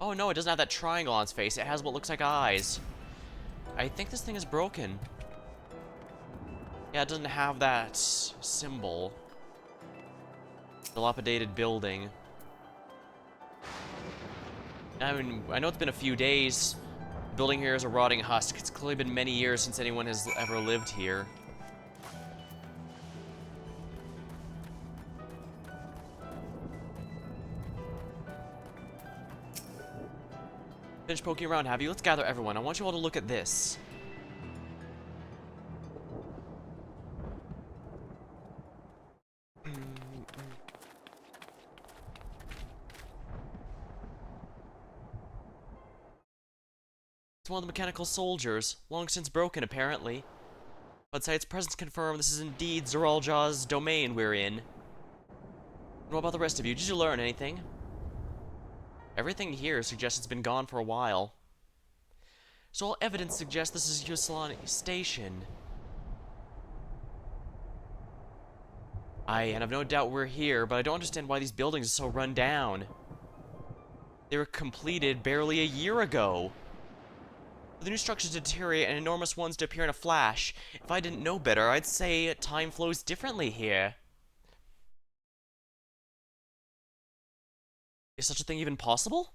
Oh no, it doesn't have that triangle on its face. It has what looks like eyes. I think this thing is broken. Yeah, it doesn't have that symbol. Dilapidated building. I mean, I know it's been a few days. The building here is a rotting husk. It's clearly been many years since anyone has ever lived here. Finished poking around, have you? Let's gather everyone. I want you all to look at this. It's one of the mechanical soldiers, long since broken apparently. But site's presence confirmed this is indeed Zoraljaw's domain we're in. And what about the rest of you? Did you learn anything? Everything here suggests it's been gone for a while. So all evidence suggests this is Yuslani Station. And I've no doubt we're here, but I don't understand why these buildings are so run down. They were completed barely a year ago. For the new structures to deteriorate and enormous ones to appear in a flash. If I didn't know better, I'd say time flows differently here. Is such a thing even possible?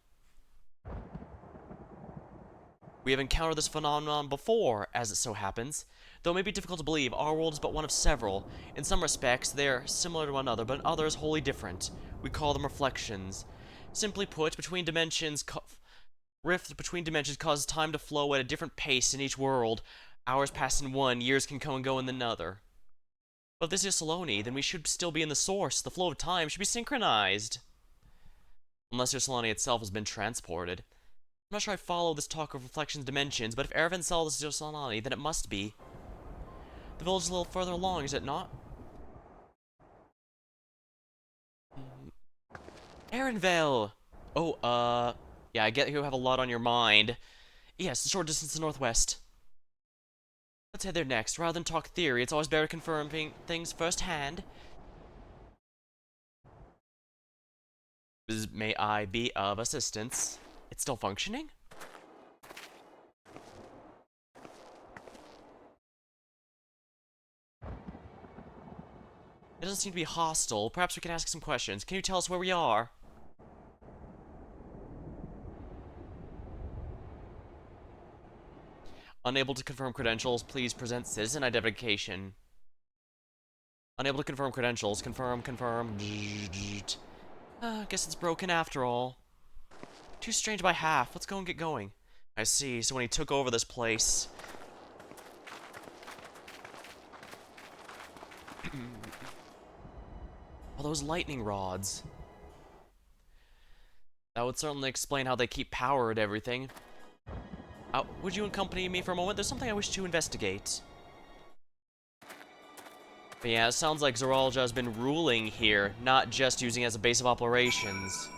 We have encountered this phenomenon before, as it so happens. Though it may be difficult to believe, our world is but one of several. In some respects, they're similar to one another, but in others, wholly different. We call them reflections. Simply put, rift between dimensions causes time to flow at a different pace in each world. Hours pass in one, years can come and go in another. But if this is Saloni, then we should still be in the source. The flow of time should be synchronized. Unless Saloni itself has been transported. I'm not sure I follow this talk of reflections dimensions, but if Erevan saw this Saloni, then it must be. The village is a little further along, is it not? Erenville! Oh, yeah, I get you have a lot on your mind. Yes, a short distance to the northwest. Let's head there next. Rather than talk theory, it's always better confirming things firsthand. May I be of assistance? It's still functioning? It doesn't seem to be hostile. Perhaps we can ask some questions. Can you tell us where we are? Unable to confirm credentials, please present citizen identification. Unable to confirm credentials. Confirm. Guess it's broken after all. Too strange by half. Let's go and get going. I see. So when he took over this place... all those lightning rods. That would certainly explain how they keep power to everything. Would you accompany me for a moment? There's something I wish to investigate. But yeah, it sounds like Zoralja has been ruling here, not just using it as a base of operations.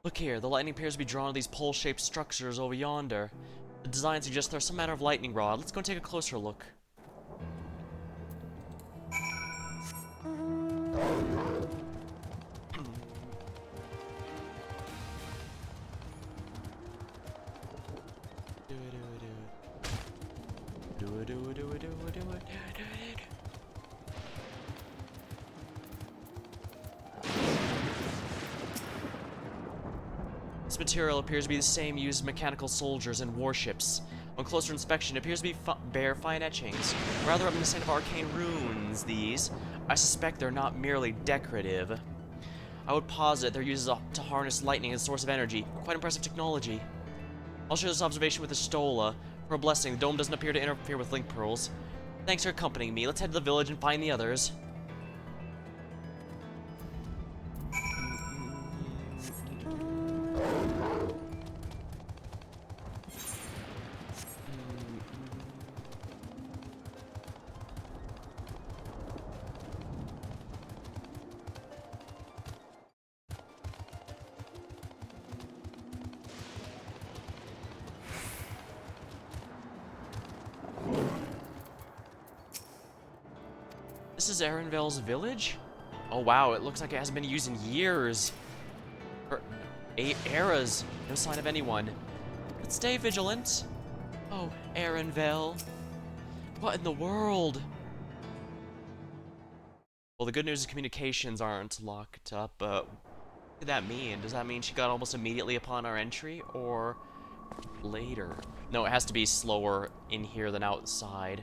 Look here, the lightning appears to be drawn to these pole-shaped structures over yonder. The design suggests there's some manner of lightning rod. Let's go and take a closer look. This material appears to be the same used in mechanical soldiers and warships. On closer inspection, it appears to be bare fine etchings, rather reminiscent of arcane runes, these. I suspect they're not merely decorative. I would posit their uses to harness lightning as a source of energy. Quite impressive technology. I'll share this observation with the Stola. For a blessing, the dome doesn't appear to interfere with link pearls. Thanks for accompanying me. Let's head to the village and find the others. This is Erenvel's village? Oh wow, it looks like it hasn't been used in years. Or 8 eras. No sign of anyone. But stay vigilant. Oh, Erenvel. What in the world? Well, the good news is communications aren't locked up, but what did that mean? Does that mean she got almost immediately upon our entry, or later? No, it has to be slower in here than outside.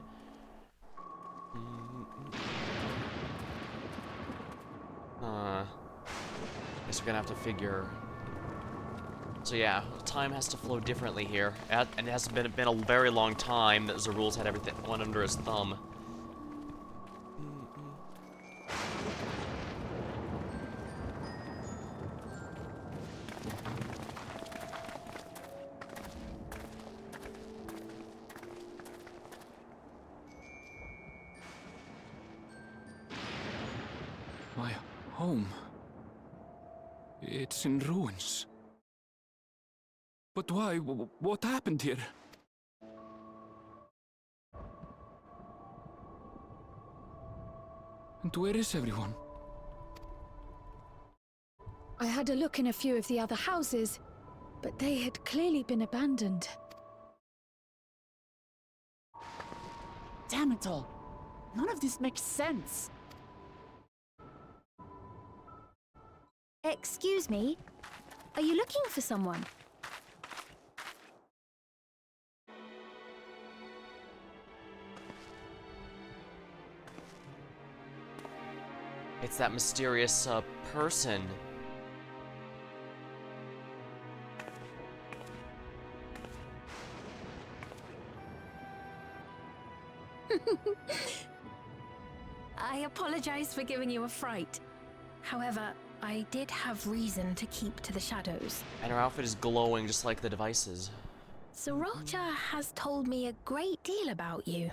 Guess we're gonna have to figure. So yeah, time has to flow differently here, and it has been a very long time that Zarul's had everything one under his thumb. My home. It's in ruins. But why? What happened here? And where is everyone? I had a look in a few of the other houses, but they had clearly been abandoned. Damn it all. None of this makes sense. Excuse me? Are you looking for someone? It's that mysterious, person. I apologize for giving you a fright. However, I did have reason to keep to the shadows. And her outfit is glowing just like the devices. Sorolcha has told me a great deal about you.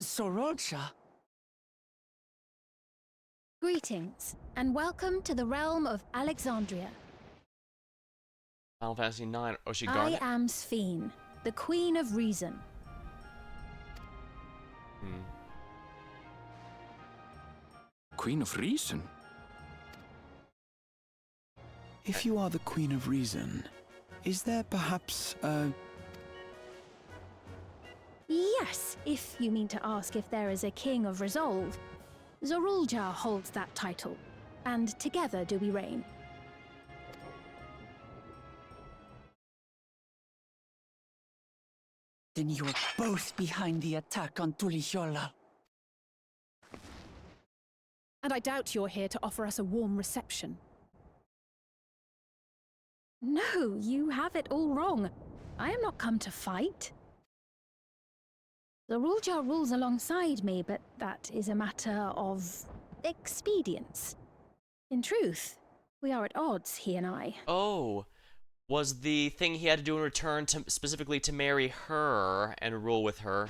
Sorolcha? Greetings, and welcome to the realm of Alexandria. Final Fantasy 9. Oh, she I guarded? am Sphene, the Queen of Reason. Queen of Reason? If you are the Queen of Reason, is there perhaps a... yes, if you mean to ask if there is a king of resolve, Zorulja holds that title, and together do we reign. Then you're both behind the attack on Tuliyollal. And I doubt you're here to offer us a warm reception. No, you have it all wrong. I am not come to fight. Zorulja rules alongside me, but that is a matter of expedience. In truth, we are at odds, he and I. Oh, was the thing he had to do in return specifically to marry her and rule with her?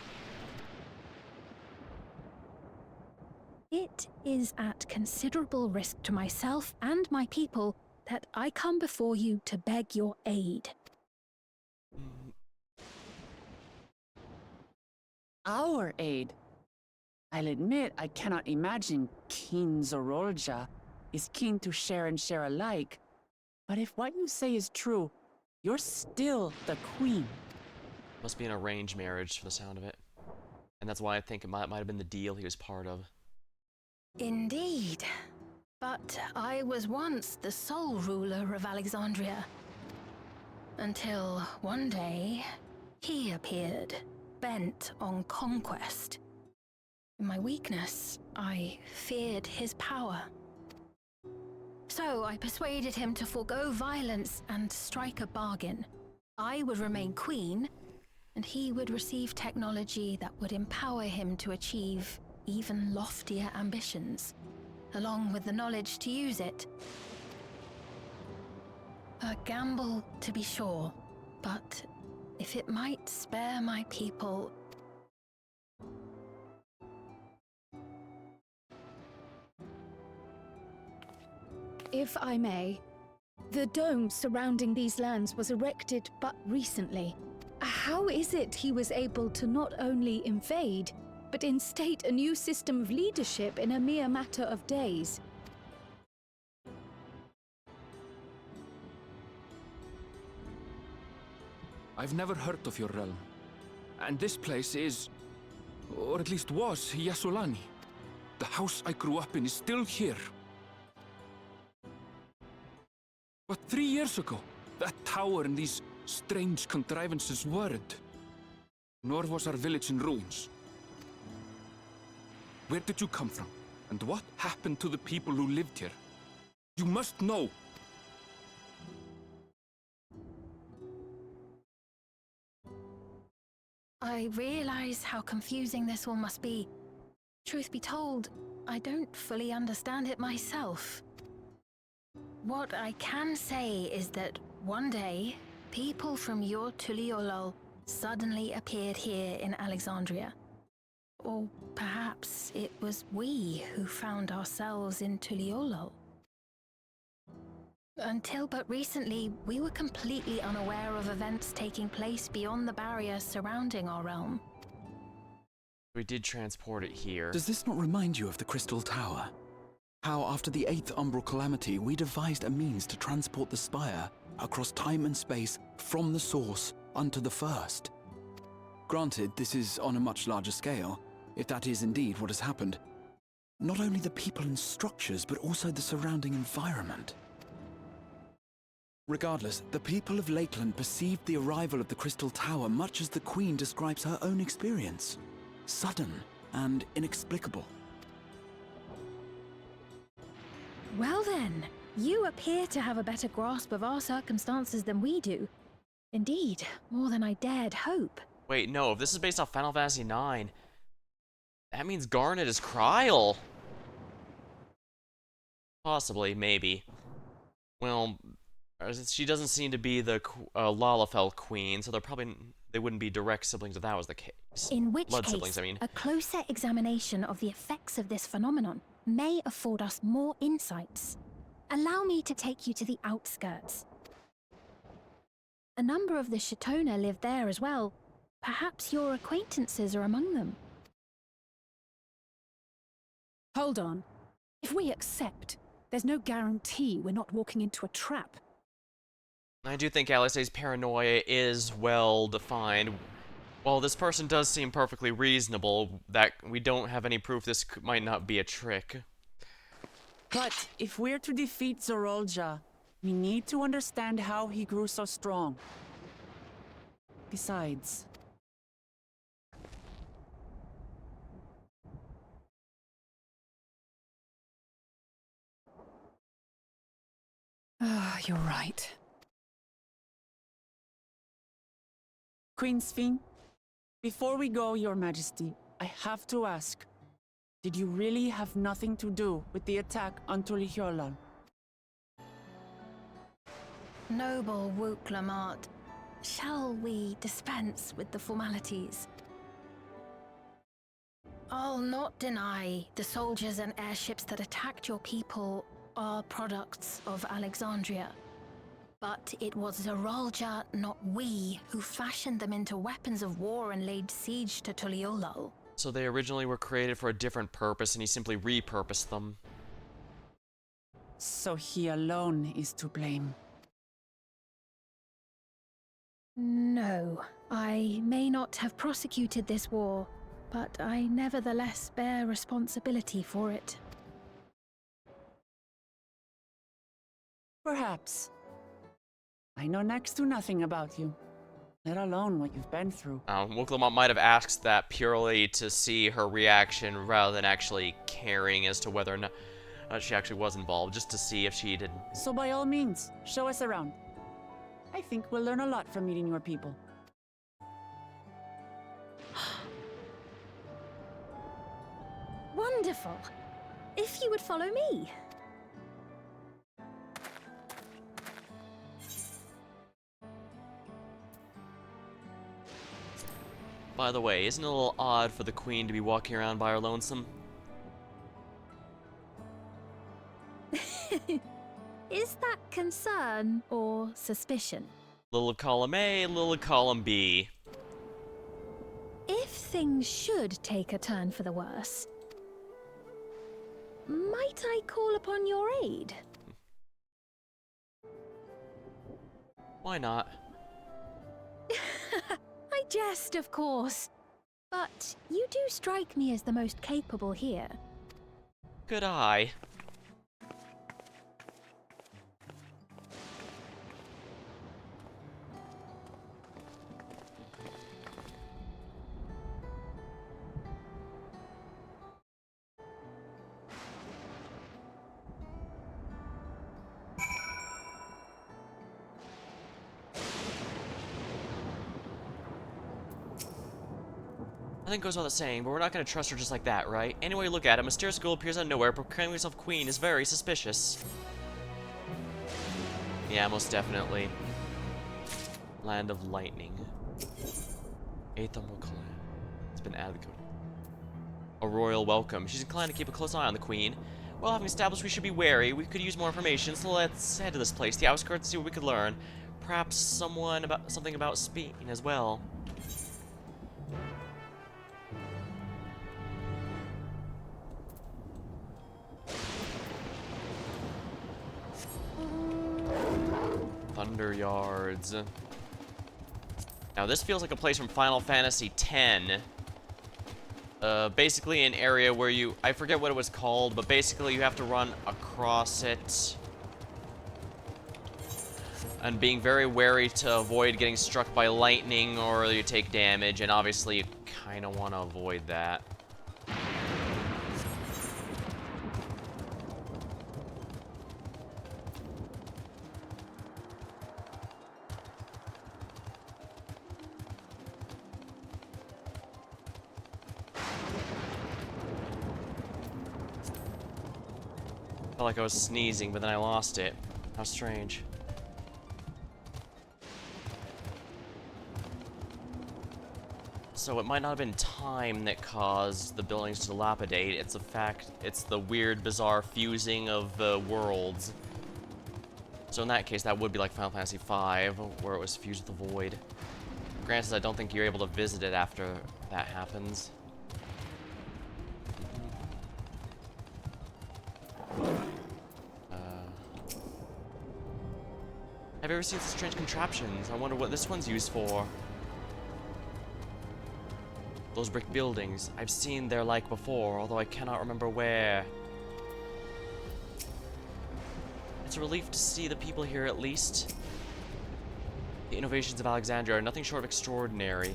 It is at considerable risk to myself and my people that I come before you to beg your aid. Our aid? I'll admit I cannot imagine King Zorulja is keen to share and share alike. But if what you say is true, you're still the queen. Must be an arranged marriage for the sound of it. And that's why I think it might have been the deal he was part of. Indeed. But I was once the sole ruler of Alexandria. Until one day, he appeared, bent on conquest. In my weakness, I feared his power. So I persuaded him to forego violence and strike a bargain. I would remain queen, and he would receive technology that would empower him to achieve even loftier ambitions, along with the knowledge to use it. A gamble, to be sure, but if it might spare my people... If I may, the dome surrounding these lands was erected but recently. How is it he was able to not only invade, but instate a new system of leadership in a mere matter of days? I've never heard of your realm. And this place is, or at least was, Yasolani. The house I grew up in is still here. But 3 years ago, that tower and these strange contrivances weren't. Nor was our village in ruins. Where did you come from? And what happened to the people who lived here? You must know! I realize how confusing this all must be. Truth be told, I don't fully understand it myself. What I can say is that one day, people from your Tuliyollal suddenly appeared here in Alexandria. Or perhaps it was we who found ourselves in Tuliyollal. Until but recently, we were completely unaware of events taking place beyond the barrier surrounding our realm. We did transport it here. Does this not remind you of the Crystal Tower? How after the 8th Umbral Calamity, we devised a means to transport the Spire across time and space from the source unto the First. Granted, this is on a much larger scale, if that is indeed what has happened. Not only the people and structures, but also the surrounding environment. Regardless, the people of Lakeland perceived the arrival of the Crystal Tower much as the Queen describes her own experience. Sudden and inexplicable. Well then, you appear to have a better grasp of our circumstances than we do. Indeed, more than I dared hope. Wait, no, if this is based off Final Fantasy IX, that means Garnet is Kryl. Possibly, maybe. Well, she doesn't seem to be the Lalafell queen, so they wouldn't be direct siblings if that was the case. In which Blood case, siblings, I mean. a closer examination of the effects of this phenomenon may afford us more insights. Allow me to take you to the outskirts. A number of the Shatona live there as well. Perhaps your acquaintances are among them. Hold on. If we accept, there's no guarantee we're not walking into a trap. I do think Alice's paranoia is well defined. Well, this person does seem perfectly reasonable, that we don't have any proof this might not be a trick. But if we're to defeat Zorolja, we need to understand how he grew so strong. Besides... You're right. Queen Sphene, before we go, Your Majesty, I have to ask, did you really have nothing to do with the attack on Tulihyolal? Noble Wook Lamart, shall we dispense with the formalities? I'll not deny the soldiers and airships that attacked your people are products of Alexandria. But it was Zorolja, not we, who fashioned them into weapons of war and laid siege to Tuliolal. So they originally were created for a different purpose, and he simply repurposed them. So he alone is to blame. No, I may not have prosecuted this war, but I nevertheless bear responsibility for it. Perhaps. I know next to nothing about you, let alone what you've been through. Wook Lamont might have asked that purely to see her reaction rather than actually caring as to whether or not she actually was involved, just to see if she didn't. So by all means, show us around. I think we'll learn a lot from meeting your people. Wonderful! If you would follow me. By the way, isn't it a little odd for the Queen to be walking around by her lonesome? Is that concern or suspicion? Little column A, little column B. If things should take a turn for the worse, might I call upon your aid? Why not? I jest, of course. But you do strike me as the most capable here. Good eye. I think it goes without saying, but we're not going to trust her just like that, right? Any way you look at it, a mysterious girl appears out of nowhere, proclaiming herself queen is very suspicious. Yeah, most definitely. Land of Lightning. 8th Emerald Clan. It's been added to the code. A royal welcome. She's inclined to keep a close eye on the queen. Well, having established we should be wary, we could use more information, so let's head to this place, the outskirts, and see what we could learn. Perhaps something about Sphene as well. Thunder Yards. Now this feels like a place from Final Fantasy X. Basically an area where I forget what it was called, but basically you have to run across it. And being very wary to avoid getting struck by lightning or you take damage, and obviously you kind of want to avoid that. Felt like I was sneezing, but then I lost it. How strange. So it might not have been time that caused the buildings to dilapidate. It's the weird, bizarre fusing of the worlds. So in that case, that would be like Final Fantasy V, where it was fused with the void. Granted, I don't think you're able to visit it after that happens. Have you ever seen such strange contraptions? I wonder what this one's used for. Those brick buildings. I've seen their like before, although I cannot remember where. It's a relief to see the people here at least. The innovations of Alexandria are nothing short of extraordinary.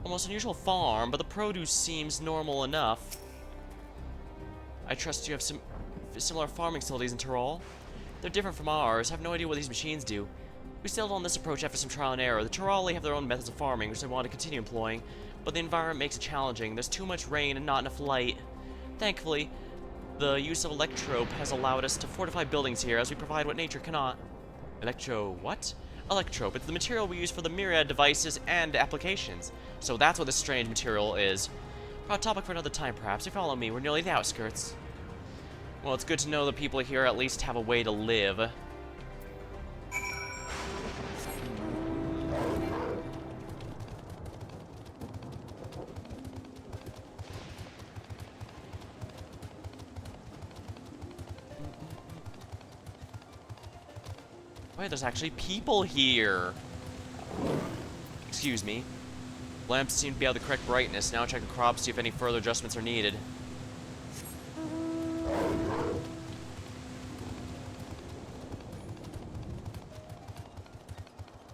A most unusual farm, but the produce seems normal enough. I trust you have some similar farming facilities in Tyrol. They're different from ours. I have no idea what these machines do. We settled on this approach after some trial and error. The Tyroli have their own methods of farming, which they want to continue employing, but the environment makes it challenging. There's too much rain and not enough light. Thankfully, the use of electrope has allowed us to fortify buildings here, as we provide what nature cannot. What? Electrope. It's the material we use for the myriad devices and applications. So that's what this strange material is. A topic for another time, perhaps. You follow me. We're nearly the outskirts. Well, it's good to know that people here at least have a way to live. Wait, there's actually people here. Excuse me. Lamps seem to be at the correct brightness. Now check the crops to see if any further adjustments are needed.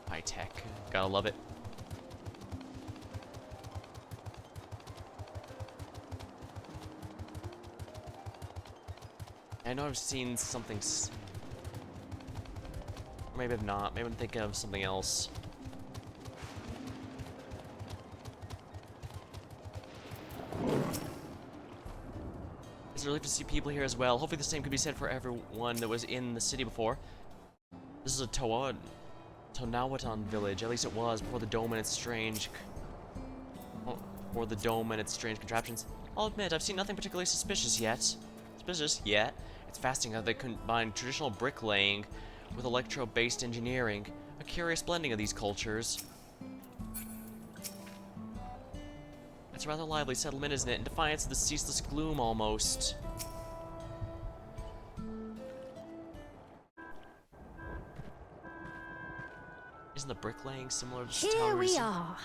High tech. Gotta love it. I know I've seen something. Maybe I've not. Maybe I'm thinking of something else. It's a relief to see people here as well. Hopefully the same could be said for everyone that was in the city before. This is a Tonawatan village. At least it was before the dome and its strange contraptions. I'll admit, I've seen nothing particularly suspicious yet. It's fascinating how they combine traditional bricklaying with electro-based engineering. A curious blending of these cultures. It's a rather lively settlement, isn't it? In defiance of the ceaseless gloom, almost. Isn't the bricklaying similar to Here we are.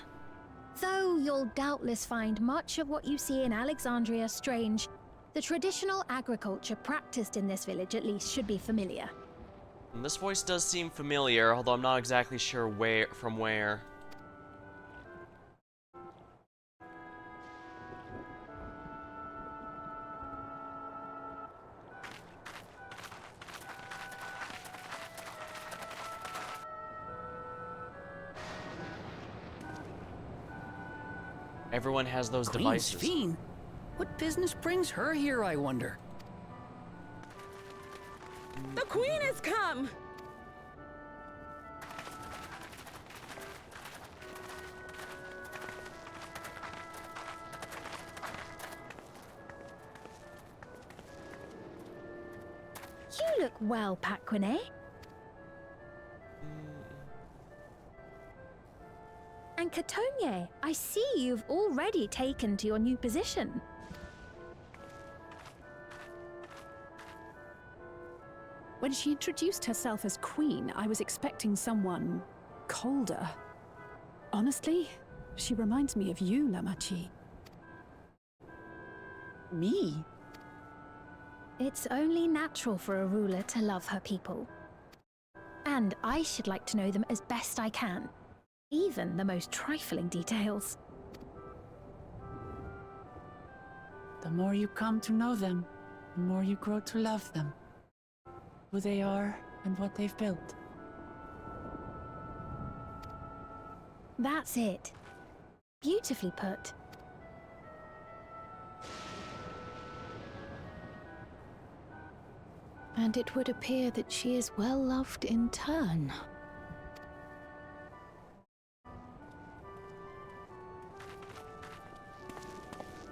Though you'll doubtless find much of what you see in Alexandria strange, the traditional agriculture practiced in this village at least should be familiar. And this voice does seem familiar, although I'm not exactly sure from where. Everyone has those Queen's devices. Fiend? What business brings her here, I wonder? The Queen has come! You look well, Paquine. And Catogne, I see you've already taken to your new position. When she introduced herself as queen, I was expecting someone colder. Honestly, she reminds me of you, Lamachi. Me? It's only natural for a ruler to love her people. And I should like to know them as best I can. Even the most trifling details. The more you come to know them, the more you grow to love them. Who they are and what they've built. That's it. Beautifully put. And it would appear that she is well loved in turn.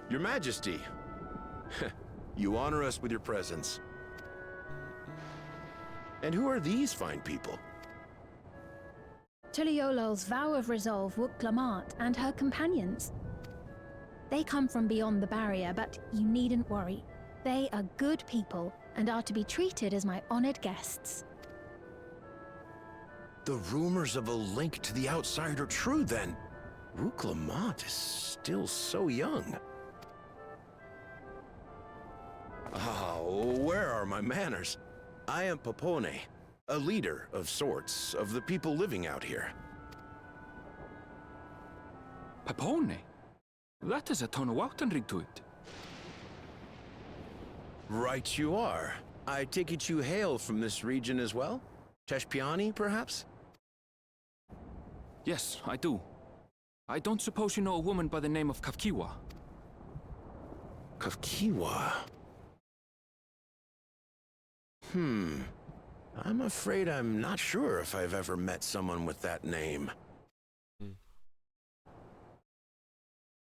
Your Majesty, you honor us with your presence. And who are these fine people? Tuliolol's vow of resolve Wuk-Lamat and her companions. They come from beyond the barrier, but you needn't worry. They are good people and are to be treated as my honored guests. The rumors of a link to the outside are true, then. Rook Lamont is still so young. Oh, where are my manners? I am Papone, a leader of sorts of the people living out here. Papone? That is a Tonawautan ring to it. Right you are. I take it you hail from this region as well? Teshpiani, perhaps? Yes, I do. I don't suppose you know a woman by the name of Kafkiwa? Kafkiwa? I'm afraid I'm not sure if I've ever met someone with that name.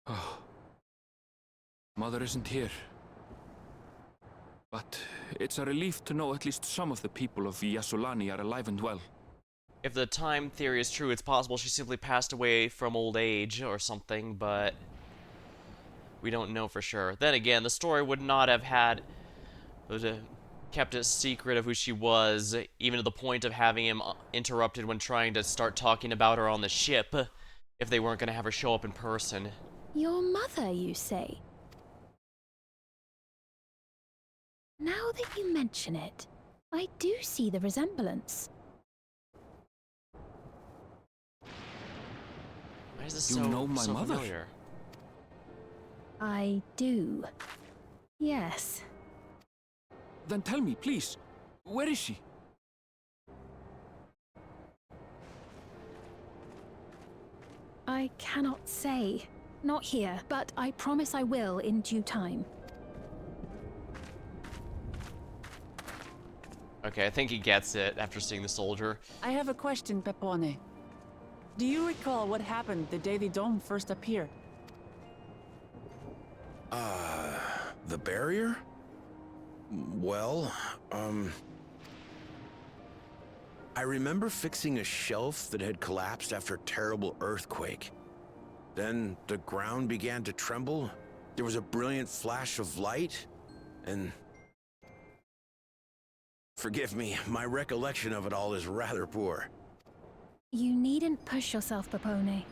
Oh. Mother isn't here. But it's a relief to know at least some of the people of Yasulani are alive and well. If the time theory is true, it's possible she simply passed away from old age or something, but we don't know for sure. Then again, the story would not have kept it secret of who she was, even to the point of having him interrupted when trying to start talking about her on the ship, if they weren't going to have her show up in person. Your mother, you say? Now that you mention it, I do see the resemblance. Why is this You so, know my so mother? familiar? I do. Yes. Then tell me, please, where is she? I cannot say. Not here, but I promise I will in due time. Okay, I think he gets it after seeing the soldier. I have a question, Pepone. Do you recall what happened the day the dome first appeared? The barrier? Well, I remember fixing a shelf that had collapsed after a terrible earthquake. Then the ground began to tremble. There was a brilliant flash of light, and... Forgive me, my recollection of it all is rather poor. You needn't push yourself, Papone.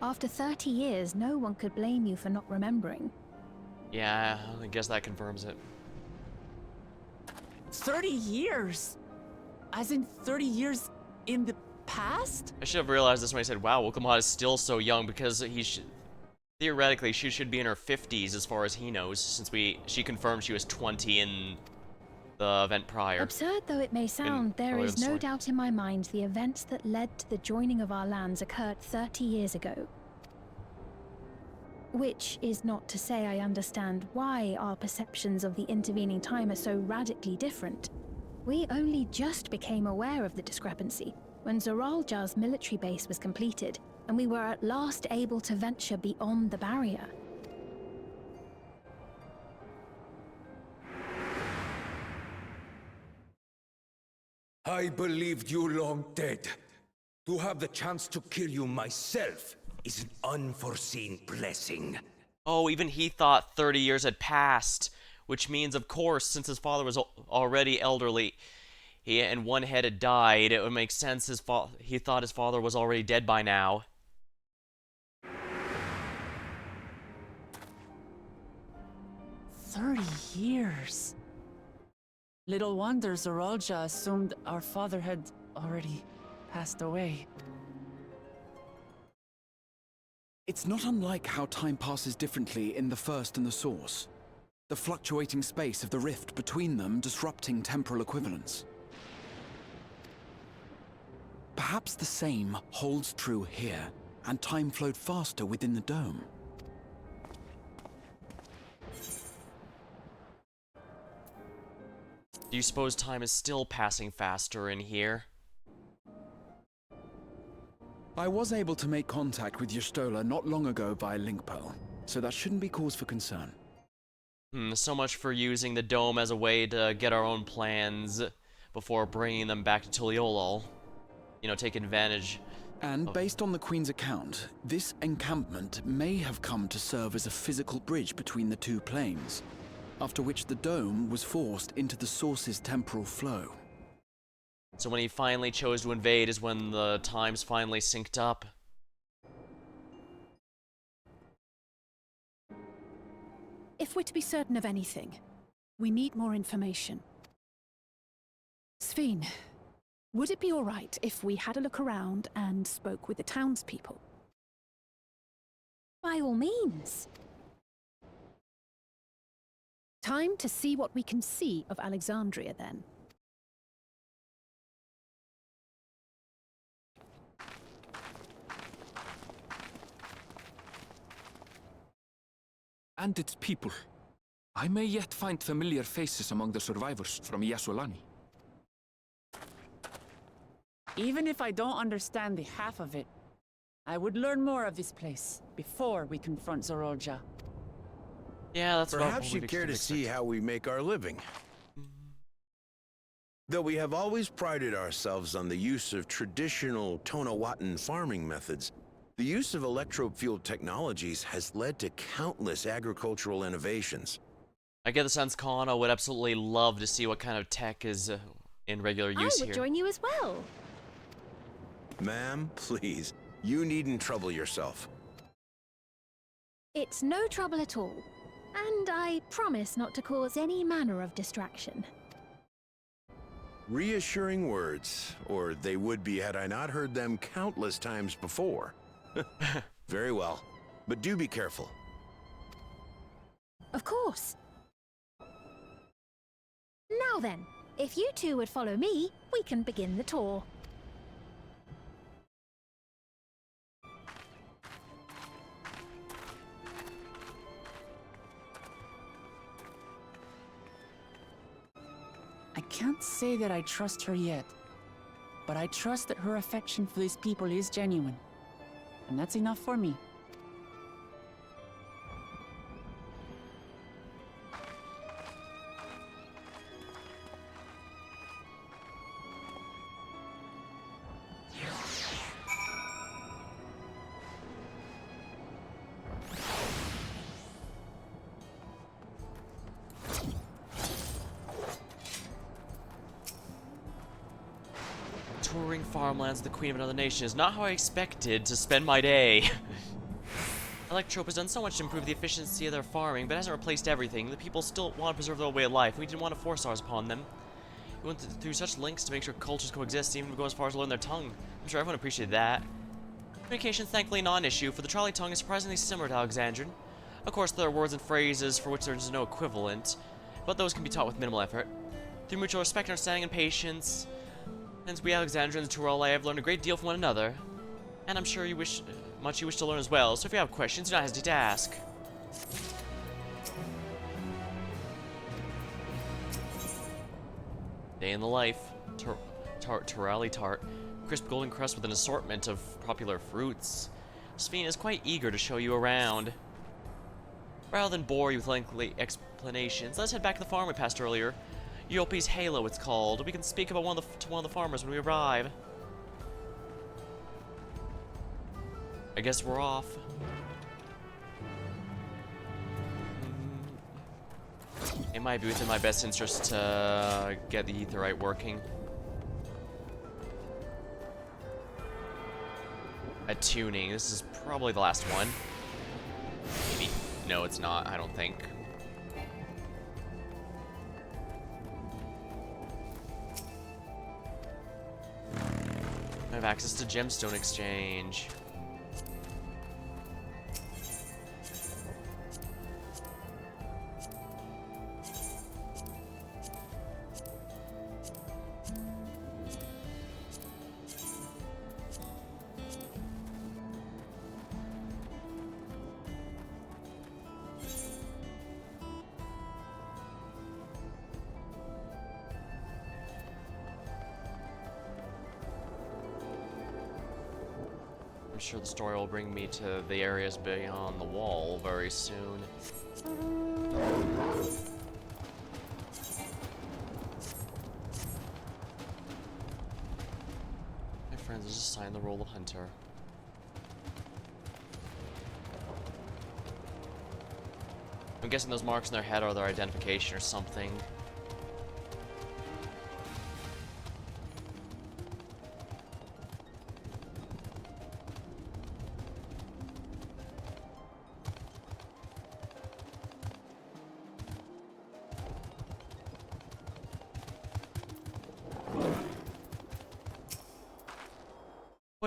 After 30 years, no one could blame you for not remembering. Yeah, I guess that confirms it. 30 years? As in 30 years in the past? I should have realized this when I said, wow, Wokamata is still so young, because theoretically, she should be in her 50s as far as he knows, since she confirmed she was 20 in the event prior. Absurd though it may sound, there earlier is in the no story. doubt in my mind the events that led to the joining of our lands occurred 30 years ago. Which is not to say I understand why our perceptions of the intervening time are so radically different. We only just became aware of the discrepancy when Zoraljar's military base was completed, and we were at last able to venture beyond the barrier. I believed you long dead. To have the chance to kill you myself is an unforeseen blessing. Oh, even he thought 30 years had passed, which means, of course, since his father was already elderly, and one head had died, it would make sense he thought his father was already dead by now. Years. Little wonder Zoralja assumed our father had already passed away. It's not unlike how time passes differently in the First and the Source. The fluctuating space of the rift between them disrupting temporal equivalence. Perhaps the same holds true here, and time flowed faster within the dome. Do you suppose time is still passing faster in here? I was able to make contact with Yestola not long ago via link pearl, so that shouldn't be cause for concern. So much for using the dome as a way to get our own plans before bringing them back to Tuliolol. You know, take advantage. And based on the Queen's account, this encampment may have come to serve as a physical bridge between the two planes, after which the dome was forced into the Source's temporal flow. So when he finally chose to invade is when the times finally synced up. If we're to be certain of anything, we need more information. Sphene, would it be all right if we had a look around and spoke with the townspeople? By all means. Time to see what we can see of Alexandria, then. And its people. I may yet find familiar faces among the survivors from Yassolani. Even if I don't understand the half of it, I would learn more of this place before we confront Zorolja. Yeah, that's Perhaps you care to see how we make our living. Though we have always prided ourselves on the use of traditional Tonawatan farming methods, the use of electro-fueled technologies has led to countless agricultural innovations. I get the sense Kana would absolutely love to see what kind of tech is in regular use here. I would join you as well. Ma'am, please, you needn't trouble yourself. It's no trouble at all. And I promise not to cause any manner of distraction. Reassuring words, or they would be had I not heard them countless times before. Very well, but do be careful. Of course. Now then, if you two would follow me, we can begin the tour. I can't say that I trust her yet, but I trust that her affection for these people is genuine. And that's enough for me. Touring farmlands, the queen of another nation is not how I expected to spend my day. Electrope has done so much to improve the efficiency of their farming, but hasn't replaced everything. The people still want to preserve their old way of life, and we didn't want to force ours upon them. We went through such lengths to make sure cultures coexist, even go as far as to learn their tongue. I'm sure everyone appreciated that. Communication is thankfully a non-issue, for the Trolley tongue is surprisingly similar to Alexandrian. Of course, there are words and phrases for which there is no equivalent, but those can be taught with minimal effort. Through mutual respect, understanding, and patience, since we Alexandrians and Trolley have learned a great deal from one another, and I'm sure you wish to learn as well, so if you have questions, do not hesitate to ask. Day in the life. Turali tart. Crisp golden crust with an assortment of popular fruits. Sphene is quite eager to show you around. Rather than bore you with lengthy explanations, let's head back to the farm we passed earlier. Yopi's Halo, it's called. We can speak about one of the farmers when we arrive. I guess we're off. It might be within my best interest to get the etherite working. Attuning. This is probably the last one. Maybe. No, it's not. I don't think. I have access to gemstone exchange. I'm sure the story will bring me to the areas beyond the wall very soon. My friends has assigned the role of hunter. I'm guessing those marks in their head are their identification or something.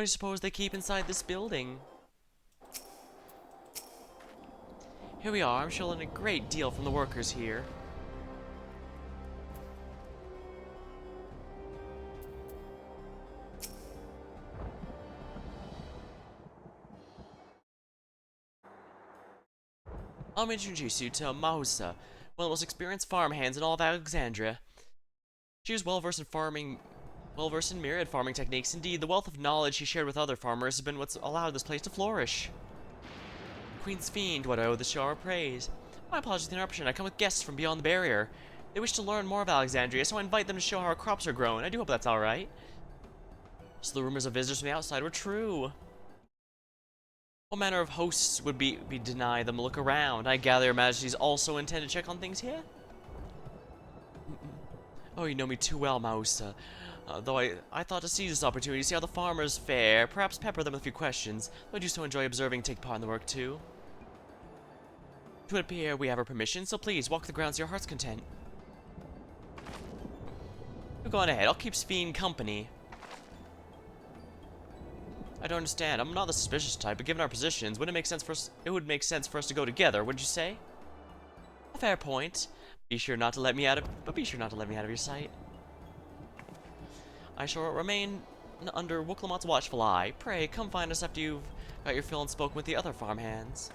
What do you suppose they keep inside this building? Here we are. I'm sure learning a great deal from the workers here. I'll introduce you to Mausa, one of the most experienced farmhands in all of Alexandria. She was well-versed in myriad farming techniques. Indeed, the wealth of knowledge she shared with other farmers has been what's allowed this place to flourish. Queen's Fiend, what I owe this show our praise. My apologies for the interruption. I come with guests from beyond the barrier. They wish to learn more of Alexandria, so I invite them to show how our crops are grown. I do hope that's alright. So the rumors of visitors from the outside were true. What manner of hosts would be deny them a look around? I gather your majesties also intend to check on things here? Oh, you know me too well, Mausa. Though I thought to seize this opportunity to see how the farmers fare, perhaps pepper them with a few questions. Though I do so enjoy observing and take part in the work too. It would appear we have our permission, so please walk the grounds to your heart's content. You go on ahead, I'll keep Fiend company. I don't understand. I'm not the suspicious type, but given our positions, wouldn't it make sense for us? It would make sense for us to go together, wouldn't you say? A fair point. Be sure not to let me out of your sight. I shall remain under Wooklamot's watchful eye. Pray, come find us after you've got your fill and spoken with the other farmhands.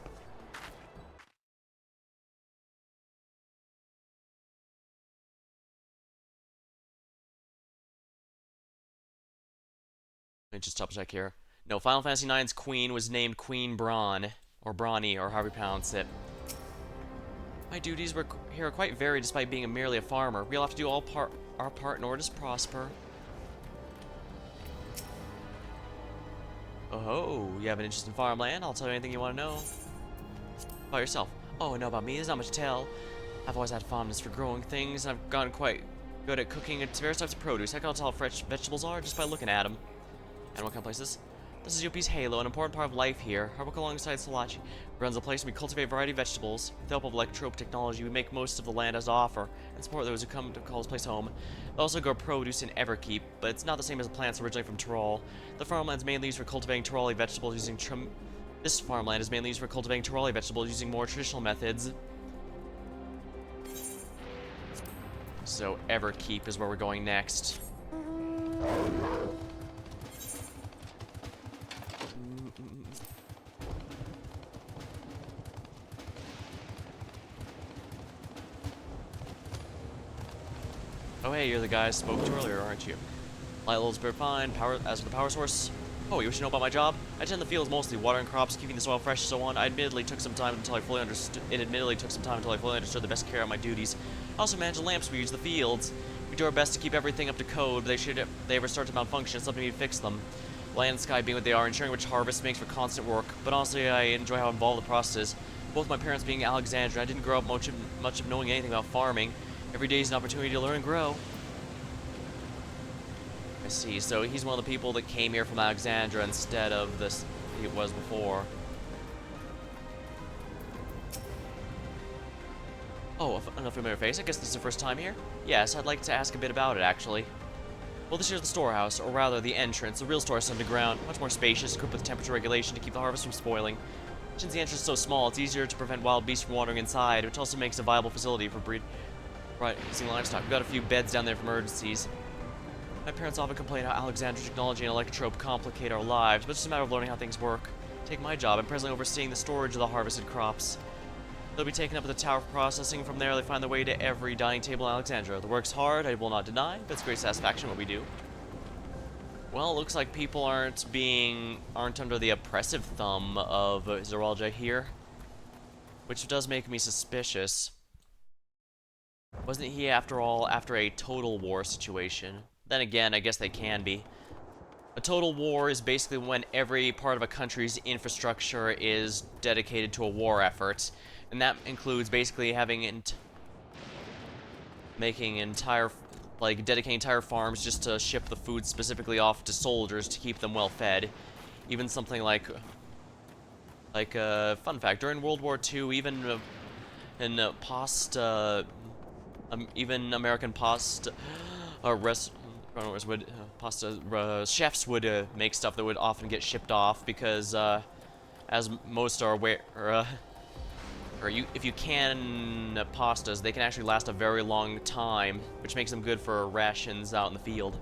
Let me just double check here. No, Final Fantasy IX's queen was named Queen Braun, or Brawny, or however you pronounce it. My duties here are quite varied despite being merely a farmer. We'll have to do our part in order to prosper. Oh, you have an interest in farmland? I'll tell you anything you want to know. About yourself. Oh, no, about me? There's not much to tell. I've always had fondness for growing things, and I've gotten quite good at cooking various types of produce. I can tell how fresh vegetables are just by looking at them. And what kind of place is this? This is Yuppie's Halo, an important part of life here. I work alongside Salachi, who runs a place where we cultivate a variety of vegetables. With the help of electrope technology, we make most of the land has to offer, and support those who come to call this place home. We also grow produce in Everkeep, but it's not the same as the plants originally from Tyrol. The farmland is mainly used for cultivating Tyroli vegetables using This farmland is mainly used for cultivating Tyroli vegetables using more traditional methods. So Everkeep is where we're going next. Oh hey, you're the guy I spoke to earlier, aren't you? Light levels are fine. As for the power source, oh, you wish to know about my job? I tend the fields mostly, watering crops, keeping the soil fresh, and so on. It admittedly took some time until I fully understood the best care of my duties. I also manage the lamps we use in the fields. We do our best to keep everything up to code, but if they ever start to malfunction, it's up to me to fix them. Land and sky being what they are, ensuring which harvest makes for constant work. But honestly, I enjoy how involved the process is. Both my parents being Alexandria, I didn't grow up much of knowing anything about farming. Every day is an opportunity to learn and grow. I see, so he's one of the people that came here from Alexandria instead of this he was before. Oh, a familiar face. I guess this is the first time here? Yes, I'd like to ask a bit about it, actually. Well, this here's the storehouse, or rather the entrance. The real store is underground, much more spacious, equipped with temperature regulation to keep the harvest from spoiling. Since the entrance is so small, it's easier to prevent wild beasts from wandering inside, which also makes a viable facility for raising livestock. We've got a few beds down there for emergencies. My parents often complain how Alexandria technology and electrope complicate our lives, but it's just a matter of learning how things work. Take my job. I'm presently overseeing the storage of the harvested crops. They'll be taken up at the tower for processing. From there, they find their way to every dining table in Alexandria. The work's hard, I will not deny, but it's great satisfaction what we do. Well, it looks like people aren't under the oppressive thumb of Zeralja here, which does make me suspicious. Wasn't he, after all, after a total war situation? Then again, I guess they can be. A total war is basically when every part of a country's infrastructure is dedicated to a war effort, and that includes basically having dedicating entire farms just to ship the food specifically off to soldiers to keep them well fed. Even something like fun fact, during World War II, even even American runners would, chefs would make stuff that would often get shipped off because, as most are aware, if you can pastas, they can actually last a very long time, which makes them good for rations out in the field.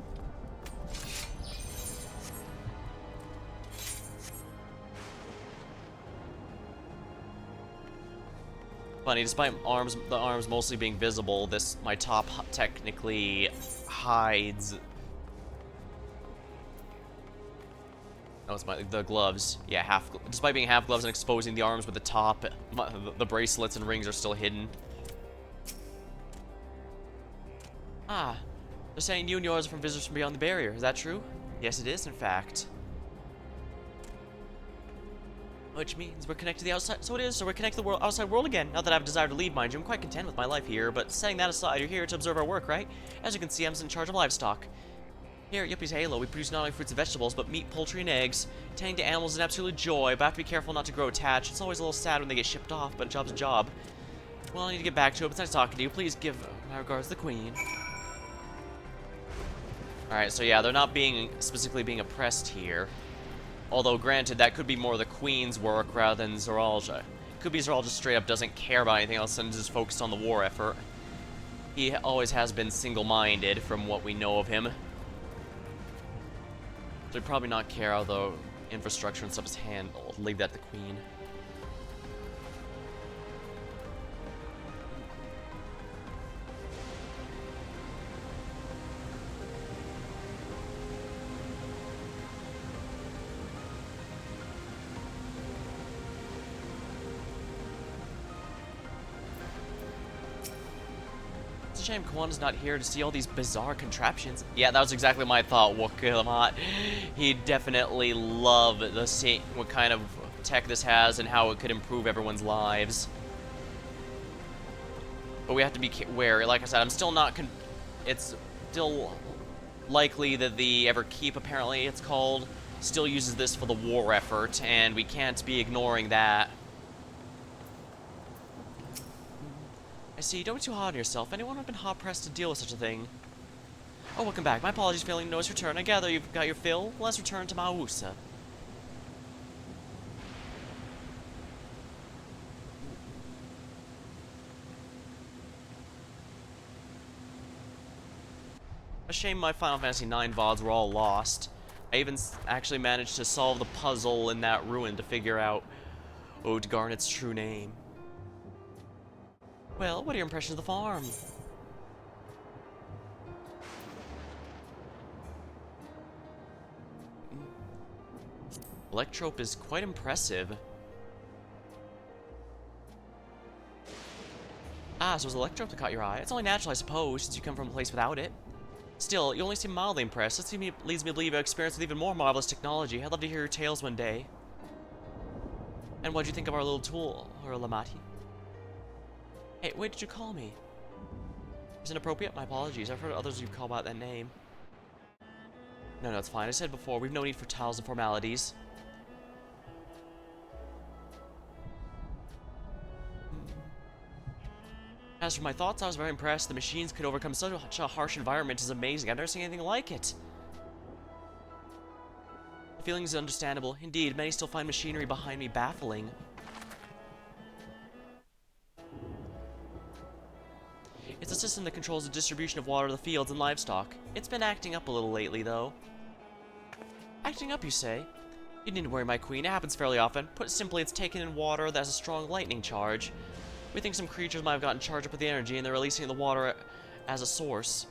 Funny, despite the arms mostly being visible, my top technically hides. Oh, it's the gloves. Yeah, despite being half gloves and exposing the arms with the top, the bracelets and rings are still hidden. Ah, they're saying you and yours are from visitors from beyond the barrier. Is that true? Yes, it is, in fact. Which means we're connected to the outside. So it is, so we're connected to the outside world again. Not that I have a desire to leave, mind you. I'm quite content with my life here, but setting that aside, you're here to observe our work, right? As you can see, I'm in charge of livestock. Here at Yuppie's Halo, we produce not only fruits and vegetables, but meat, poultry, and eggs. Tending to animals is an absolute joy, but I have to be careful not to grow attached. It's always a little sad when they get shipped off, but a job's a job. Well, I need to get back to it, but it's nice talking to you. Please give my regards to the Queen. Alright, so yeah, they're not specifically being oppressed here. Although, granted, that could be more the Queen's work rather than Zoralja. Could be Zoralja straight up doesn't care about anything else and is just focused on the war effort. He always has been single-minded, from what we know of him. So he'd probably not care how the infrastructure and stuff is handled. Leave that to the Queen. Shame Kwan's not here to see all these bizarre contraptions. Yeah, that was exactly my thought, Wakamat. He'd definitely love what kind of tech this has and how it could improve everyone's lives. But we have to be wary. Like I said, I'm still not it's still likely that the Everkeep, apparently it's called, still uses this for the war effort, and we can't be ignoring that. I see, don't be too hard on yourself. Anyone would have been hard-pressed to deal with such a thing. Oh, welcome back. My apologies for failing to notice return. I gather you've got your fill. Let's return to Mausa. A shame my Final Fantasy IX VODs were all lost. I even actually managed to solve the puzzle in that ruin to figure out Ode Garnet's true name. Well, what are your impressions of the farm? Electrope is quite impressive. Ah, so it was Electrope that caught your eye. It's only natural, I suppose, since you come from a place without it. Still, you only seem mildly impressed. This leads me to believe you've experienced with even more marvelous technology. I'd love to hear your tales one day. And what'd you think of our little tool, or Lamati? Hey, wait, did you call me? Is it inappropriate? My apologies. I've heard others you call by that name. No, it's fine. I said before, we've no need for titles and formalities. As for my thoughts, I was very impressed. The machines could overcome such a harsh environment is amazing. I've never seen anything like it. The feeling is understandable. Indeed, many still find machinery behind me baffling. It's a system that controls the distribution of water to the fields and livestock. It's been acting up a little lately, though. Acting up, you say? You needn't worry, my queen. It happens fairly often. Put simply, it's taken in water that has a strong lightning charge. We think some creatures might have gotten charged up with the energy, and they're releasing the water as a source.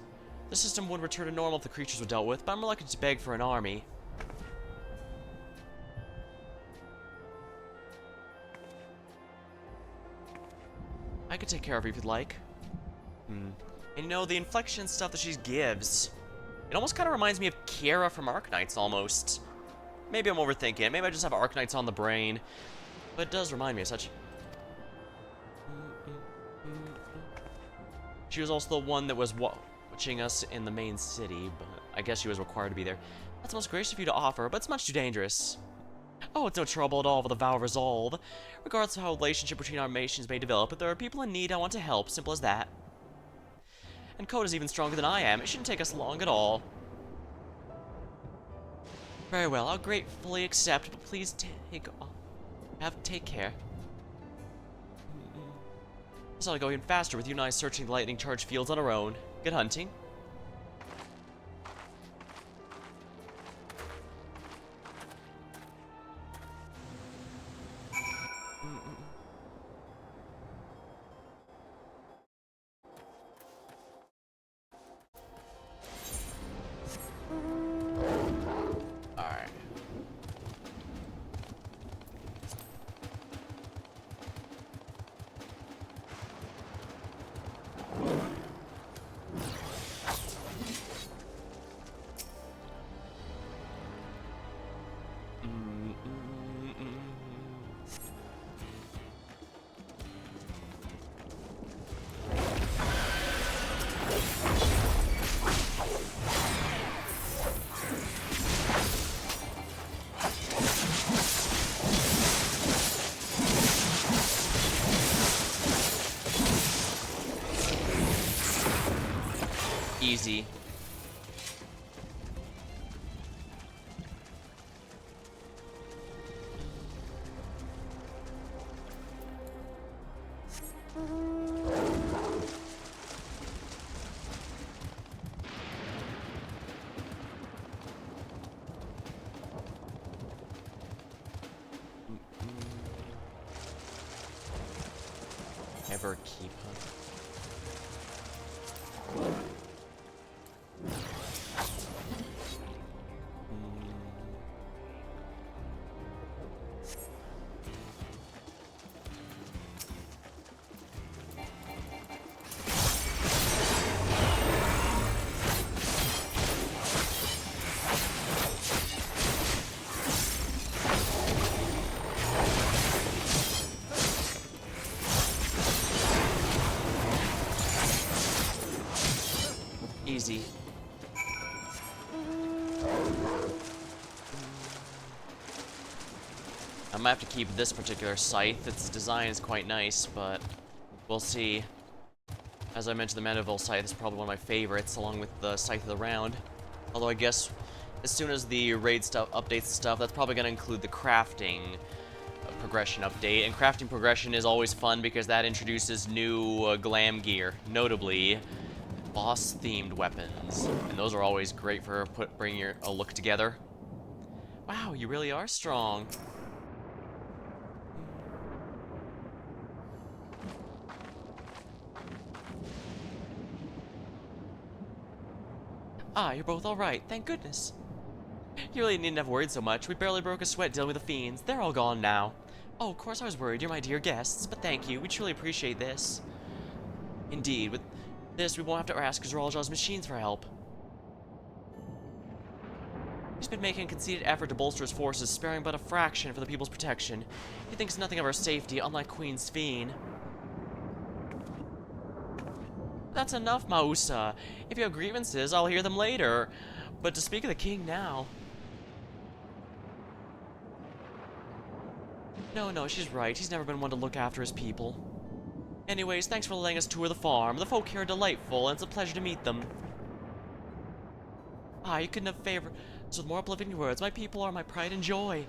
The system would return to normal if the creatures were dealt with, but I'm reluctant to beg for an army. I could take care of her if you'd like. And you know, the inflection stuff that she gives, it almost kind of reminds me of Kira from Arknights, almost. Maybe I'm overthinking it. Maybe I just have Arknights on the brain. But it does remind me of such. She was also the one that was watching us in the main city, but I guess she was required to be there. That's most gracious of you to offer, but it's much too dangerous. Oh, it's no trouble at all with a vow of resolve. Regardless of how a relationship between our nations may develop, if there are people in need, I want to help. Simple as that. And Coda's even stronger than I am. It shouldn't take us long at all. Very well, I'll gratefully accept, but please take care. This ought to go even faster with you and I searching the lightning charged fields on our own. Good hunting. Alright. Easy. Ever keep hunting. Easy. I might have to keep this particular scythe. Its design is quite nice, but we'll see. As I mentioned, the Mandeville scythe is probably one of my favorites, along with the Scythe of the Round. Although I guess as soon as the raid stuff updates and stuff, that's probably going to include the crafting progression update. And crafting progression is always fun because that introduces new glam gear, notably boss-themed weapons, and those are always great for bringing a look together. Wow, you really are strong. Ah, you're both all right. Thank goodness. You really needn't have worried so much. We barely broke a sweat dealing with the fiends. They're all gone now. Oh, of course I was worried. You're my dear guests, but thank you. We truly appreciate this. Indeed, with this, we won't have to ask Zeralja's machines for help. He's been making a conceited effort to bolster his forces, sparing but a fraction for the people's protection. He thinks nothing of our safety, unlike Queen Sphene. That's enough, Mausa. If you have grievances, I'll hear them later. But to speak of the king now... No, she's right. He's never been one to look after his people. Anyways, thanks for letting us tour the farm. The folk here are delightful, and it's a pleasure to meet them. Ah, you couldn't have favored us with more uplifting words. My people are my pride and joy.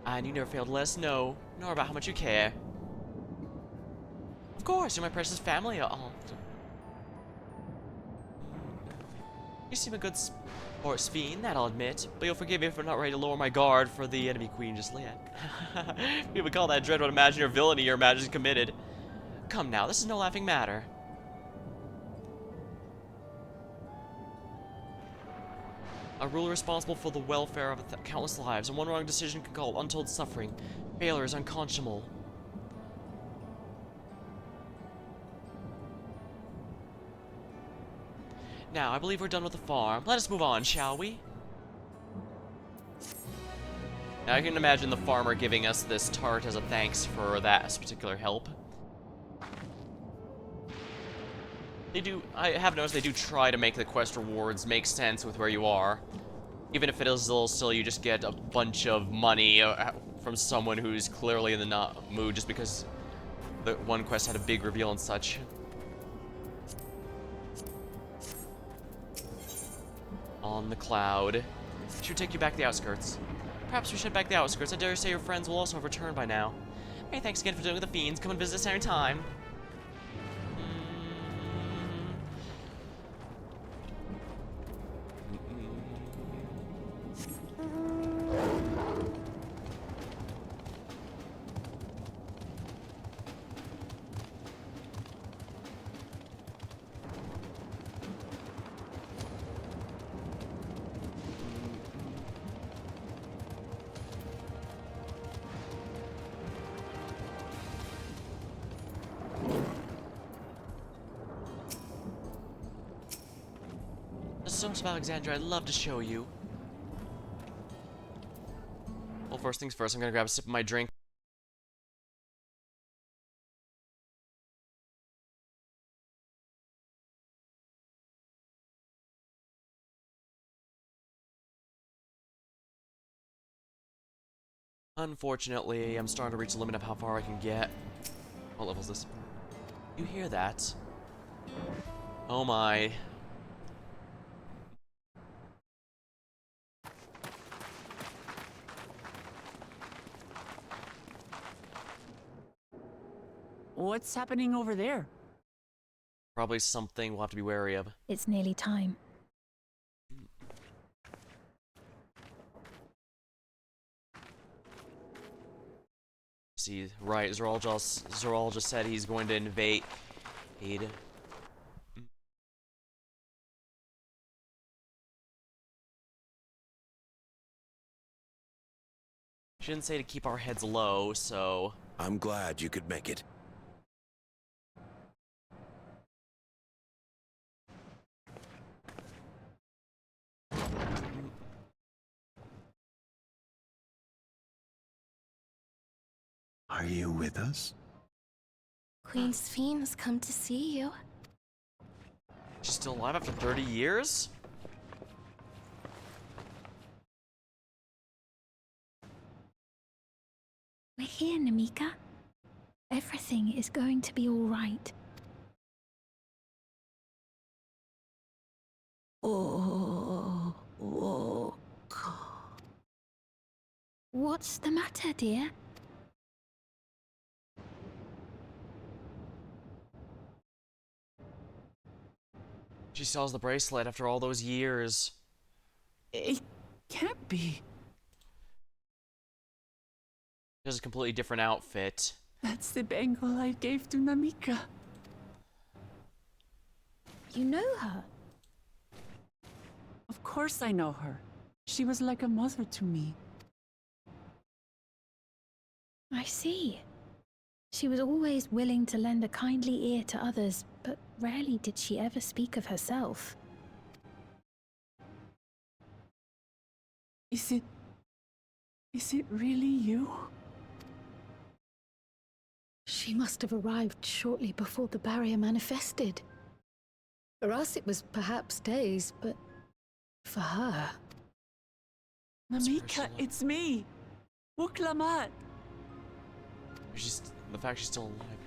And you never fail to let us know, nor about how much you care. Of course, you're my precious family. You seem a good sport, Sphene, that I'll admit. But you'll forgive me if I'm not ready to lower my guard for the enemy queen just yet. We would call that dread what imaginary villainy your majesty committed. Come now, this is no laughing matter. A ruler responsible for the welfare of countless lives, and one wrong decision can cause untold suffering. Failure is unconscionable. Now, I believe we're done with the farm. Let us move on, shall we? Now, I can imagine the farmer giving us this tart as a thanks for that particular help. They do, I have noticed they do try to make the quest rewards make sense with where you are. Even if it is a little silly, you just get a bunch of money from someone who's clearly in the mood just because the one quest had a big reveal and such. On the cloud. Should take you back to the outskirts. Perhaps we should head back to the outskirts. I dare say your friends will also have returned by now. Hey, thanks again for dealing with the fiends. Come and visit us anytime. There's so much of Alexandria I'd love to show you. Well, first things first, I'm gonna grab a sip of my drink. Unfortunately, I'm starting to reach the limit of how far I can get. What level is this? You hear that? Oh my. What's happening over there? Probably something we'll have to be wary of. It's nearly time. See, right, Zoral just said he's going to invade. She didn't say to keep our heads low, so... I'm glad you could make it. Are you with us? Queen's fiends come to see you. She's still alive after 30 years? We're here, Namika. Everything is going to be all right. Oh, What's the matter, dear? She still has the bracelet after all those years. It can't be. She has a completely different outfit. That's the bangle I gave to Namika. You know her? Of course I know her. She was like a mother to me. I see. She was always willing to lend a kindly ear to others, but rarely did she ever speak of herself. Is it really you? She must have arrived shortly before the barrier manifested. For us, it was perhaps days, but for her... Namika, it's me! Wuklamat! The fact she's still alive.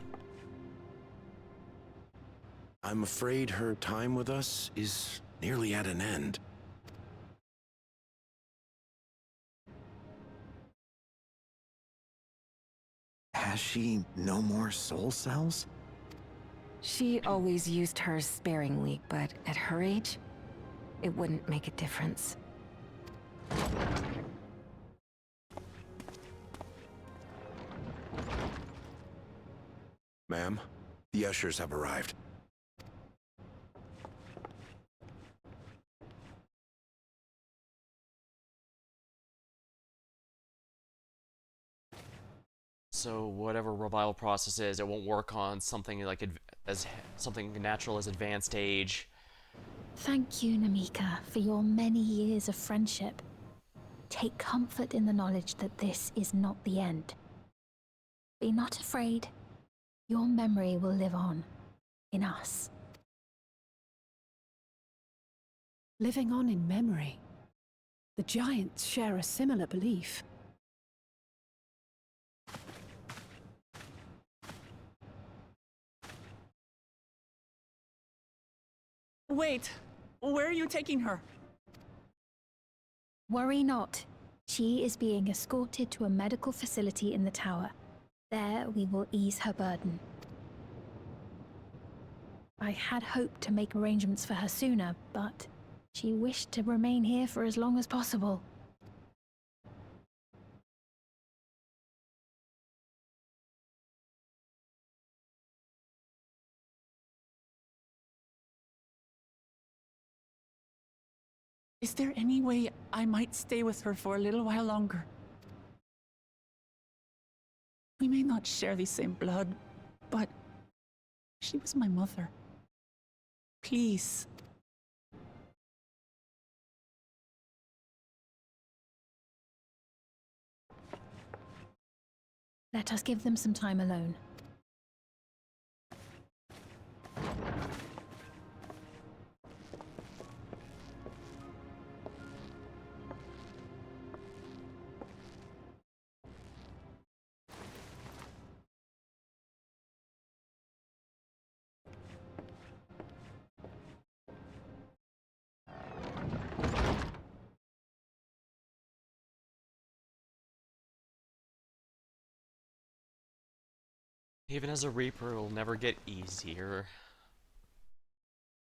I'm afraid her time with us is nearly at an end. Has she no more soul cells? She always used hers sparingly, but at her age, it wouldn't make a difference. Ma'am, the ushers have arrived. So whatever revival process is, it won't work on something like as something natural as advanced age. Thank you, Namika, for your many years of friendship. Take comfort in the knowledge that this is not the end. Be not afraid. Your memory will live on, in us. Living on in memory. The giants share a similar belief. Wait, where are you taking her? Worry not. She is being escorted to a medical facility in the tower. There we will ease her burden. I had hoped to make arrangements for her sooner, but she wished to remain here for as long as possible. Is there any way I might stay with her for a little while longer? We may not share the same blood, but she was my mother. Please. Let us give them some time alone. Even as a Reaper, it'll never get easier.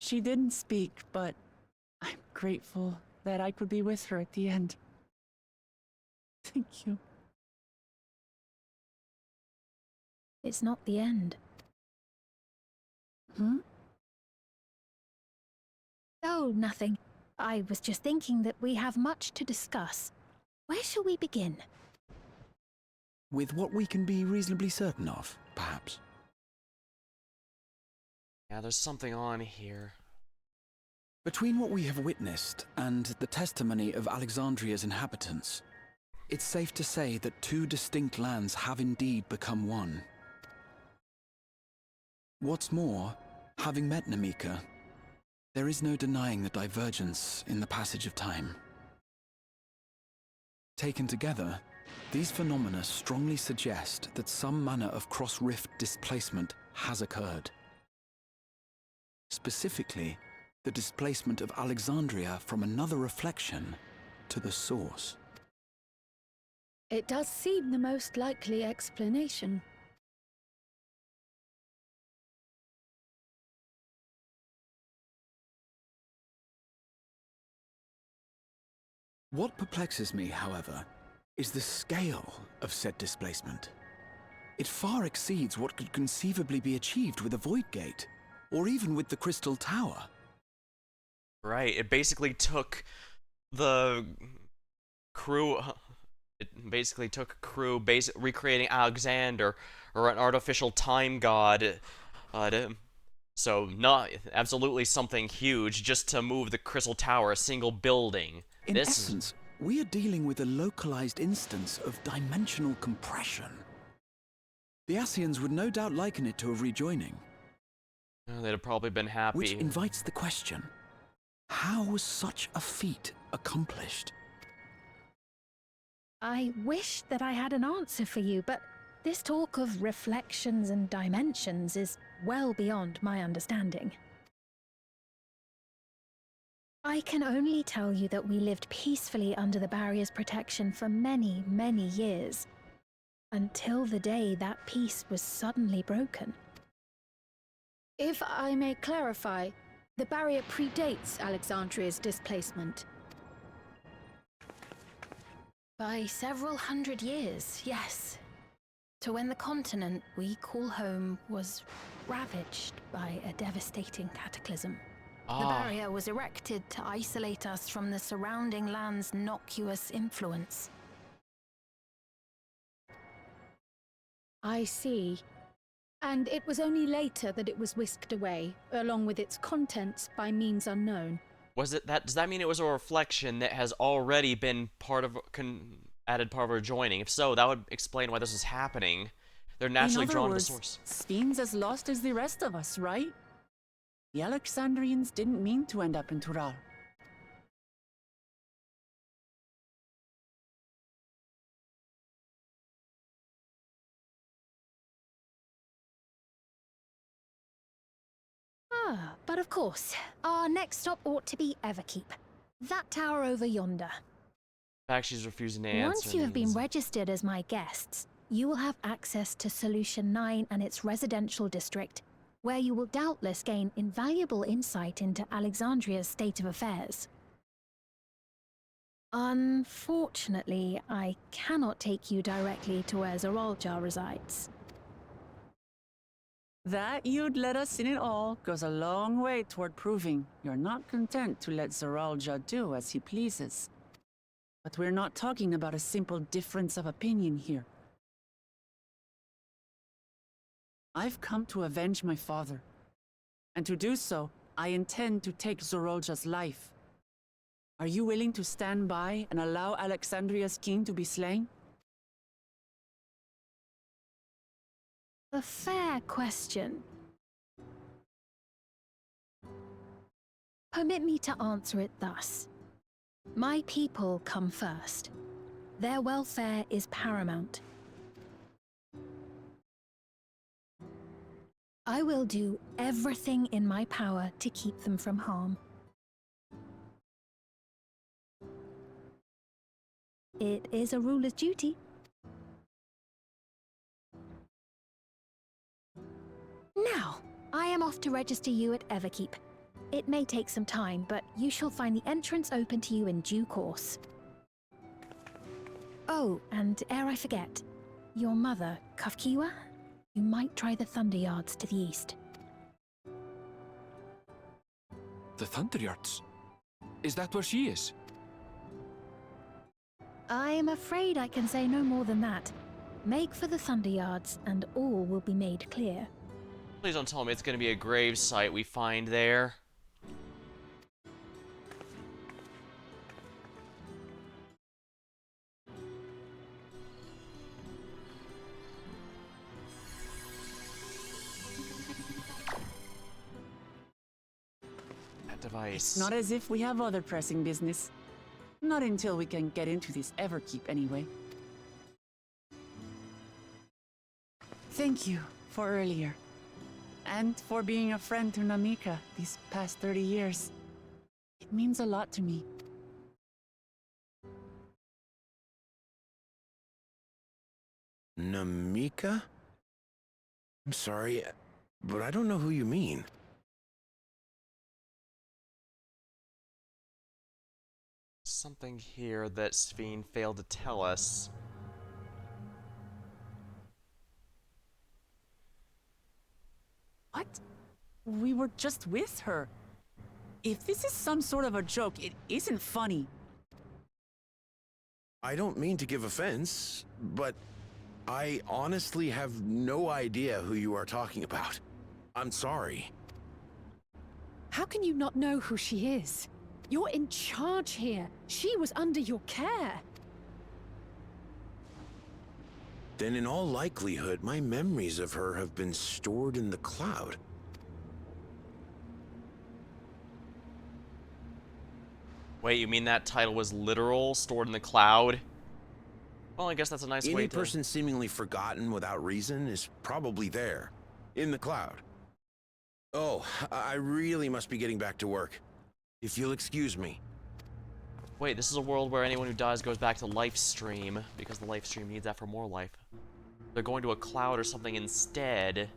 She didn't speak, but I'm grateful that I could be with her at the end. Thank you. It's not the end. Hmm? Oh, nothing. I was just thinking that we have much to discuss. Where shall we begin? With what we can be reasonably certain of, perhaps. Yeah, there's something on here. Between what we have witnessed and the testimony of Alexandria's inhabitants, it's safe to say that two distinct lands have indeed become one. What's more, having met Namika, there is no denying the divergence in the passage of time. Taken together, these phenomena strongly suggest that some manner of cross-rift displacement has occurred. Specifically, the displacement of Alexandria from another reflection to the source. It does seem the most likely explanation. What perplexes me, however, is the scale of said displacement. It far exceeds what could conceivably be achieved with a Void Gate, or even with the Crystal Tower. Right, it basically took the crew... It basically took a crew recreating Alexander, or an artificial time god, so not absolutely something huge, just to move the Crystal Tower, a single building. In essence, we are dealing with a localized instance of dimensional compression. The Ascians would no doubt liken it to a rejoining. They'd have probably been happy. Which invites the question, how was such a feat accomplished? I wish that I had an answer for you, but this talk of reflections and dimensions is well beyond my understanding. I can only tell you that we lived peacefully under the barrier's protection for many, many years, until the day that peace was suddenly broken. If I may clarify, the barrier predates Alexandria's displacement. By several hundred years, yes. To when the continent we call home was ravaged by a devastating cataclysm. The barrier was erected to isolate us from the surrounding land's noxious influence. I see. And it was only later that it was whisked away, along with its contents, by means unknown. Was it that? Does that mean it was a reflection that has already been part of added part of our joining? If so, that would explain why this is happening. They're naturally drawn to the source. Spheen's as lost as the rest of us, right? The Alexandrians didn't mean to end up in Tural. But of course, our next stop ought to be Everkeep. That tower over yonder. In fact, she's refusing to answer. Once you have been registered as my guests, you will have access to Solution 9 and its residential district, where you will doubtless gain invaluable insight into Alexandria's state of affairs. Unfortunately, I cannot take you directly to where Zoraljar resides. That you'd let us in it all goes a long way toward proving you're not content to let Zoraljar do as he pleases. But we're not talking about a simple difference of opinion here. I've come to avenge my father. And to do so, I intend to take Zoraljar's life. Are you willing to stand by and allow Alexandria's king to be slain? A fair question. Permit me to answer it thus. My people come first. Their welfare is paramount. I will do everything in my power to keep them from harm. It is a ruler's duty. Now, I am off to register you at Everkeep. It may take some time, but you shall find the entrance open to you in due course. Oh, and ere I forget, your mother, Kafkiwa, you might try the Thunder Yards to the east. The Thunder Yards? Is that where she is? I'm afraid I can say no more than that. Make for the Thunder Yards, and all will be made clear. Please don't tell me it's going to be a grave site we find there. That device. It's not as if we have other pressing business. Not until we can get into this Everkeep, anyway. Thank you for earlier. And for being a friend to Namika these past 30 years. It means a lot to me. Namika? I'm sorry, but I don't know who you mean. Something here that Sphene failed to tell us. What? We were just with her. If this is some sort of a joke, it isn't funny. I don't mean to give offense, but I honestly have no idea who you are talking about. I'm sorry. How can you not know who she is? You're in charge here. She was under your care. Then in all likelihood, my memories of her have been stored in the cloud. Wait, you mean that title was literal, stored in the cloud? Well, I guess that's a nice way to... Any person seemingly forgotten without reason is probably there, in the cloud. Oh, I really must be getting back to work. If you'll excuse me. Wait, this is a world where anyone who dies goes back to life stream, because the life stream needs that for more life. They're going to a cloud or something instead.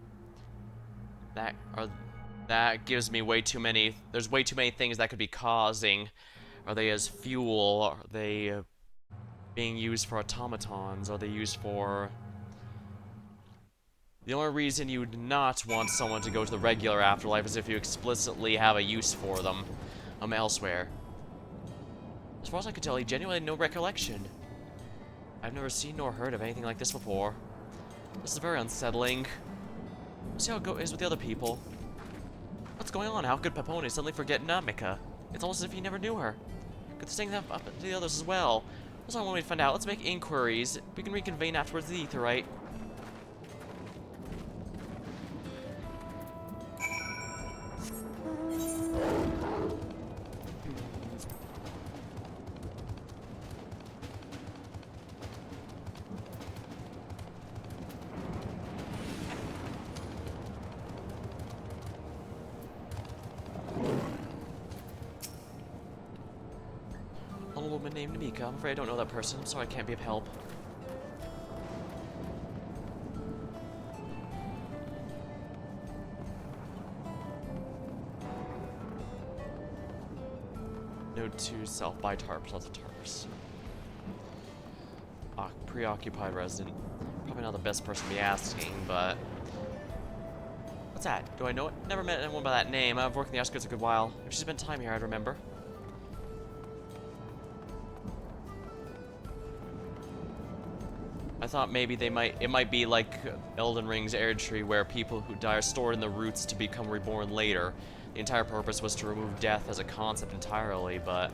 That gives me way too many... There's way too many things that could be causing. Are they as fuel? Are they being used for automatons? Are they used for... The only reason you'd not want someone to go to the regular afterlife is if you explicitly have a use for them elsewhere. As far as I could tell, he genuinely had no recollection. I've never seen nor heard of anything like this before. This is very unsettling. Let's see how it is with the other people. What's going on? How could Pepone suddenly forget Namika? It's almost as if he never knew her. Could this thing have up to the others as well? That's all I want me to find out. Let's make inquiries. We can reconvene afterwards the Aetherite. woman named Namika. I'm afraid I don't know that person. I'm sorry I can't be of help. Note to self, buy tarps, lots of tarps. Preoccupied resident. Probably not the best person to be asking, but... What's that? Do I know it? Never met anyone by that name. I've worked in the outskirts a good while. If she spent time here, I'd remember. I thought maybe it might be like Elden Ring's Air Tree, where people who die are stored in the roots to become reborn later. The entire purpose was to remove death as a concept entirely, but...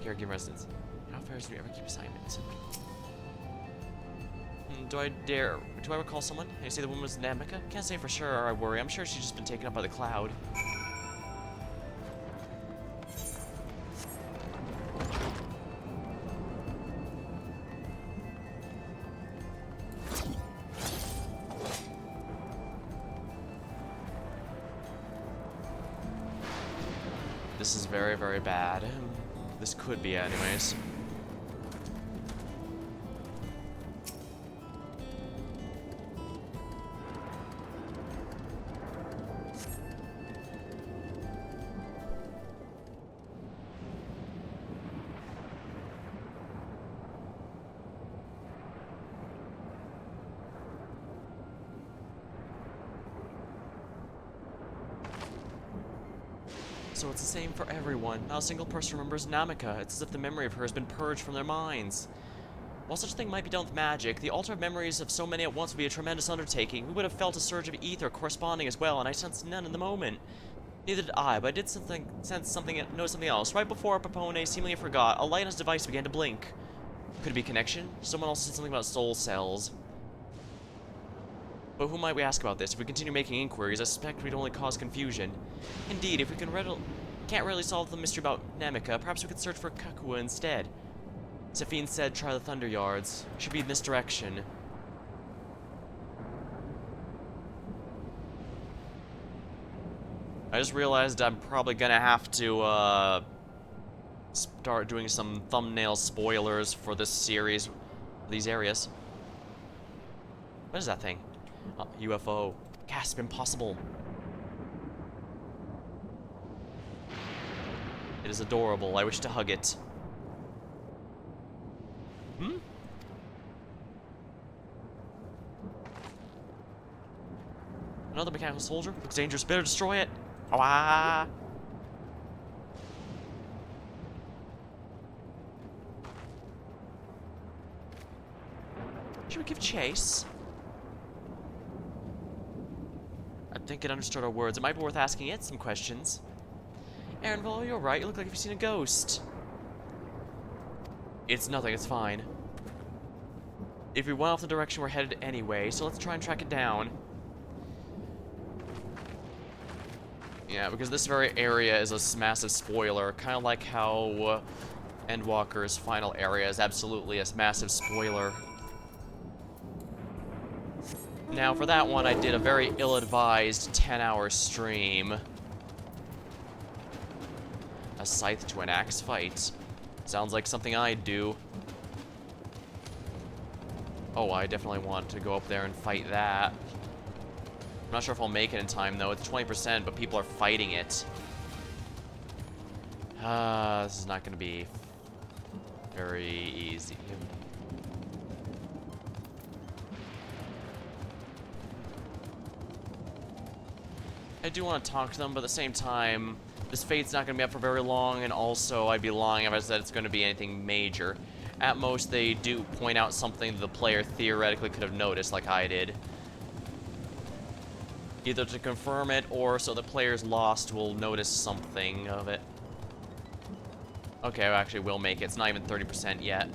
Caregiver residence. How far do we ever keep assignments? Do I recall someone? Can you say the woman was Namika? Can't say for sure, or I worry. I'm sure she's just been taken up by the cloud. This is very, very bad. This could be anyways. So it's the same for everyone. Not a single person remembers Namika. It's as if the memory of her has been purged from their minds. While such a thing might be done with magic, the altar of memories of so many at once would be a tremendous undertaking. We would have felt a surge of ether corresponding as well, and I sensed none in the moment. Neither did I, but I did notice something else. Right before our proponent seemingly forgot, a light on his device began to blink. Could it be connection? Someone also said something about soul cells. But who might we ask about this? If we continue making inquiries, I suspect we'd only cause confusion. Indeed, if we can't really solve the mystery about Namika, perhaps we could search for Kakua instead. Safine said try the Thunder Yards. Should be in this direction. I just realized I'm probably gonna have to start doing some thumbnail spoilers for this series, these areas. What is that thing? UFO. Gasp, impossible. It is adorable. I wish to hug it. Hmm? Another mechanical soldier? Looks dangerous. Better destroy it. Ah! Should we give chase? I think it understood our words. It might be worth asking it some questions. Aaronville, you're right. You look like you've seen a ghost. It's nothing. It's fine. If we went off the direction we're headed anyway, so let's try and track it down. Yeah, because this very area is a massive spoiler. Kind of like how Endwalker's final area is absolutely a massive spoiler. Now, for that one, I did a very ill-advised 10-hour stream. A scythe to an axe fight. Sounds like something I'd do. Oh, I definitely want to go up there and fight that. I'm not sure if I'll make it in time, though. It's 20%, but people are fighting it. This is not going to be very easy. I do want to talk to them, but at the same time, this fate's not going to be up for very long, and also I'd be lying if I said it's going to be anything major. At most, they do point out something the player theoretically could have noticed, like I did. Either to confirm it, or so the players lost will notice something of it. Okay, I actually will make it. It's not even 30% yet.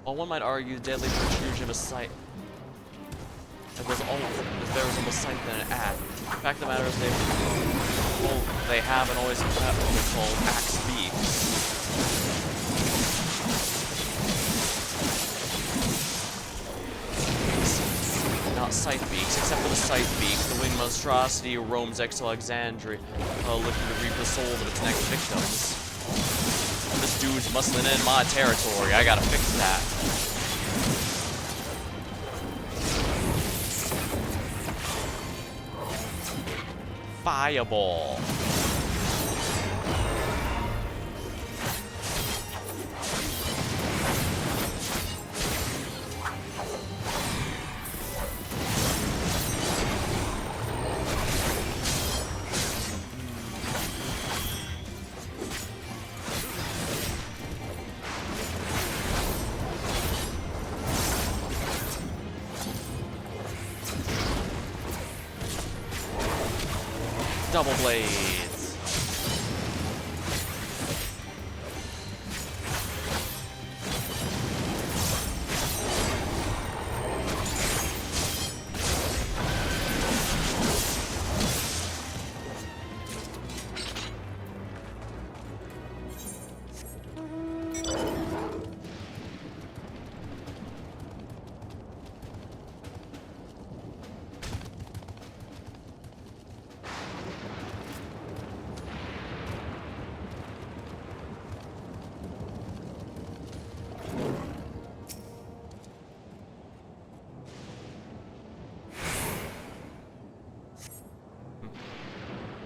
While one might argue the deadly protrusion of a sight. And there's almost sight than an at. The fact of the matter is they have and always have what they call axe beaks. Not scythe beaks, except for the scythe beak, the winged monstrosity roams Alexandria, looking to reap the soul of its next victims. This dude's muscling in my territory, I gotta fix that. Fireball. Double blades.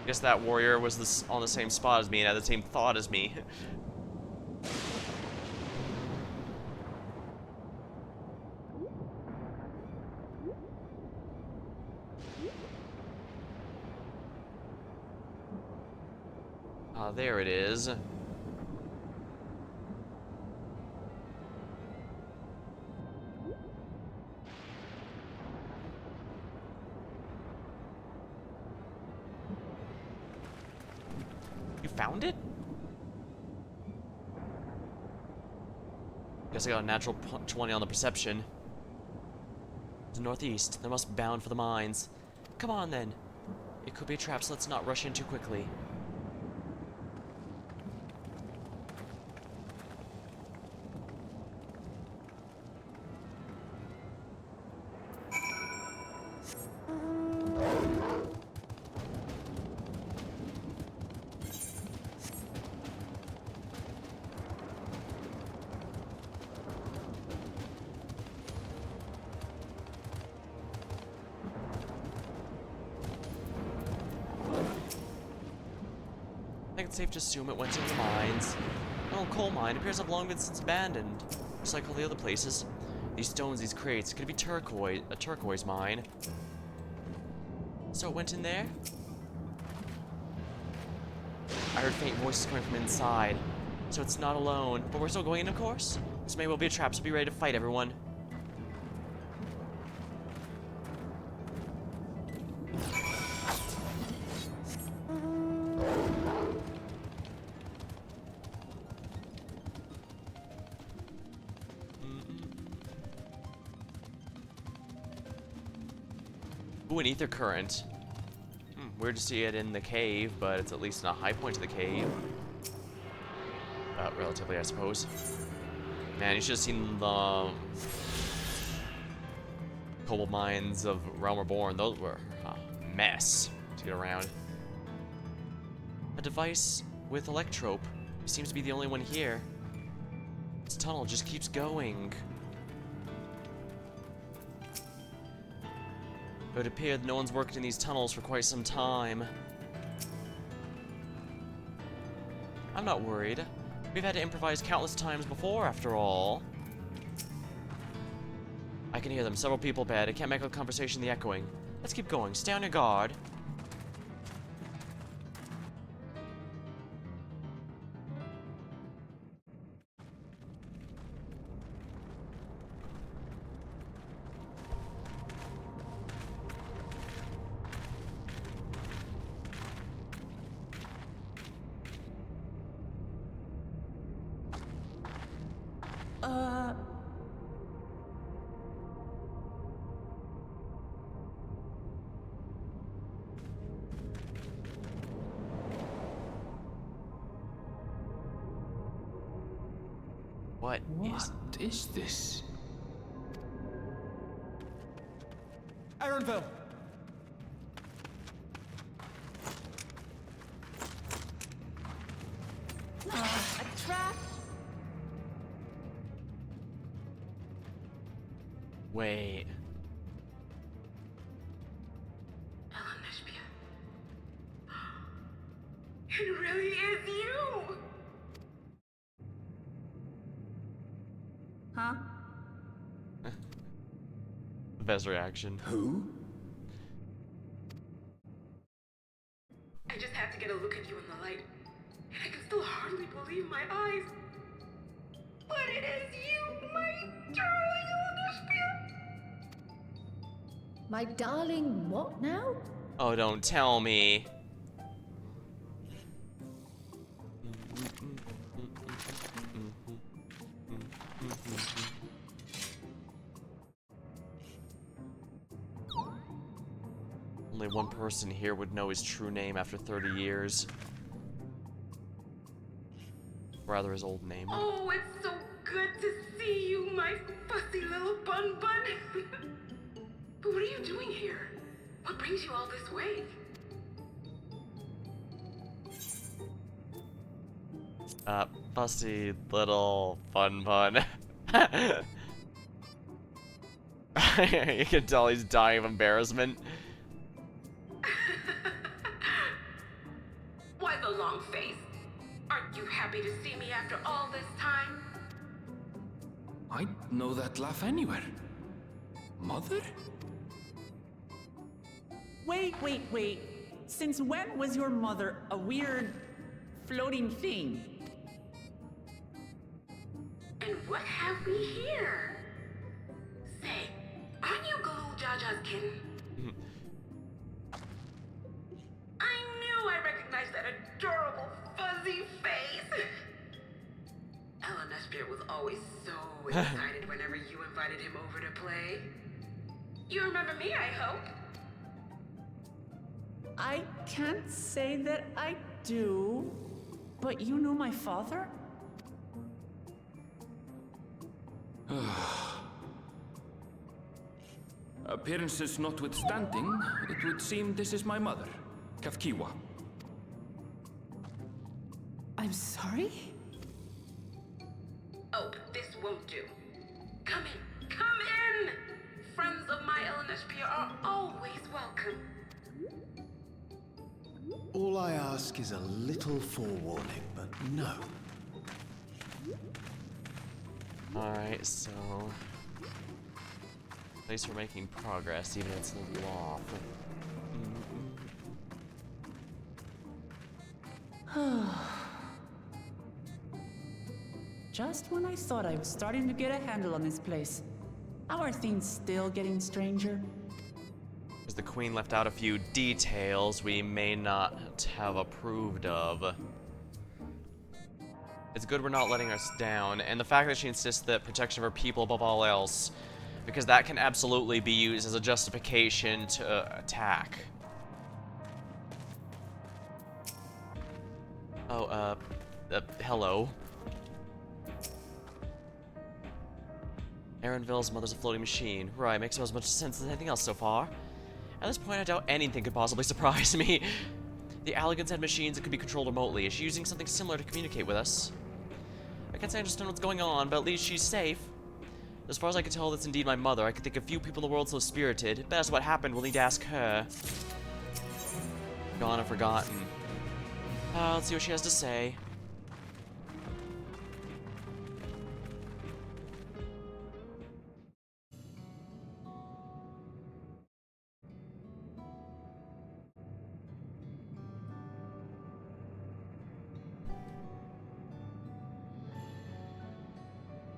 Guess that warrior was on the same spot as me and had the same thought as me. Ah, there it is. Found it? Guess I got a natural 20 on the perception. To the northeast. They must be bound for the mines. Come on then. It could be a trap, so let's not rush in too quickly. I think it's safe to assume it went into the mines. An old coal mine appears to have long been since abandoned. Just like all the other places. These stones, these crates, could be a turquoise mine. So it went in there? I heard faint voices coming from inside. So it's not alone. But we're still going in, of course? This may well be a trap, so be ready to fight, everyone. Ooh, an ether current. Weird to see it in the cave, but it's at least in a high point of the cave. Relatively, I suppose. Man, you should have seen the cobalt mines of Realm Reborn. Those were a mess to get around. A device with electrope. Seems to be the only one here. This tunnel just keeps going. It would appear that no one's worked in these tunnels for quite some time. I'm not worried. We've had to improvise countless times before, after all. I can hear them. Several people bad. I can't make out the conversation, the echoing. Let's keep going. Stay on your guard. What is this? Ironville! A trap! Wait. It really is you! Huh? The best reaction. Who? I just had to get a look at you in the light, and I can still hardly believe my eyes. But it is you, my darling Olympia! My darling, what now? Oh, don't tell me. Only one person here would know his true name after 30 years. Rather, his old name. Oh, it's so good to see you, my fussy little bun bun. But what are you doing here? What brings you all this way? Fussy little fun bun. You can tell he's dying of embarrassment. Why the long face? Aren't you happy to see me after all this time? I know that laugh anywhere. Mother? Wait. Since when was your mother a weird floating thing? And what have we here? Say, aren't you Galul Jaja's kitten? I knew I recognized that adorable fuzzy face. Ellen Espia was always so excited whenever you invited him over to play. You remember me, I hope? I can't say that I do, but you know my father? Appearances notwithstanding, it would seem this is my mother, Kafkiwa. I'm sorry? Oh, this won't do. Come in! Friends of my Ellen Espia are always welcome. All I ask is a little forewarning, but no. Alright, so... At least we're making progress, even if it's a little off. Just when I thought I was starting to get a handle on this place. How are things still getting stranger? Because the Queen left out a few details we may not have approved of. It's good we're not letting us down, and the fact that she insists that protection of her people above all else, because that can absolutely be used as a justification to attack. Oh, hello. Aaronville's mother's a floating machine. Right, makes as much sense as anything else so far. At this point, I doubt anything could possibly surprise me. The Alligans had machines that could be controlled remotely. Is she using something similar to communicate with us? I can't say I understand what's going on, but at least she's safe. As far as I can tell, that's indeed my mother. I can think of few people in the world so spirited. If that's what happened, we'll need to ask her. Gone and forgotten. Let's see what she has to say.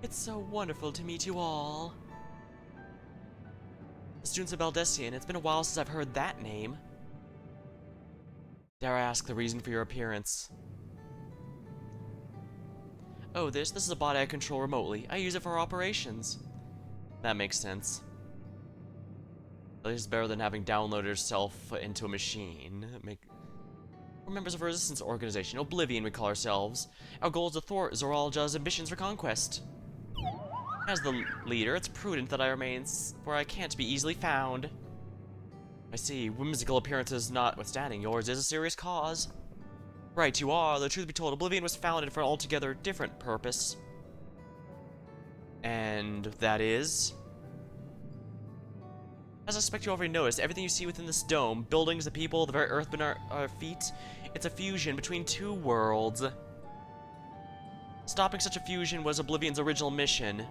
It's so wonderful to meet you all. The students of Baldessian, it's been a while since I've heard that name. Dare I ask the reason for your appearance? Oh, this is a body I control remotely. I use it for operations. That makes sense. At least it's better than having downloaded herself into a machine. We're members of a resistance organization, Oblivion we call ourselves. Our goal is to thwart Zoralja's ambitions for conquest. As the leader, it's prudent that I remain where I can't be easily found. I see, whimsical appearances notwithstanding, yours is a serious cause. Right you are, the truth be told, Oblivion was founded for an altogether different purpose. And that is? As I suspect you already noticed, everything you see within this dome, buildings, the people, the very earth beneath our feet, it's a fusion between two worlds. Stopping such a fusion was Oblivion's original mission.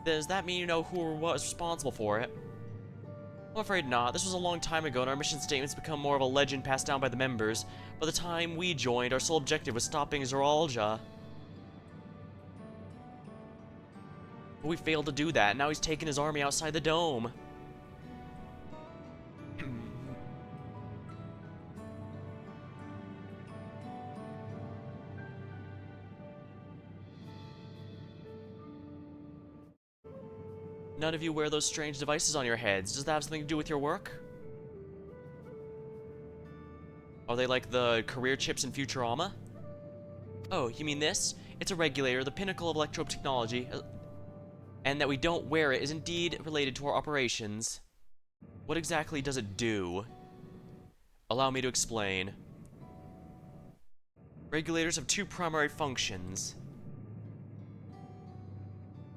Does that mean you know who or what was responsible for it? I'm afraid not. This was a long time ago, and our mission statements become more of a legend passed down by the members. By the time we joined, our sole objective was stopping Zoraljah. But we failed to do that, and now he's taken his army outside the dome. None of you wear those strange devices on your heads. Does that have something to do with your work? Are they like the career chips in Futurama? Oh, you mean this? It's a regulator, the pinnacle of electro technology, and that we don't wear it is indeed related to our operations. What exactly does it do? Allow me to explain. Regulators have two primary functions.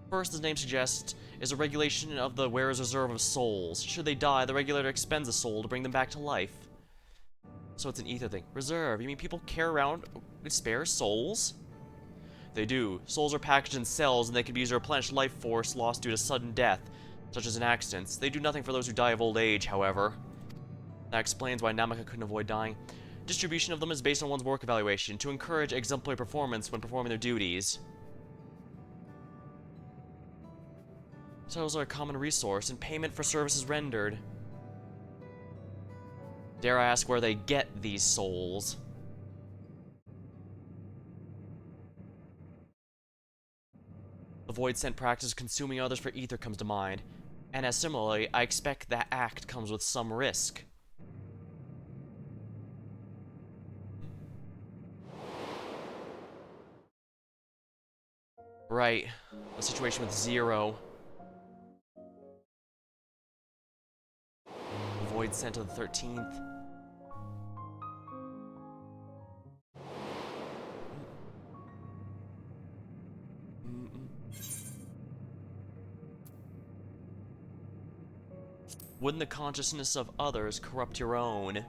First, as the name suggests, is a regulation of the wearer's reserve of souls. Should they die, the regulator expends a soul to bring them back to life. So it's an ether thing. Reserve, you mean people carry around with spare souls? They do. Souls are packaged in cells, and they can be used to replenish life force lost due to sudden death, such as in accidents. They do nothing for those who die of old age, however. That explains why Namaka couldn't avoid dying. Distribution of them is based on one's work evaluation, to encourage exemplary performance when performing their duties. Souls are a common resource, and payment for services rendered. Dare I ask where they get these souls? The void sent practice of consuming others for ether comes to mind, and as similarly, I expect that act comes with some risk. Right, the situation with Zero. The void sent to the 13th. Wouldn't the consciousness of others corrupt your own?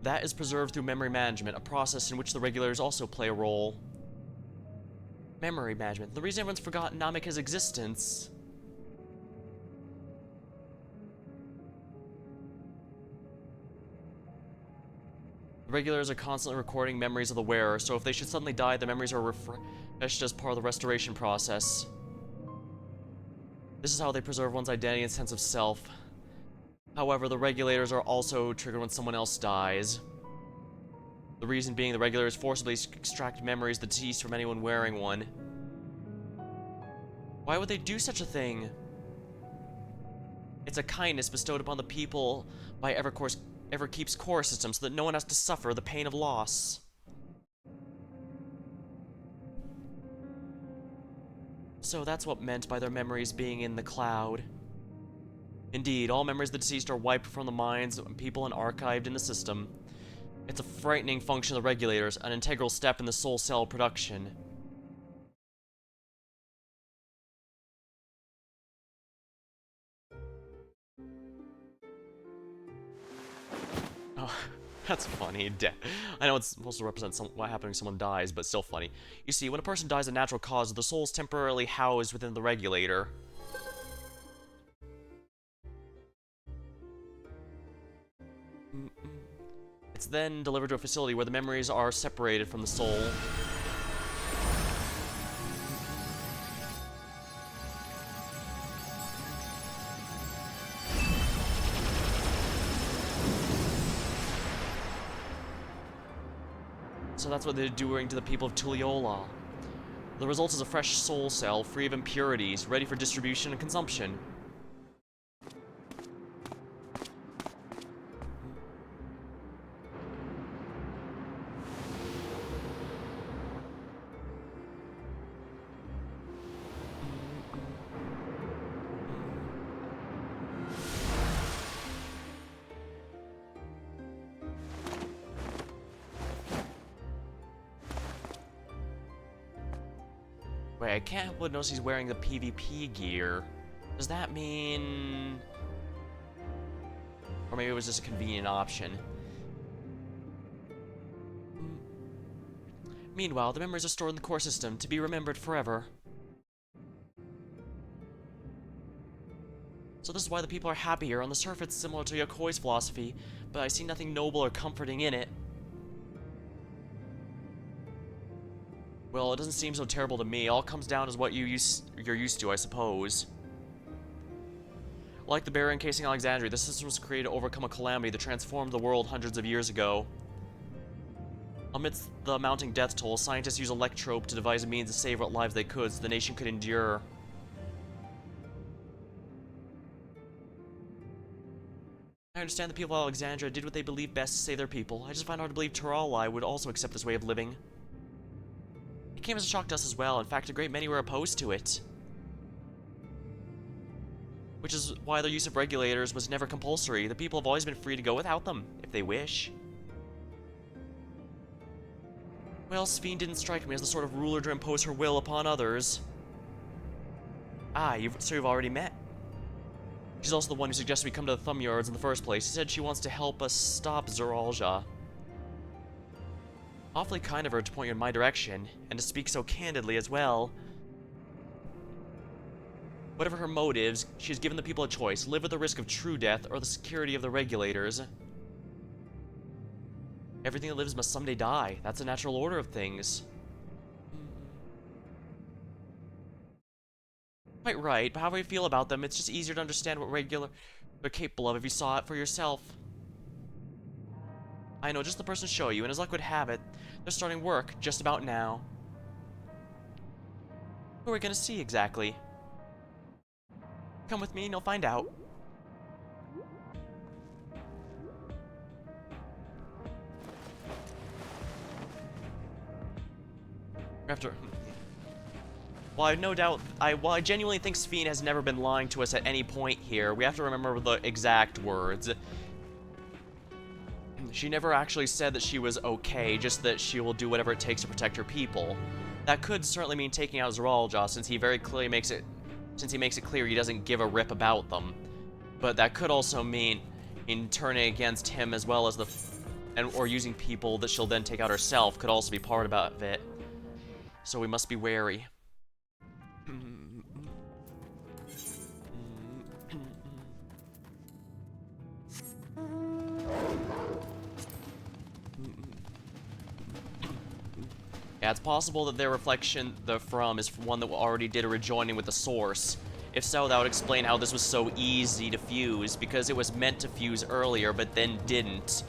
That is preserved through memory management, a process in which the regulators also play a role. Memory management. The reason everyone's forgotten Namika's existence. The regulators are constantly recording memories of the wearer, so if they should suddenly die, the memories are refreshed as part of the restoration process. This is how they preserve one's identity and sense of self. However, the regulators are also triggered when someone else dies. The reason being the regulators forcibly extract memories of the deceased from anyone wearing one. Why would they do such a thing? It's a kindness bestowed upon the people by Everkeep's core system so that no one has to suffer the pain of loss. So that's what meant by their memories being in the cloud. Indeed, all memories of the deceased are wiped from the minds of people and archived in the system. It's a frightening function of the regulators, an integral step in the soul cell production. Oh, that's funny. I know it's supposed to represent what happens when someone dies, but still funny. You see, when a person dies of natural cause, the soul is temporarily housed within the regulator. It's then delivered to a facility where the memories are separated from the soul. So that's what they're doing to the people of Tuliyola. The result is a fresh soul cell, free of impurities, ready for distribution and consumption. Wait, I can't help but notice he's wearing the PvP gear. Does that mean... Or maybe it was just a convenient option. Meanwhile, the memories are stored in the core system to be remembered forever. So this is why the people are happy here. On the surface, it's similar to Yokoi's philosophy, but I see nothing noble or comforting in it. Well, it doesn't seem so terrible to me. All comes down to what you're used to, I suppose. Like the barrier encasing Alexandria, the system was created to overcome a calamity that transformed the world hundreds of years ago. Amidst the mounting death toll, scientists used electrope to devise a means to save what lives they could so the nation could endure. I understand the people of Alexandria did what they believed best to save their people. I just find it hard to believe Turalai would also accept this way of living. It came as a shock to us as well. In fact, a great many were opposed to it. Which is why their use of regulators was never compulsory. The people have always been free to go without them, if they wish. Well, Sphene didn't strike me as the sort of ruler to impose her will upon others. Ah, so you've already met. She's also the one who suggested we come to the Thumb Yards in the first place. She said she wants to help us stop Zeralja. Awfully kind of her to point you in my direction, and to speak so candidly as well. Whatever her motives, she has given the people a choice: live with the risk of true death or the security of the regulators. Everything that lives must someday die. That's a natural order of things. Quite right, but however you feel about them, it's just easier to understand what they're capable of if you saw it for yourself. I know just the person to show you, and as luck would have it, they're starting work just about now. Who are we gonna see exactly? Come with me and you'll find out. After... While I genuinely think Sphene has never been lying to us at any point here, we have to remember the exact words. She never actually said that she was okay, just that she will do whatever it takes to protect her people. That could certainly mean taking out Zeralja, since he very clearly makes it clear he doesn't give a rip about them. But that could also mean in turning against him as well as or using people that she'll then take out herself could also be part of it. So we must be wary. Yeah, it's possible that their reflection, the From, is one that already did a rejoining with the source. If so, that would explain how this was so easy to fuse, because it was meant to fuse earlier, but then didn't.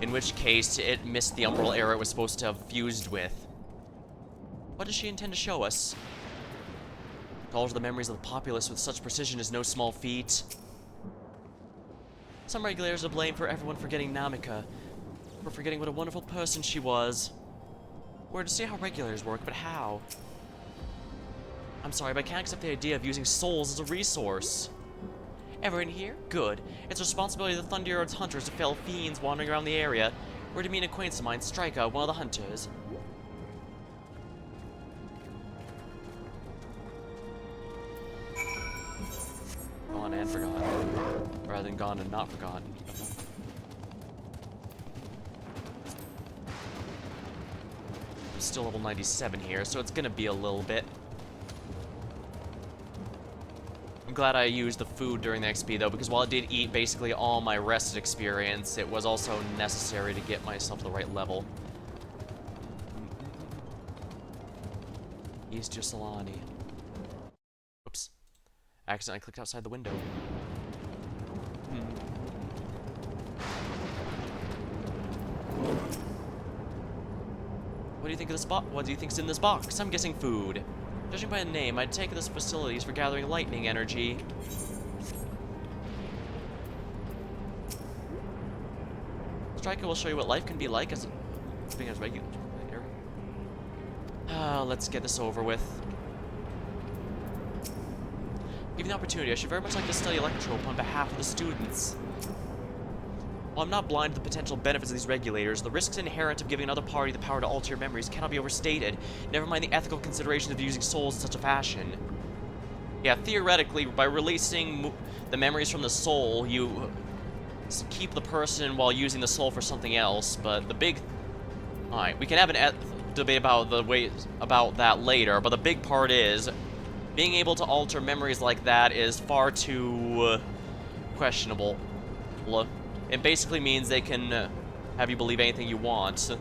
In which case, it missed the umbral era it was supposed to have fused with. What does she intend to show us? To alter the memories of the populace with such precision is no small feat. Some regulators are blamed for everyone forgetting Namika, for forgetting what a wonderful person she was. We're to see how regulators work, but how? I'm sorry, but I can't accept the idea of using souls as a resource. Ever in here? Good. It's the responsibility of the Thunder Yard's hunters to fell fiends wandering around the area. We're to meet an acquaintance of mine, Strika, one of the hunters. Gone and forgotten. Rather than gone and not forgotten. I'm still level 97 here, so it's gonna be a little bit. I'm glad I used the food during the XP though, because while it did eat basically all my rested experience, it was also necessary to get myself to the right level. East Jusalani. Oops. I accidentally clicked outside the window. What do you think of this box? What do you think's in this box? I'm guessing food. Judging by the name, I'd take this facilities for gathering lightning energy. Strika will show you what life can be like as being as regular. Let's get this over with. Given the opportunity, I should very much like to study electrope on behalf of the students. While I'm not blind to the potential benefits of these regulators, the risks inherent of giving another party the power to alter your memories cannot be overstated, never mind the ethical considerations of using souls in such a fashion. Yeah, theoretically, by releasing the memories from the soul, you keep the person while using the soul for something else, but the big... Alright, we can have an debate about about that later, but the big part is, being able to alter memories like that is far too questionable. It basically means they can have you believe anything you want.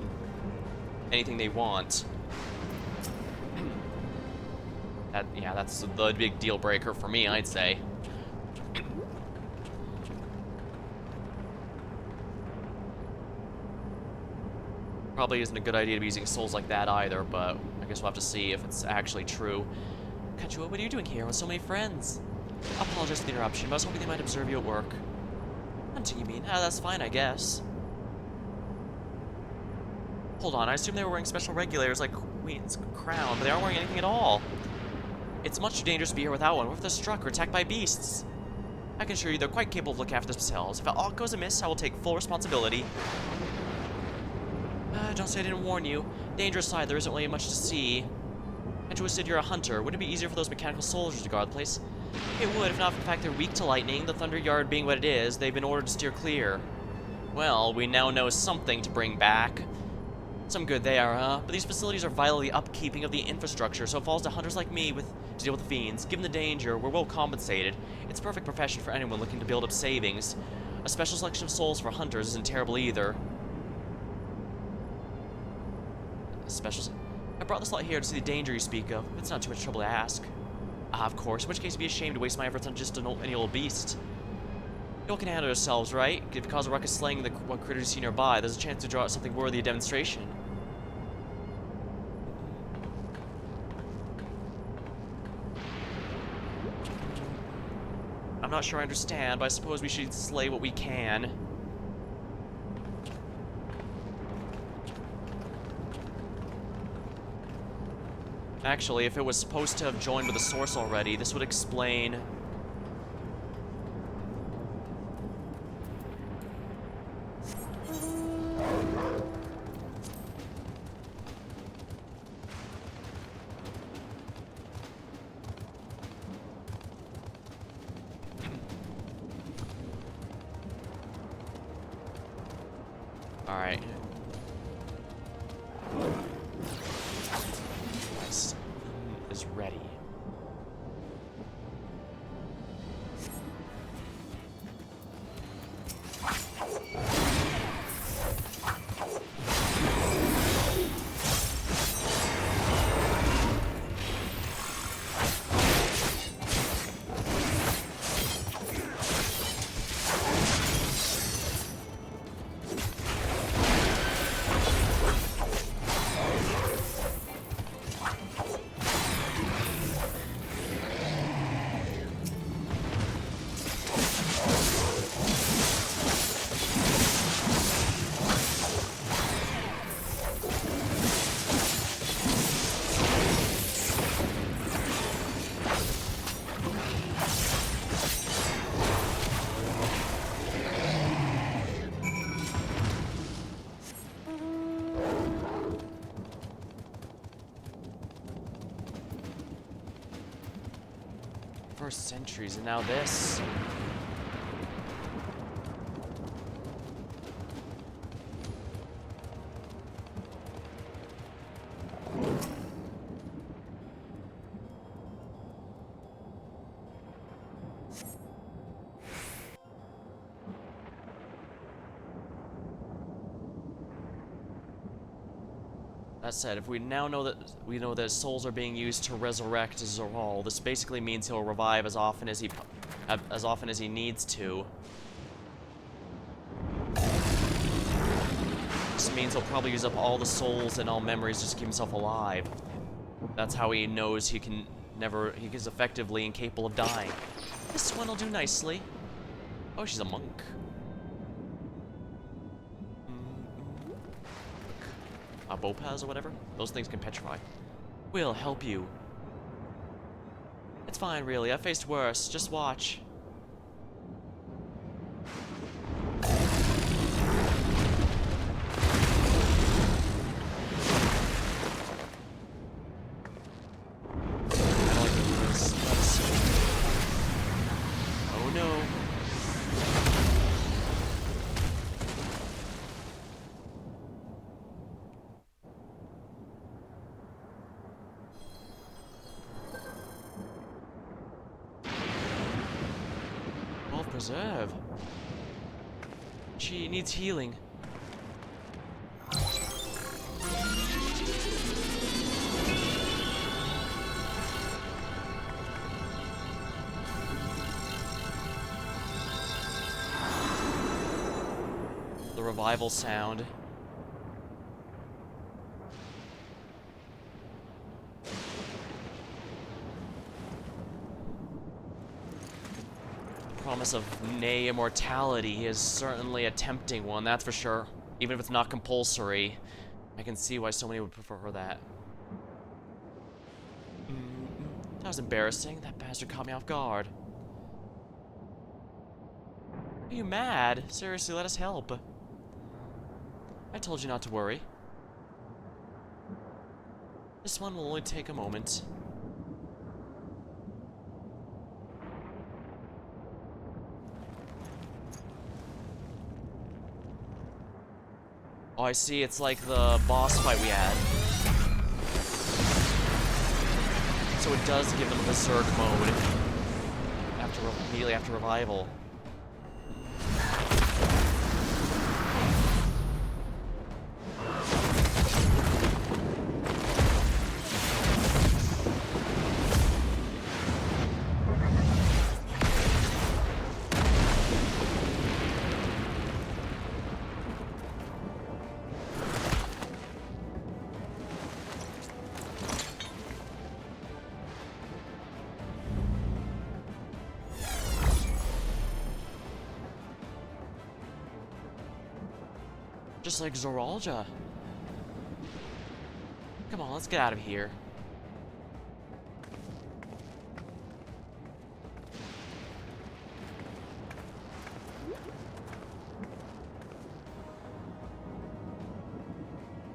Anything they want. Yeah, that's the big deal breaker for me, I'd say. Probably isn't a good idea to be using souls like that either, but I guess we'll have to see if it's actually true. Kachua, what are you doing here with so many friends? I apologize for the interruption, but I was hoping they might observe you at work. Hunting, you mean? Ah, that's fine, I guess. Hold on, I assume they were wearing special regulators like Queen's crown, but they aren't wearing anything at all. It's much too dangerous to be here without one. What if they're struck or attacked by beasts? I can assure you they're quite capable of looking after themselves. If all goes amiss, I will take full responsibility. Don't say I didn't warn you. Dangerous side, there isn't really much to see. And Twisted, you're a hunter. Wouldn't it be easier for those mechanical soldiers to guard the place? It would, if not for the fact they're weak to lightning. The Thunder Yard being what it is, they've been ordered to steer clear. Well, we now know something to bring back. Some good they are, huh? But these facilities are vital to the upkeeping of the infrastructure, so it falls to hunters like me to deal with the fiends. Given the danger, we're well compensated. It's a perfect profession for anyone looking to build up savings. A special selection of souls for hunters isn't terrible either. I brought this lot here to see the danger you speak of. It's not too much trouble to ask. Ah, of course, in which case it'd be a shame to waste my efforts on just any old beast. You all can handle yourselves, right? If you cause a ruckus slaying what critters you see nearby, there's a chance to draw out something worthy of demonstration. I'm not sure I understand, but I suppose we should slay what we can. Actually, if it was supposed to have joined with the source already, this would explain... Alright. Is ready. For centuries, and now this. That said, if we now know that souls are being used to resurrect Zoral, this basically means he'll revive as often as he needs to. This means he'll probably use up all the souls and all memories just to keep himself alive. That's how he knows he is effectively incapable of dying. This one will do nicely. Oh, she's a monk. Bopaz or whatever? Those things can petrify. We'll help you. It's fine, really. I've faced worse. Just watch. preserve. She needs healing. The revival sound. Promise of nay immortality is certainly a tempting one, that's for sure. Even if it's not compulsory, I can see why so many would prefer that. That was embarrassing. That bastard caught me off guard. Are you mad? Seriously, let us help. I told you not to worry. This one will only take a moment. Oh, I see. It's like the boss fight we had. So it does give them a berserk mode immediately after revival. Just like Zoralja. Come on, let's get out of here.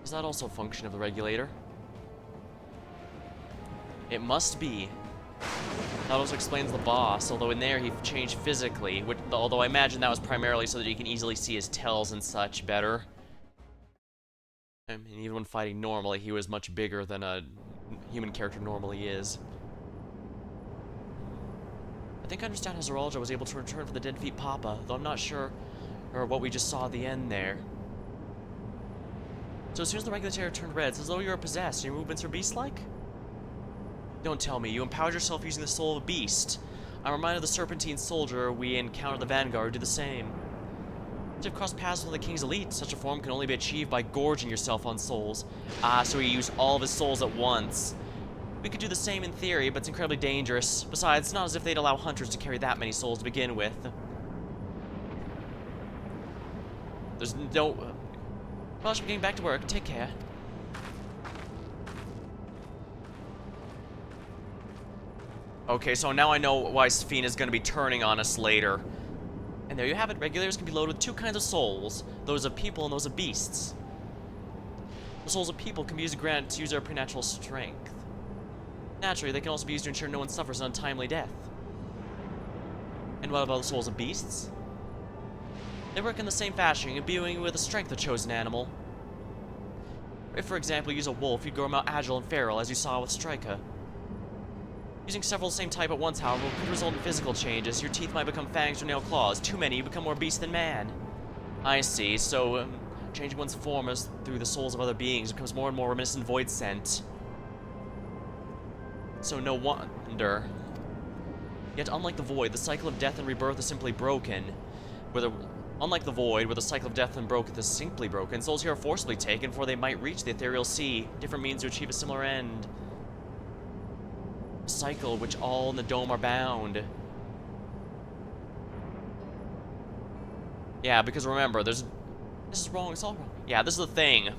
Is that also a function of the regulator? It must be. That also explains the boss, although in there he changed physically, although I imagine that was primarily so that you can easily see his tells and such better. I mean, even when fighting normally, he was much bigger than a human character normally is. I think I understand how Zoralja was able to return for the Dead Feet Papa, though I'm not sure or what we just saw at the end there. So as soon as the regulator turned red, it's as though you were possessed. Your movements are beast-like? Don't tell me. You empowered yourself using the soul of a beast. I'm reminded of the Serpentine soldier we encountered the Vanguard do the same. To have crossed paths with the King's elite, such a form can only be achieved by gorging yourself on souls. Ah, so he used all of his souls at once. We could do the same in theory, but it's incredibly dangerous. Besides, it's not as if they'd allow hunters to carry that many souls to begin with. There's no... Well, I should be getting back to work. Take care. Okay, so now I know why Safina's gonna be turning on us later. And there you have it. Regulators can be loaded with two kinds of souls. Those of people and those of beasts. The souls of people can be used to grant users their preternatural strength. Naturally, they can also be used to ensure no one suffers an untimely death. And what about the souls of beasts? They work in the same fashion, imbuing with the strength of the chosen animal. If, for example, you use a wolf, you'd grow more agile and feral, as you saw with Striker. Using several of the same type at once, however, could result in physical changes. Your teeth might become fangs or nail claws. Too many, you become more beast than man. I see, so changing one's form as through the souls of other beings becomes more and more reminiscent void scent. So no wonder. Yet unlike the void, the cycle of death and rebirth is simply broken. Unlike the void, where the cycle of death and growth is simply broken, souls here are forcibly taken before they might reach the ethereal sea. Different means to achieve a similar end. Cycle which all in the dome are bound. Yeah, because remember, this is wrong, it's all wrong. Yeah, this is the thing.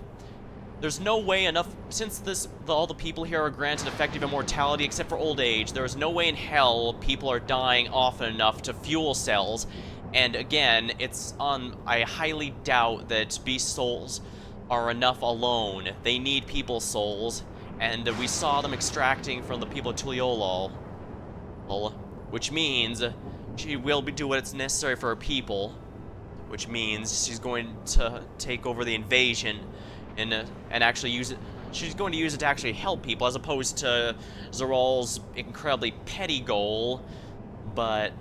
There's no way enough, since all the people here are granted effective immortality except for old age, there is no way in hell people are dying often enough to fuel cells. And again, I highly doubt that beast souls are enough alone. They need people's souls. And we saw them extracting from the people of Tuliolol. Which means she will do what's necessary for her people. Which means she's going to take over the invasion and actually use it. She's going to use it to actually help people, as opposed to Zoral's incredibly petty goal. But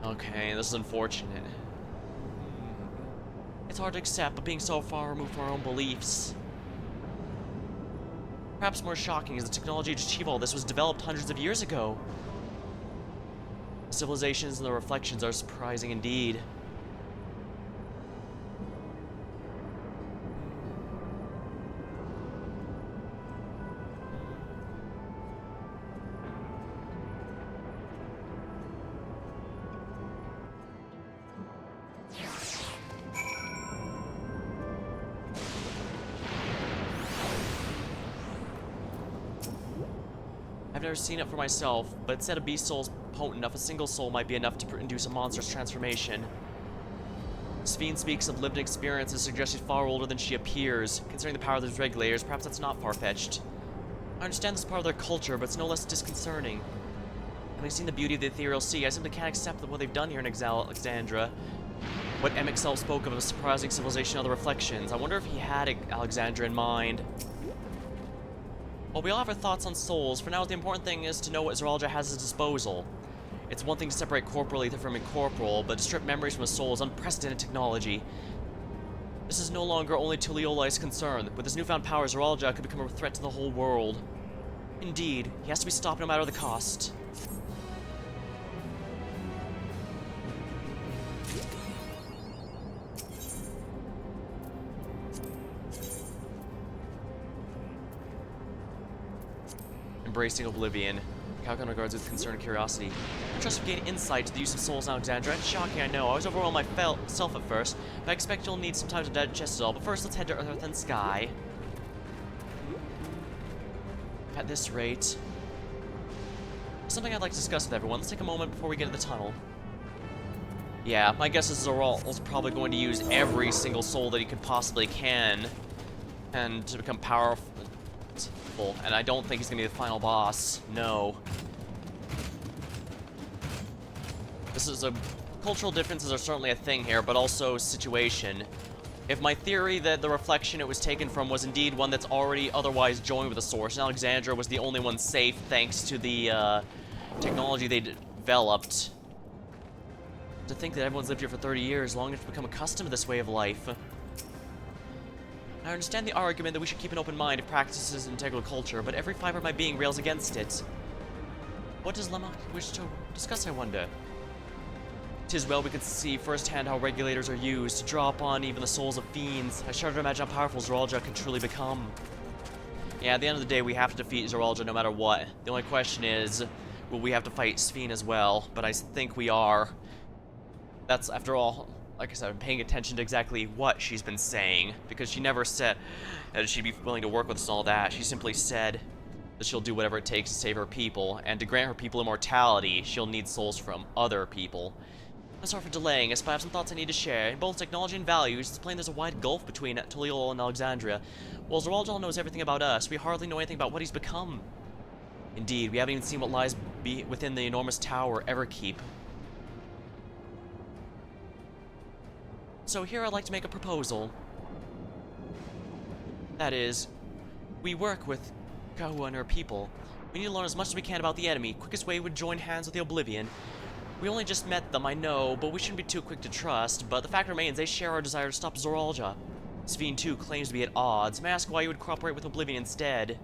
Okay, this is unfortunate. It's hard to accept, but being so far removed from our own beliefs. Perhaps more shocking is the technology to achieve all this was developed hundreds of years ago. The civilizations and the reflections are surprising indeed. I've never seen it for myself, but it said a beast soul is potent enough, a single soul might be enough to induce a monstrous transformation. Sphene speaks of lived experiences suggesting she's far older than she appears. Considering the power of those regulators, perhaps that's not far-fetched. I understand this is part of their culture, but it's no less disconcerting. Having seen the beauty of the ethereal sea, I simply can't accept what they've done here in Alexandria. What MXL spoke of as a surprising civilization of the reflections. I wonder if he had Alexandria in mind. Well, we all have our thoughts on souls. For now, the important thing is to know what Zoralia has at his disposal. It's one thing to separate corporally from incorporeal, but to strip memories from a soul is unprecedented technology. This is no longer only Tuliola's concern. With his newfound power, Zoralia could become a threat to the whole world. Indeed, he has to be stopped no matter the cost. Embracing oblivion. Calcon regards with concern and curiosity. I trust we gain insight to the use of souls in Alexandria. It's shocking, I know. I was overwhelmed myself at first, but I expect you'll need some time to digest it all. But first, let's head to Earth and Sky. At this rate... something I'd like to discuss with everyone. Let's take a moment before we get to the tunnel. Yeah, my guess is Zoral's probably going to use every single soul that he could possibly can, and to become powerful. And I don't think he's gonna be the final boss. No. This is a... cultural differences are certainly a thing here, but also situation. If my theory that the reflection it was taken from was indeed one that's already otherwise joined with the source, and Alexandria was the only one safe thanks to the technology they developed. To think that everyone's lived here for 30 years, long enough to become accustomed to this way of life. I understand the argument that we should keep an open mind if practice is integral culture, but every fiber of my being rails against it. What does Lemma wish to discuss, I wonder? 'Tis well we could see firsthand how regulators are used to draw upon even the souls of fiends. I shudder to imagine how powerful Zoralia can truly become. Yeah, at the end of the day, we have to defeat Zoralia no matter what. The only question is, will we have to fight Sphene as well? But I think we are. That's, after all... like I said, I'm paying attention to exactly what she's been saying, because she never said that she'd be willing to work with us and all that. She simply said that she'll do whatever it takes to save her people, and to grant her people immortality, she'll need souls from other people. I'm sorry for delaying us, but I have some thoughts I need to share. In both technology and values, it's plain there's a wide gulf between Tuliol and Alexandria. While Zoralia knows everything about us, we hardly know anything about what he's become. Indeed, we haven't even seen what lies within the enormous tower Everkeep. So here I'd like to make a proposal. That is, we work with Kahua and her people. We need to learn as much as we can about the enemy. Quickest way would join hands with the Oblivion. We only just met them, I know, but we shouldn't be too quick to trust. But the fact remains, they share our desire to stop Zoralia. Sphene, too, claims to be at odds. May I ask why you would cooperate with Oblivion instead?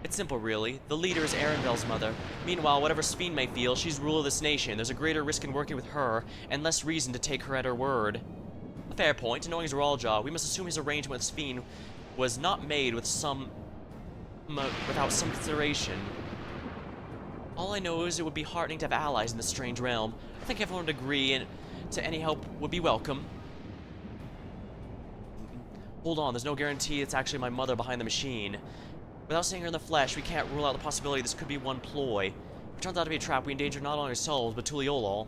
It's simple, really. The leader is Arenvel's mother. Meanwhile, whatever Sphene may feel, she's ruler of this nation. There's a greater risk in working with her, and less reason to take her at her word. A fair point. Knowing Zoralia, we must assume his arrangement with Sphene was not made with without some consideration. All I know is it would be heartening to have allies in this strange realm. I think everyone would agree, and to any help would be welcome. Hold on, there's no guarantee it's actually my mother behind the machine. Without seeing her in the flesh, we can't rule out the possibility this could be one ploy. If it turns out to be a trap, we endanger not only ourselves, but Tuliolol.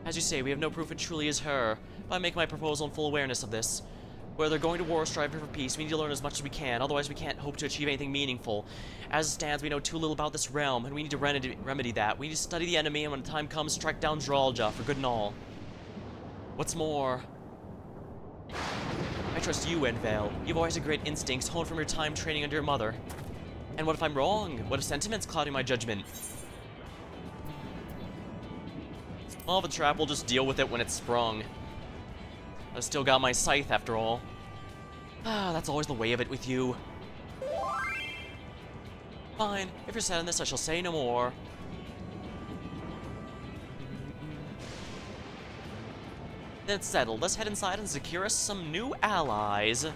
As you say, we have no proof it truly is her, but I make my proposal in full awareness of this. Whether going to war or striving for peace, we need to learn as much as we can, otherwise we can't hope to achieve anything meaningful. As it stands, we know too little about this realm, and we need to remedy that. We need to study the enemy, and when the time comes, strike down Zoralia for good and all. What's more... I trust you, Envel. You've always had great instincts honed from your time training under your mother. And what if I'm wrong? What if sentiment's clouding my judgment? Well, the trap will just deal with it when it's sprung. I still got my scythe after all. Ah, that's always the way of it with you. Fine, if you're set on this, I shall say no more. Then it's settled. Let's head inside and secure us some new allies.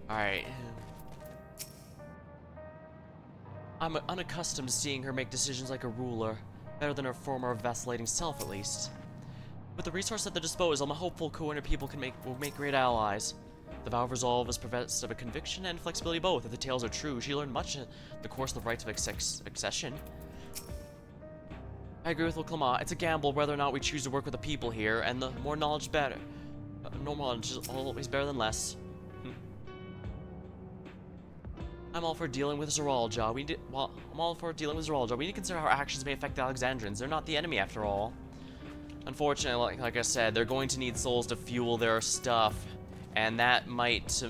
Alright. I'm unaccustomed to seeing her make decisions like a ruler. Better than her former vacillating self, at least. With the resource at their disposal, I'm hopeful Kuan people will make great allies. The vow of resolve is possessed of a conviction and flexibility both. If the tales are true, she learned much in the course of the rites of accession. I agree with Clement. It's a gamble whether or not we choose to work with the people here, and the more knowledge better. No knowledge is always better than less. I'm all for dealing with Zeralja. I'm all for dealing with Zeralja. We need to consider how our actions may affect the Alexandrians. They're not the enemy after all. Unfortunately, like I said, they're going to need souls to fuel their stuff, and that might...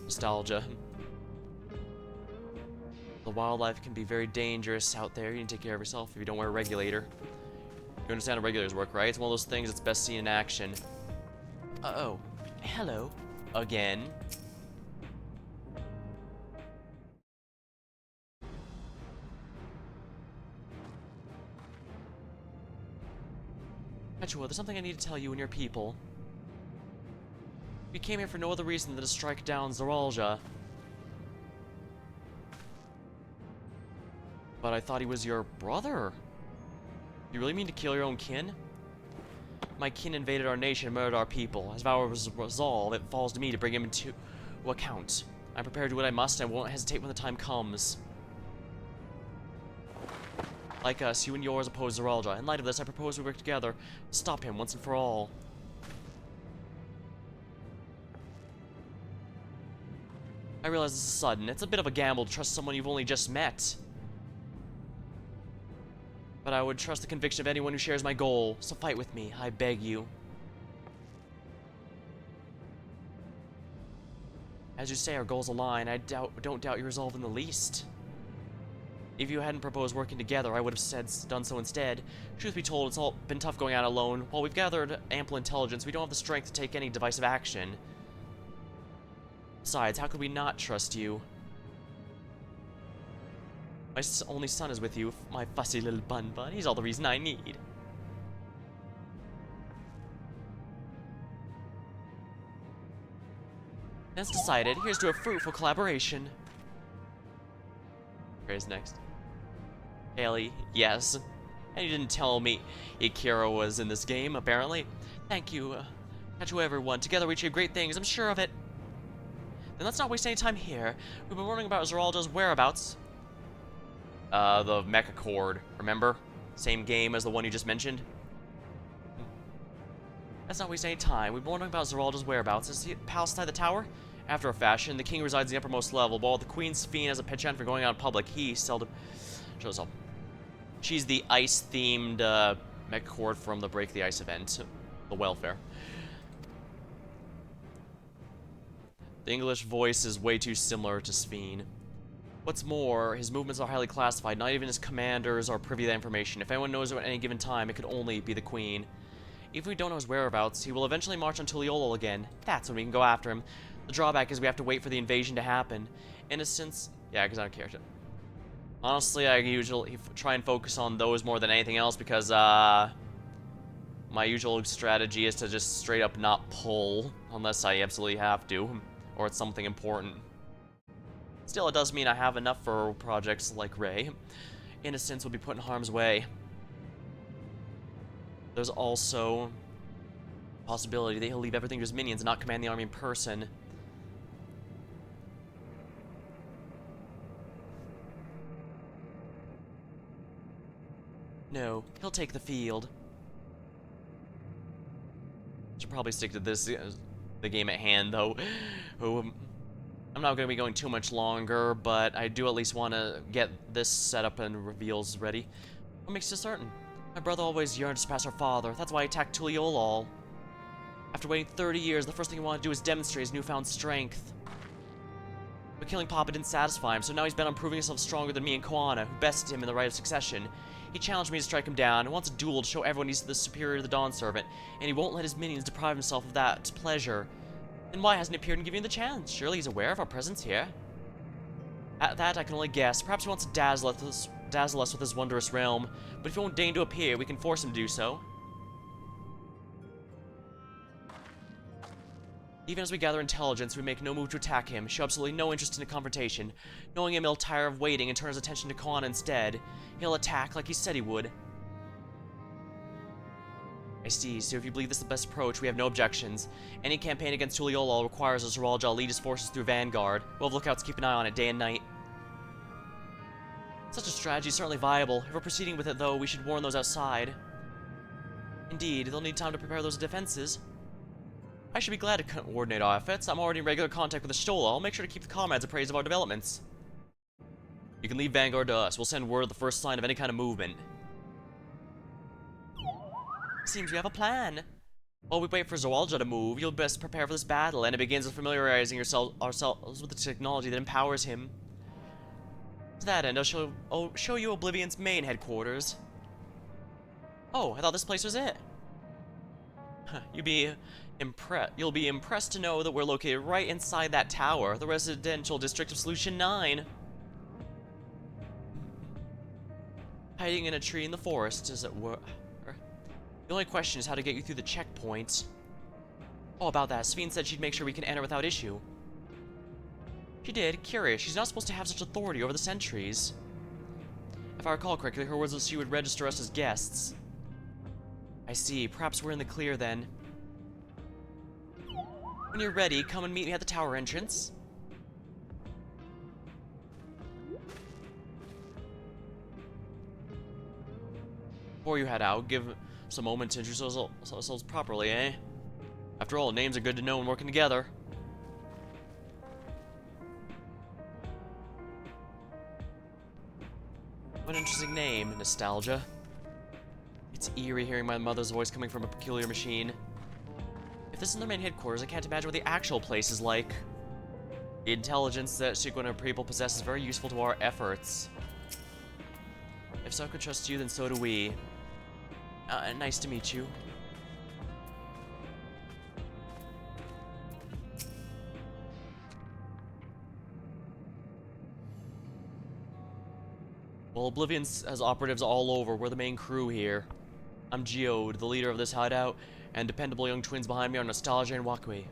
nostalgia. The wildlife can be very dangerous out there. You need to take care of yourself if you don't wear a regulator. You understand how regulators work, right? It's one of those things that's best seen in action. Uh-oh. Hello. Again. Petua, there's something I need to tell you and your people. We came here for no other reason than to strike down Zeralja. But I thought he was your brother. You really mean to kill your own kin? My kin invaded our nation and murdered our people. As vow was resolved, it falls to me to bring him into account. I'm prepared to do what I must and won't hesitate when the time comes. Like us, you and yours oppose Zeralja. In light of this, I propose we work together to stop him once and for all. I realize this is sudden. It's a bit of a gamble to trust someone you've only just met. But I would trust the conviction of anyone who shares my goal, so fight with me, I beg you. As you say, our goals align. I don't doubt your resolve in the least. If you hadn't proposed working together, I would have done so instead. Truth be told, it's all been tough going out alone. While we've gathered ample intelligence, we don't have the strength to take any divisive action. Besides, how could we not trust you? My only son is with you, my fussy little bun. He's all the reason I need. That's decided. Here's to a fruitful collaboration. Where's next? Haley, yes. And you didn't tell me Ikira was in this game, apparently. Thank you. Catch you, everyone. Together we achieve great things, I'm sure of it. Then let's not waste any time here. We've been wondering about Zeralja's whereabouts. The Mecha Cord, remember? Same game as the one you just mentioned. Let's not waste any time. We've been wondering about Zeralja's whereabouts. Is he at the palace inside the tower? After a fashion, the king resides in the uppermost level, while the queen's fiend has a penchant for going out in public. He seldom shows up. She's the ice-themed Mecha Cord from the Break the Ice event. The welfare. The English voice is way too similar to Sphene. What's more, his movements are highly classified. Not even his commanders are privy to that information. If anyone knows it at any given time, it could only be the queen. If we don't know his whereabouts, he will eventually march on Tuliolol again. That's when we can go after him. The drawback is we have to wait for the invasion to happen. In a sense, yeah, because I don't care. Honestly, I usually try and focus on those more than anything else because, my usual strategy is to just straight up not pull, unless I absolutely have to, or it's something important. Still, it does mean I have enough for projects like Ray. Innocents will be put in harm's way. There's also a possibility that he'll leave everything to his minions and not command the army in person. No, he'll take the field. Should probably stick to this, the game at hand, though. I'm not going to be going too much longer, but I do at least want to get this set up and reveals ready. What makes you certain? My brother always yearned to surpass our father. That's why he attacked Tuliolol. After waiting 30 years, the first thing he wanted to do was demonstrate his newfound strength. But killing Papa didn't satisfy him, so now he's bent on proving himself stronger than me and Koana, who bested him in the right of succession. He challenged me to strike him down, and wants a duel to show everyone he's the superior to the Dawn Servant, and he won't let his minions deprive himself of that pleasure. Then why hasn't he appeared and given you the chance? Surely he's aware of our presence here. At that, I can only guess. Perhaps he wants to dazzle us with his wondrous realm, but if he won't deign to appear, we can force him to do so. Even as we gather intelligence, we make no move to attack him, show absolutely no interest in a confrontation. Knowing him, he'll tire of waiting and turn his attention to Koana instead. He'll attack like he said he would. I see, so if you believe this is the best approach, we have no objections. Any campaign against Tuliolol requires us to lead his forces through Vanguard. We'll have lookouts keep an eye on it day and night. Such a strategy is certainly viable. If we're proceeding with it, though, we should warn those outside. Indeed, they'll need time to prepare those defenses. I should be glad to coordinate our efforts. I'm already in regular contact with the Stola. I'll make sure to keep the comrades appraised of our developments. You can leave Vanguard to us. We'll send word the first sign of any kind of movement. Seems we have a plan. While we wait for Zoalja to move, you'll best prepare for this battle, and it begins with familiarizing ourselves with the technology that empowers him. To that end, I'll show you Oblivion's main headquarters. Oh, I thought this place was it. You'll be impressed to know that we're located right inside that tower, the residential district of Solution 9. Hiding in a tree in the forest, as it were. The only question is how to get you through the checkpoint. Oh, about that, Sveen said she'd make sure we can enter without issue. She did. Curious. She's not supposed to have such authority over the sentries. If I recall correctly, her words was she would register us as guests. I see. Perhaps we're in the clear then. When you're ready, come and meet me at the tower entrance. Before you head out, give us a moment to introduce ourselves properly, eh? After all, names are good to know when working together. What an interesting name, Nostalgia. It's eerie hearing my mother's voice coming from a peculiar machine. If this is their main headquarters, I can't imagine what the actual place is like. The intelligence that Sequin and her people possess is very useful to our efforts. If so can trust you, then so do we. Nice to meet you. Well, Oblivion has operatives all over. We're the main crew here. I'm Geode, the leader of this hideout, and dependable young twins behind me are Nostalgia and Wakwe.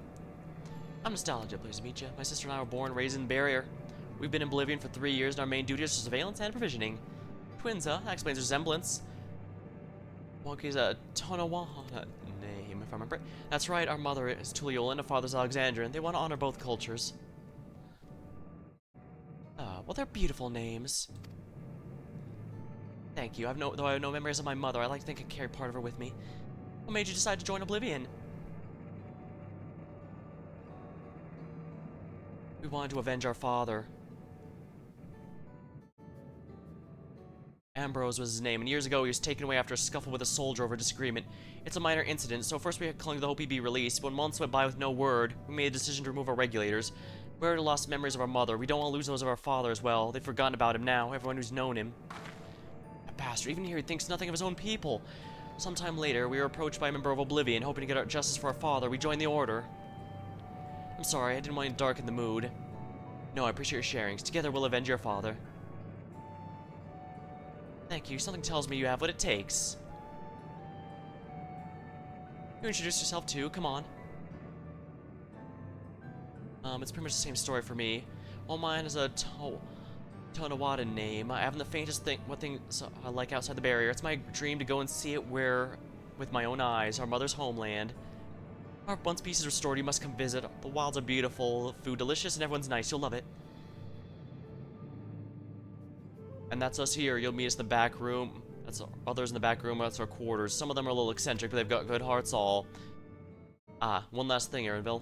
I'm Nostalgia, pleased to meet you. My sister and I were born and raised in Barrier. We've been in Oblivion for 3 years, and our main duty is surveillance and provisioning. Twins, huh? That explains resemblance. Wakwe's a Tonawahana name, if I remember it. That's right, our mother is Tuliolin and our father's Alexandrian. They want to honor both cultures. Well, they're beautiful names. Thank you. Though I have no memories of my mother, I like to think I carry part of her with me. What made you decide to join Oblivion? We wanted to avenge our father. Ambrose was his name, and years ago he was taken away after a scuffle with a soldier over disagreement. It's a minor incident, so first we had clung to the hope he'd be released, but when months went by with no word, we made a decision to remove our regulators. We already lost memories of our mother. We don't want to lose those of our father as well. They've forgotten about him now, everyone who's known him. That bastard, even here he thinks nothing of his own people. Sometime later, we were approached by a member of Oblivion, hoping to get our justice for our father. We joined the Order. I'm sorry, I didn't want to darken the mood. No, I appreciate your sharings. Together we'll avenge your father. Thank you. Something tells me you have what it takes. You introduce yourself too. Come on. It's pretty much the same story for me. All mine is a Tonawada name. I haven't the faintest thing what thing I like outside the barrier. It's my dream to go and see it with my own eyes, our mother's homeland. Once peace is restored, you must come visit. The wilds are beautiful, food delicious, and everyone's nice. You'll love it. And that's us here. You'll meet us in the back room. That's others in the back room. That's our quarters. Some of them are a little eccentric, but they've got good hearts all. Ah, one last thing, Aaronville.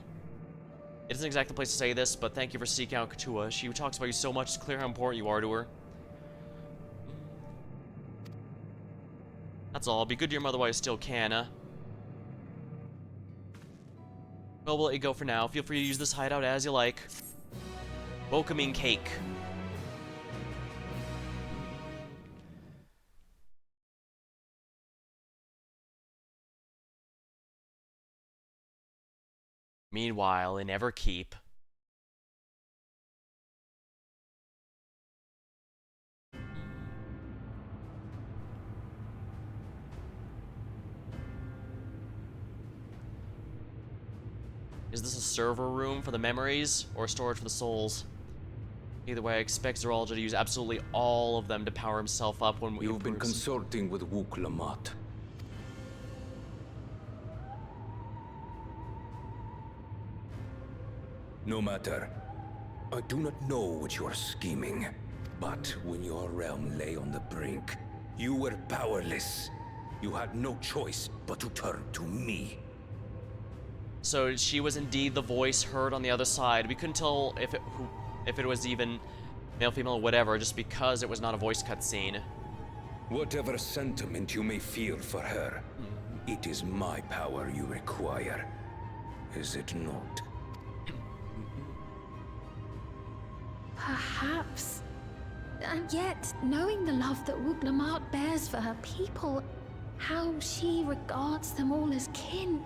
It isn't exactly the place to say this, but thank you for seeking out Katua. She talks about you so much, it's clear how important you are to her. That's all. Be good to your mother while you still can, Well, we'll let you go for now. Feel free to use this hideout as you like. Welcoming cake. Meanwhile, in Everkeep. Is this a server room for the memories, or storage for the souls? Either way, I expect Zeralja to use absolutely all of them to power himself up when we You've been consulting with Wook Lamont. No matter. I do not know what you are scheming, but when your realm lay on the brink, you were powerless. You had no choice but to turn to me. So she was indeed the voice heard on the other side. We couldn't tell if it was even male, female, or whatever, just because it was not a voice cutscene. Whatever sentiment you may feel for her, it is my power you require. Is it not? Perhaps. And yet, knowing the love that Wook Lamont bears for her people, how she regards them all as kin,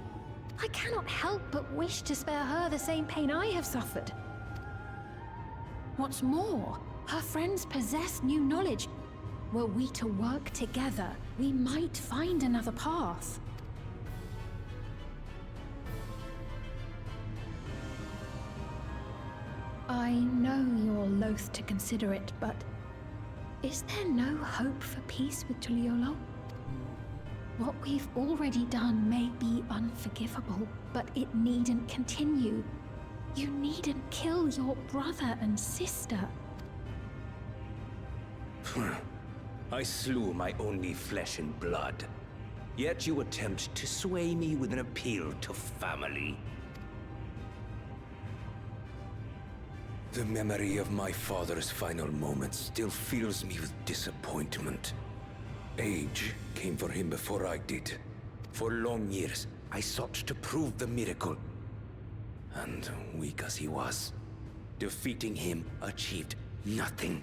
I cannot help but wish to spare her the same pain I have suffered. What's more, her friends possess new knowledge. Were we to work together, we might find another path. I know you're loath to consider it, but is there no hope for peace with Tuliolo? What we've already done may be unforgivable, but it needn't continue. You needn't kill your brother and sister. I slew my only flesh and blood. Yet you attempt to sway me with an appeal to family. The memory of my father's final moments still fills me with disappointment. Age came for him before I did. For long years, I sought to prove the miracle. And weak as he was, defeating him achieved nothing.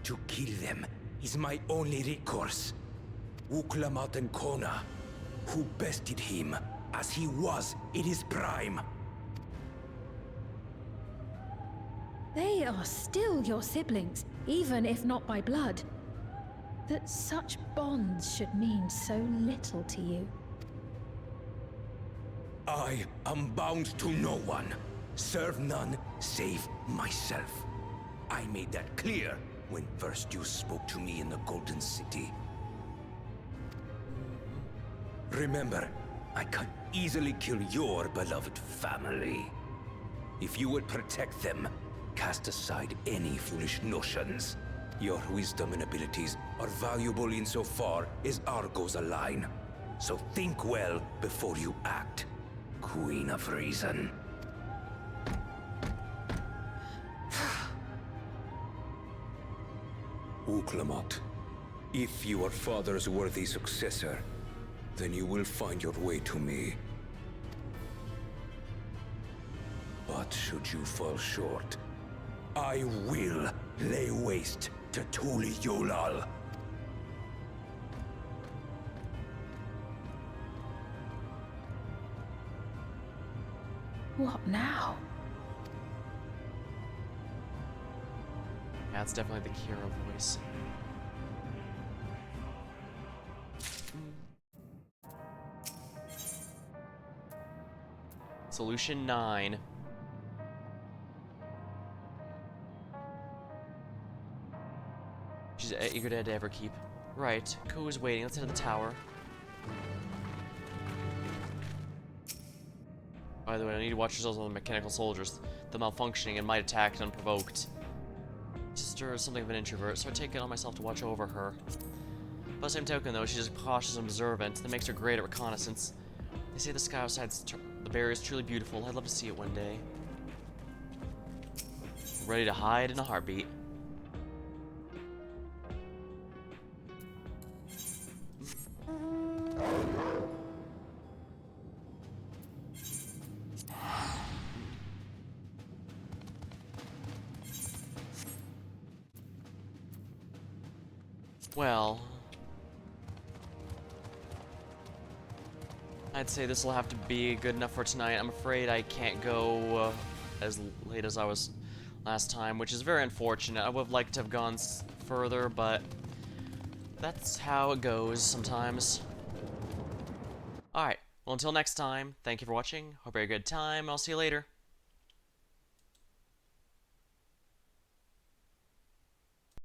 To kill them is my only recourse. Wook Lamont and Kona, who bested him as he was in his prime. They are still your siblings, even if not by blood. That such bonds should mean so little to you. I am bound to no one. Serve none save myself. I made that clear when first you spoke to me in the Golden City. Remember, I can easily kill your beloved family. If you would protect them, cast aside any foolish notions. Your wisdom and abilities are valuable insofar as our goals align. So think well before you act, Queen of Reason. Wook Lamont, if you are father's worthy successor, then you will find your way to me. But should you fall short, I will lay waste to Tuli Yolal. What now? That's definitely the Kira voice. Solution 9. She's eager to Everkeep. Right, Ku is waiting. Let's head to the tower. By the way, I need to watch yourselves on the mechanical soldiers. The malfunctioning and might attack unprovoked. Sister is something of an introvert, so I take it on myself to watch over her. By the same token, though, she's cautious and observant. That makes her great at reconnaissance. They say the sky outside the barrier is truly beautiful. I'd love to see it one day. Ready to hide in a heartbeat. Well, I'd say this will have to be good enough for tonight. I'm afraid I can't go as late as I was last time, which is very unfortunate. I would have liked to have gone further, but that's how it goes sometimes. Alright, well, until next time, thank you for watching. Hope you had a good time. I'll see you later.